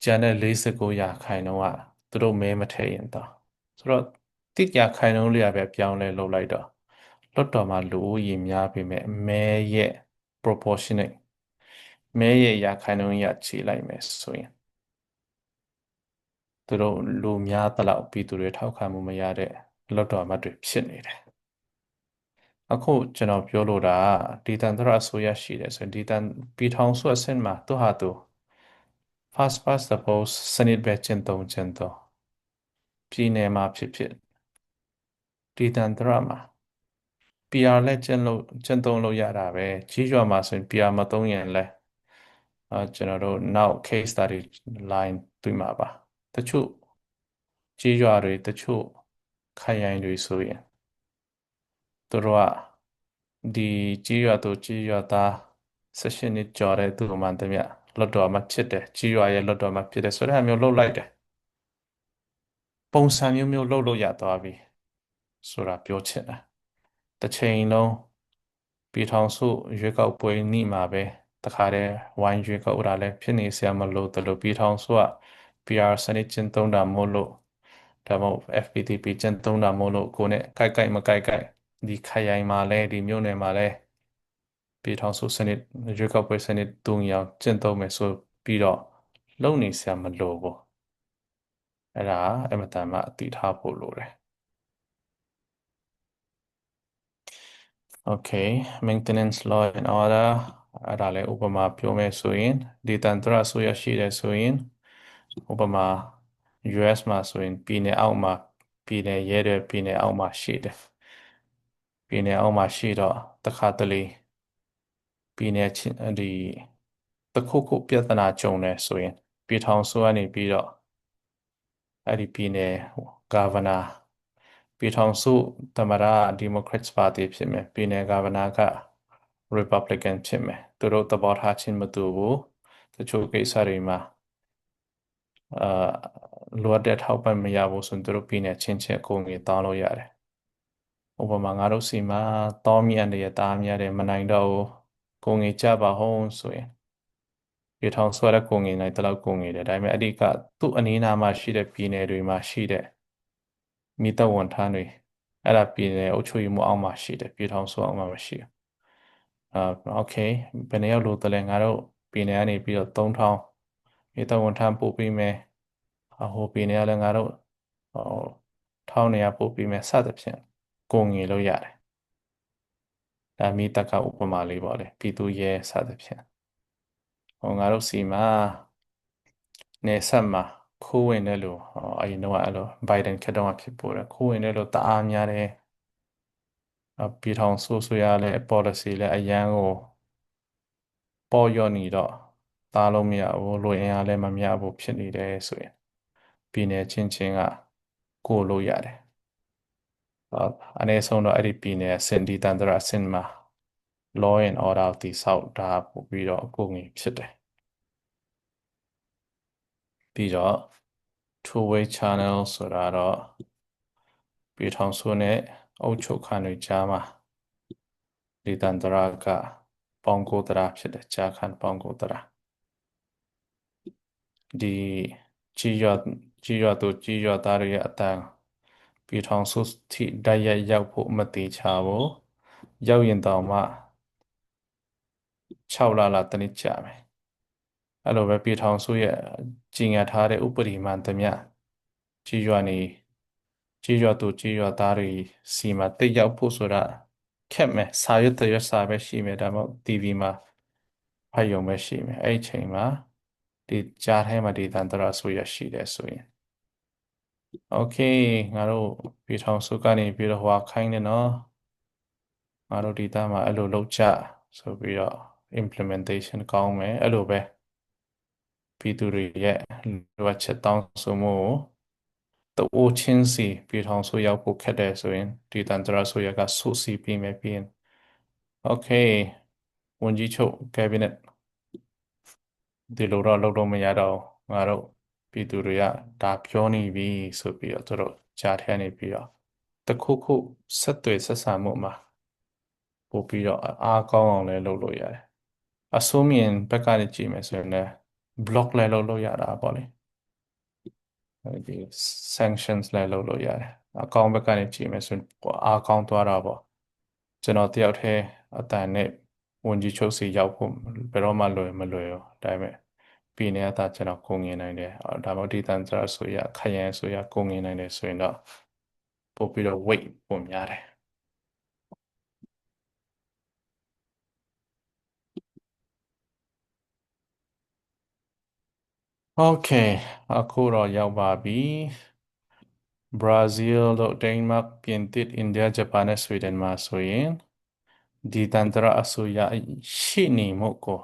ကျန်တဲ့49ရာခိုင်နှုန်းကသူတို့မဲမထည့်ရင်တော့ဆိုတော့တိကျခိုင်နှုန်းလေးပဲပြောင်းလဲလုပ်လိုက်တော့လွတ်တော်မှာလူဦးရေများပေမဲ့မဲရဲ့ proportionate မဲရဲ့ရာခိုင်နှုန်းရခြေလိုက်မယ်ဆိုရင်သူတို့လူများတလောက်ပြည်သူတွေထောက်ခံမှုမရတဲ့လွတ်တော်အမတ်တွေဖြစ်နေတယ်အခုကျွန်တော်ပြောလိုတာကဒေသန္တရအစိုးရရှိတယ်ဆိုရင်ဒေသပြည်ထောင်စုအဆင့်မှာသူဟာသူ fast past the post စနစ်ပဲကျင့်သုံးပြည်နယ်မှာဖြစ်ဖြစ်ဒေသန္တရမှာ PR လည်းကျင့်သုံးလို့ရတာပဲကြီးရွာမှာဆိုရင် PR မသုံးရင်လည်းကျွန်တော်တို့နောက် case study line တွေ့မှာပါတချို့ကြီးရွာတွေတချို့ခရိုင်တွေဆိုရင်သူတို့ကဒီကြီးရွာသူကြီးရွာသား18နှစ်ကျော်တဲ့သူမှန်သမျှလွတ်တော်မှာဖြစ်တယ်ကြီးရွာရဲ့လွတ်တော်မှာဖြစ်တယ်ဆိုတဲ့ဟာမျိုးလုပ်လိုက်တယ်ပုံစံမျိုးလုပ်လို့ရသွားပြီဆိုတာပြောချင်တာတစ်ချိန်လုံးပြည်ထောင်စုရွေးကောက်ပွဲနေ့မှာပဲတခါတည်းဝိုင်းရွေးကောက်တာလည်းဖြစ်နေစရာမလိုတယ်လို့ပြည်ထောင်စုက PR စနစ်ကျင့်သုံးတာမို့လို့ဒါမှမဟုတ် FPTP ကျင့်သုံးတာမို့လို့ကိုယ်နဲ့ကိုက်မကိုက်ဒီခရိုင်မှာလဲဒီမြို့နယ်မှာလဲပြည်ထောင်စုစနစ်ရွေးကောက်ပွဲစနစ်တူညီအောင်ကျင့်သုံးမယ်ဆိုပြီးတော့လုပ်နေစရာမလိုဘူးအဲ့ဒါအမတန်မှအတိထားဖို့လိုတယ် Okay maintenance law and order အဲ့ဒါလည်းဥပမာပြောမယ်ဆိုရင်ဒေသန္တရအစိုးရရှိတယ်ဆိုရင်ဥပမာ US မှာဆိုရင်ပြည်နယ်အောက်မှာပြည်နယ်ရဲတွေပြည်နယ်အောက်မှာရှိတယ်ပြည်နယ်အောက်မှာရှိတော့တခါတလေပြည်နယ်ချင်းဒီတခုပြဿနာကြုံတယ်ဆိုရင်ပြည်ထောင်စုကနေပြီးတော့အဲ့ဒီပြည်နယ် governor ပြည်ထောင်စုသမ္မတ Democrats Party ဖြစ်မယ်ပြည်နယ် governor က Republican ဖြစ်မယ်သူတို့သဘောထားချင်းမတူဘူးတချို့ကိစ္စတွေမှာအာလိုအပ်တဲ့ထောက်ပံ့မရဘူးဆိုရင်သူတို့ပြည်နယ်ချင်းအကုန်ကြီးတောင်းလို့ရတယ်ဥပမာငါတို့စီမှာတောမီအန်တရတားမြရတယ်မနိုင်တော့ဘူးကိုငေကြပါဟုံးဆိုရင်ပြည်ထောင်စုရတဲ့ကိုငေနိုင်တလောက်ကိုငေတယ်ဒါပေမဲ့အဓိကသူ့အနီးနားမှာရှိတဲ့ပြည်နယ်တွေမှာရှိတဲ့မိသက်ဝန်ထမ်းတွေအဲ့ဒါပြည်နယ်အုပ်ချုပ်ရေးမှုအောက်မှာရှိတယ်ပြည်ထောင်စုအောက်မှာမရှိဘူးโอเคဘယ်နှစ်ယောက်လို့တလဲငါတို့ပြည်နယ်ကနေပြီးတော့3000မိသက်ဝန်ထမ်းပို့ပေးမယ်ဟိုပြည်နယ်ကလည်းငါတို့ဟို1200ပို့ပေးမယ်စသဖြင့်ကိုငေလို့ရတယ်ဒါမိတက်ကဥပမာလေးပေါ့လေပြည်သူရဲစသဖြင့်ဟိုငါတို့စီမှာနေဆက်မှာခိုးဝင်တဲ့လူအရင်တော့အဲ့လိုဘိုင်ဒန်ခေတ်တော့ဖြစ်ပေါ်တယ်ခိုးဝင်တဲ့လူတအားများတယ်ပြည်ထောင်စုဆိုရလဲ policy လဲအရန်ကိုပေါ်ရော့နေတော့သားလို့မရဘူးလူအင်အားလည်းမမျှဘူးဖြစ်နေတယ်ဆိုရင်ပြည်နယ်ချင်းကကိုလို့ရတယ်အနည်းဆုံးတော့အဲ့ဒီပြည်နယ်စင်ဒီတန်တရာစင်မှာ law and order တိဆောက်တာပို့ပြီးတော့အကုန်ကြီးဖြစ်တယ်ပြီးတော့ two-way channel ဆိုတာတော့ပြည်ထောင်စုနဲ့အုပ်ချုပ်ခန်းတွေကြားမှာဒေသန္တရကပေါင်းကိုတရာဖြစ်တယ်ကြားခန်းပေါင်းကိုတရာဒီကြီးရွာသူကြီးရွာသားတွေရဲ့အတန်း ပြည်ထောင်စုထိတိုက်ရိုက်ရောက်ဖို့မသေးချာဘူးရောက်ရင်တောင်မှ6လတစ်နှစ်ကြာမယ်အဲ့လိုပဲပြည်ထောင်စုရဲ့ကြီးညာထားတဲ့ဥပဒေမှန်သမျှကြီးရွာနေကြီးရွာသူကြီးရွာသားတွေစီမှာတိတ်ရောက်ဖို့ဆိုတာခက်မယ်စာရွက်တရွက်စာပဲရှိမယ်ဒါမှမဟုတ် TV မှာဖတ်ရုံပဲရှိမယ်အဲ့ဒီချိန်မှာဒီကြားထဲမှာဒေသန္တရအစိုးရရှိတယ်ဆိုရင်โอเคငါတို့ပြည်ထောင်စုကနေပြီးတော့ဟွာခိုင်းတယ်နော်ငါတို့ဒေသမှာအဲ့လိုလုပ်ကြဆိုပြီးတော့ implementation ကောင်းမယ်အဲ့လိုပဲပြည်သူတွေရဲ့လိုအပ်ချက်တောင်းဆိုမှုကိုတအိုးချင်းစီပြည်ထောင်စုရောက်ဖို့ခက်တယ်ဆိုရင်ဒေသန္တရအစိုးရကစုစည်းပြီးမယ်ပြီးရင်โอเคဝန်ကြီးချုပ် cabinet ဒီလိုတော့လုပ်လို့မရတော့ငါတို့ပြည်သူတွေကဒါပြောနေပြီဆိုပြီးတော့သူတို့ကြားထဲနေပြီးတော့တခုခုဆက်သွယ်ဆက်ဆံမှုမှာပို့ပြီးတော့အားကောင်းအောင်လည်းလုပ်လို့ရတယ်အဆိုးမြင်ဘက်ကနေကြည့်မယ်ဆိုရင်လည်း block လည်းလုပ်လို့ရတာပေါ့လေဒီ sanctions လည်းလုပ်လို့ရတယ်အကောင်းဘက်ကနေကြည့်မယ်ဆိုရင်အားကောင်းသွားတာပေါ့ကျွန်တော်တယောက်တည်းအတန်နဲ့ဝန်ကြီးချုပ်စီရောက်ဖို့ဘယ်တော့မှလွယ်မလွယ်ဘူးဒါပေမဲ့ပြည်내အသာကျွန်တော်ကိုငင်နိုင်တယ်ဒါမှမဟုတ်ဒီတန်ကြာဆိုရခရမ်းဆိုရကိုငင်နိုင်တယ်ဆိုရင်တော့ပို့ပြီးတော့ weight ပုံများတယ်โอเคအခုတော့ရောက်ပါပြီဘရာဇီးတို့ဒိန်းမတ်ပြင်သစ်အိန္ဒိယဂျပန်နဲ့ဆွီဒင်မှာဆိုရင်ဒီတန်တရာအစိုးရရှိနေမှုကို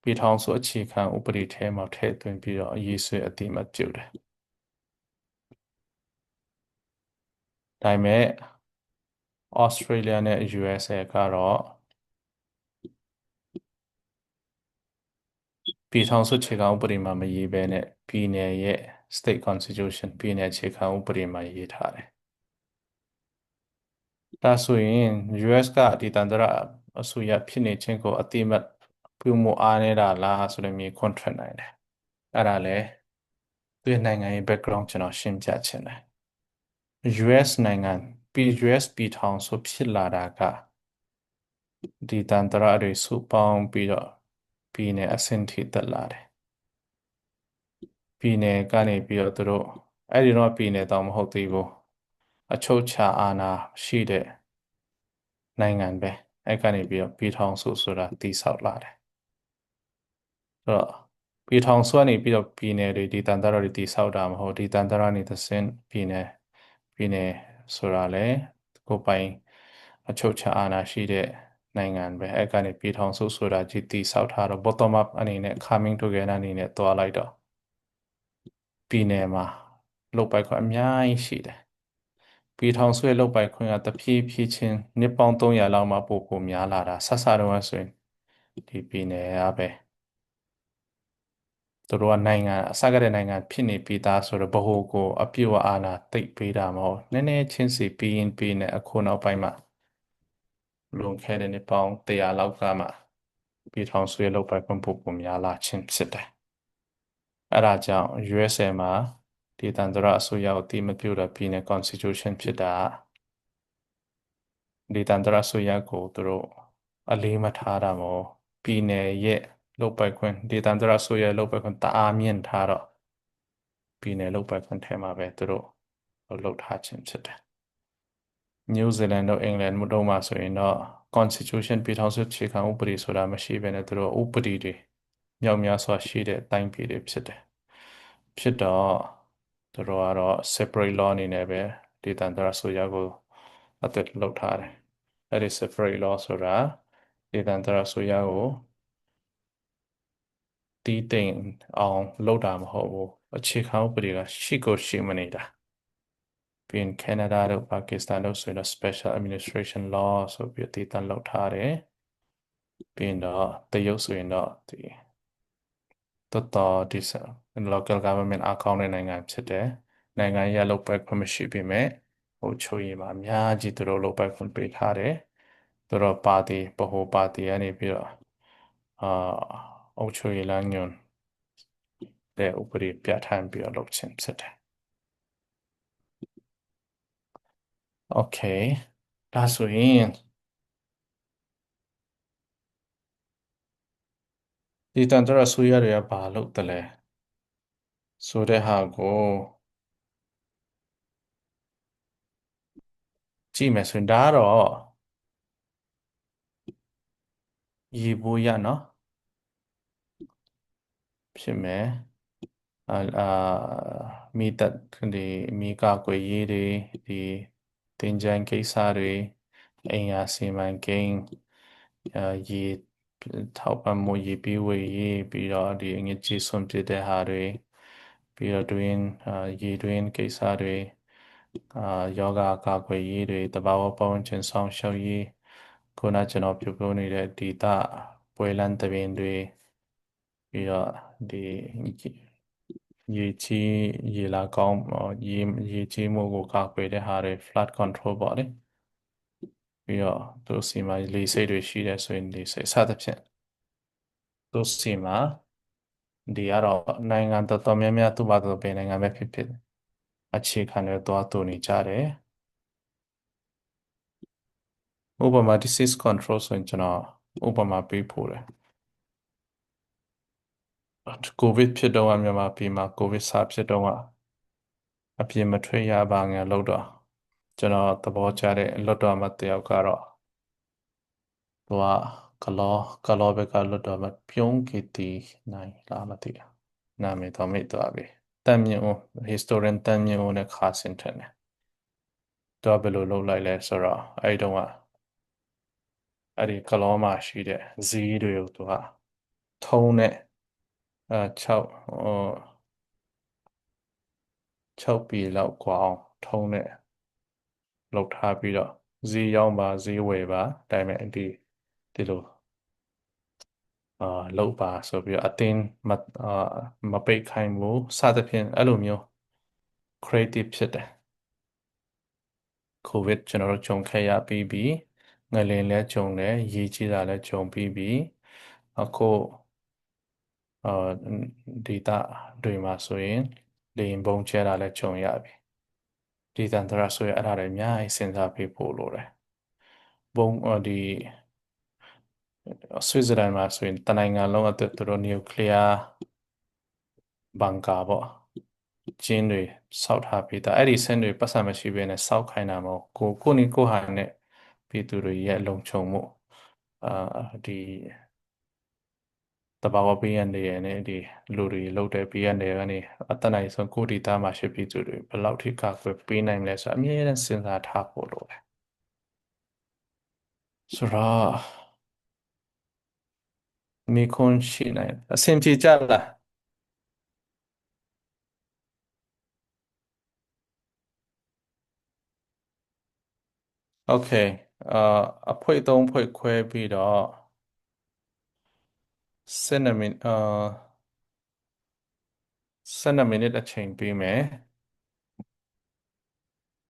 ပြည်ထောင်စုအခြေခံဥပဒေထဲမှာထည့်သွင်းပြီးတော့ရေးဆွဲအတည်မပြုတယ်ဒါပေမဲ့ဩစတြေးလျနဲ့ USA ကတော့ပြည်ထောင်စုအခြေခံဥပဒေမှာမရေးဘဲနဲ့ပြည်နယ်ရဲ့ state constitution ပြည်နယ်အခြေခံဥပဒေမှာရေးထားတယ်ဒါဆိုရင် US ကဒီတန်တရာအစိုးရဖြစ်နေခြင်းကိုအတိမတ်ပြုမှုအားနေတာလားဆိုတဲ့မြေခွန်းထွက်နိုင်တယ်အဲ့ဒါလေသူ့နိုင်ငံရဲ့ background ကျွန်တော်ရှင်းပြချင်တယ် US နိုင်ငံUS ပြည်ထောင်စုဖြစ်လာတာကဒီတန်တရာတွေစုပေါင်းပြီးတော့ပြည်နယ်အဆင့်ထိတက်လာတယ်ပြည်နယ်ကနေပြီးတော့သူတို့အဲ့ဒီတော့ပြည်နယ်တော့မဟုတ်သေးဘူးအချုပ်အခြာအာဏာရှိတဲ့နိုင်ငံပဲအဲ့ကနေပြီးတော့ပြည်ထောင်စုဆိုတာတည်ဆောက်လာတယ်ဆိုတော့ပြည်ထောင်စုကနေပြီးတော့ပြည်နယ်တွေဒီတန်တရာတွေတည်ဆောက်တာမဟုတ်ဒီတန်တရာနေတစ်ဆင့်ပြည်နယ်ဆိုတာလေကိုယ်ပိုင်အချုပ်အခြာအာဏာရှိတဲ့နိုင်ငံပဲအဲ့ကနေပြည်ထောင်စုဆိုတာကြီးတည်ဆောက်ထားတော့ bottom up အနေနဲ့ coming together အနေနဲ့တွားလိုက်တော့ပြည်နယ်မှာလုပ်ပိုက်ခွင့်အများကြီးရှိတယ်ပြည်ထောင်စုရဲ့လုပ်ပိုက်ခွင့်ကတဖြည်းဖြည်းချင်းနှစ်ပေါင်း300လောက်မှပိုများလာတာဆက်စားတော့ဆိုရင်ဒီပြည်နယ်ကပဲသူတို့ကနိုင်ငံအစကတည်းနိုင်ငံဖြစ်နေပြီးသားဆိုတော့ဗဟိုကိုအပြည့်အဝအာဏာသိပ်ပေးတာမဟုတ်နည်းနည်းချင်းစီပြီးရင်ပြီးနေအခုနောက်ပိုင်းမှာလွန်ခဲ့တဲ့နှစ်ပေါင်း100လောက်ကမှပြည်ထောင်စုရဲ့လုပ်ပိုင်ခွင့်ပိုများလာခြင်းဖြစ်တယ်အဲ့ဒါကြောင့် USA မှာဒီတန်တရာအစိုးရကိုတည်မပြုတာပြည်နယ် constitution ဖြစ်တာဒီတန်တရာအစိုးရကိုသူတို့အလေးမထားတာမို့ပြည်နယ်ရဲ့လုပ်ပိုင်ခွင့်ဒီတန်တရာအစိုးရလုပ်ပိုင်ခွင့်တအားမြင့်ထားတော့ပြည်နယ်လုပ်ပိုင်ခွင့်ထဲမှာပဲသူတို့လုပ်ထားခြင်းဖြစ်တယ်နယူးဇီလန်တို့အင်္ဂလန်တို့မှာဆိုရင်တော့ constitution ပြည်ထောင်စုအခြေခံဥပဒေဆိုတာမရှိဘဲနဲ့သူတို့ဥပဒေတွေမြောက်များစွာရှိတဲ့အတိုင်းပြည်တွေဖြစ်တယ်ဖြစ်တော့သူတို့ကတော့ separate law အနေနဲ့ပဲဒေသန္တရဆိုရကိုအသက်လုပ်ထားတယ်အဲ့ဒီ separate law ဆိုတာဒေသန္တရဆိုရကိုတီးတိမ်အောင်လုပ်တာမဟုတ်ဘူးအခြေခံဥပဒေကရှိကိုရှိမနေတာပြီးရင် Canada တို့ Pakistan တို့ဆိုရင်တော့ Special Administration Law ဆိုပြီးတည်တံ့လုပ်ထားတယ်ပြီးရင်တော့တရုတ်ဆိုရင်တော့ဒီတော်တော်ဒီ local government အကောင့်တဲ့နိုင်ငံဖြစ်တယ်နိုင်ငံရေးလုပ်ပိုင်ခွင့်မရှိပေမဲ့ဟိုချိုးရင်မှာအများကြီးသူတို့လုပ်ပိုင်ခွင့်ပေးထားတယ်သူတို့ပါတီဗဟိုပါတီကနေပြီးတော့အာအုပ်ချုပ်ရေးလမ်းညွှန်တဲ့ဥပဒေပြဋ္ဌာန်းပြီးတော့လုပ်ခြင်းဖြစ်တယ် โอเคဒါဆိုရင်ဒီတန်တရဆွေးရတွေကဘာလို့တလဲဆိုတဲ့ဟာကိုကြည့်မယ်ဆိုရင်ဒါကတော့ရေပိုးရနော်ဖြစ်မယ်မိသက်ဒီမိကာကွယ်ရေးတွေဒီတင်ကြံကိစ္စတွေအိမ်ယာစီမံကိန်းရေထောက်ပံ့မှုရေပေးဝေရေးပြီးတော့ဒီငွေကြေးစွန့်ပစ်တဲ့ဟာတွေပြီးတော့ရေတွင်းကိစ္စတွေယောဂကာကွယ်ရေးတွေတဘာဝပတ်ဝန်းကျင်ဆောင်ရှောက်ရေးခုနကျွန်တော်ပြောနေတဲ့ဒေသပွဲလမ်းသဘင်တွေပြီးတော့ဒီရေကြီးရေလာကောင်းရေကြီးမှုကိုကာကွယ်တဲ့ဟာတွေ flood control ပေါ့လေပြီးတော့သူစီမှာလေဆိပ်တွေရှိတယ်ဆိုရင်လေဆိပ်စသဖြင့်သူစီမှာဒီကတော့နိုင်ငံတော်တော်များများသူ့ဘာသူပဲနိုင်ငံပဲဖြစ်ဖြစ်အခြေခံတွေသွားတူနေကြတယ်ဥပမာ disease control ဆိုရင်ကျွန်တော်ဥပမာပေးဖို့တယ်ကိုဗစ်ဖြစ်တော့မြန်မာပြည်မှာကိုဗစ်စဖြစ်တော့အပြင်မထွက်ရပါငယ်လို့တော့ကျွန်တော်သဘောကျတဲ့လွတ်တော်မတယောက်ကတော့သူကကလောဘက်ကလွတ်တော်မပြုံးကီတီနိုင်လားမသိဘူးနာမည်တော့မေ့သွားပြီတန်မြင့်ဦး historian တန်မြင့်ဦးနဲ့ခါစင်ထန်တယ်သူကဘယ်လိုလုပ်လိုက်လဲဆိုတော့အဲ့တုန်းကအဲ့ဒီကလောမှာရှိတဲ့ဇီးတွေကိုသူကထုံးနဲ့66ปีလောက်กว่าအောင်ထုံးနဲ့လောက်ထားပြီးတော့ဈေးရောက်ပါဈေးဝယ်ပါဒါပေမဲ့ဒီလိုလောက်ပါဆိုပြီးတော့အတင်းမပိတ်ခိုင်းဘူးစသဖြင့်အဲ့လိုမျိုး creative ဖြစ်တယ်ကိုဗစ်ကျွန်တော်တို့ကြုံခဲ့ရပြီးပြီငလင်လည်းကြုံတယ်ရေကြီးတာလည်းကြုံပြီးပြီအခုဒေတာတွေမှာဆိုရင်လေရင်ပုံကျဲတာလည်းကြုံရပြီဒီတန်တရာဆိုရင်အဲ့ဒါတွေအများကြီးစဉ်းစားပြီးပို့လို့တယ်ဒီဆွစ်ဇာလန်မှာဆိုရင်တနိုင်ငံလုံးအတွက်သူတို့နျူကလ িয়ার ဘန်ကာပေါ့ကျင်းတွေစောက်ထားပြီးသားအဲ့ဒီဆင်းတွေပတ်စံမရှိဘဲနဲ့စောက်ခိုင်းတာမဟုတ်ကိုနီကိုဟာနဲ့ပြည်သူတွေရဲ့လုံခြုံမှုအာဒီတဘာဝဘေးရန်တွေနဲ့ဒီလူတွေလောက်တဲ့ဘေးရန်တွေကနေအတနိုင်ဆုံးကိုဒီသားမှာရှိပြည်သူတွေဘယ်လောက်ထိကာကွယ်ပေးနိုင်လဲဆိုအမြဲတမ်းစဉ်းစားထားဖို့လိုတယ်ဆိုတော့မိခွန်းရှိနိုင်အဆင်ပြေကြလား โอเคအာအဖွဲ3ဖွဲ့ခွဲပြီးတော့12မိနစ်12မိနစ်အချိန်ပေးမယ်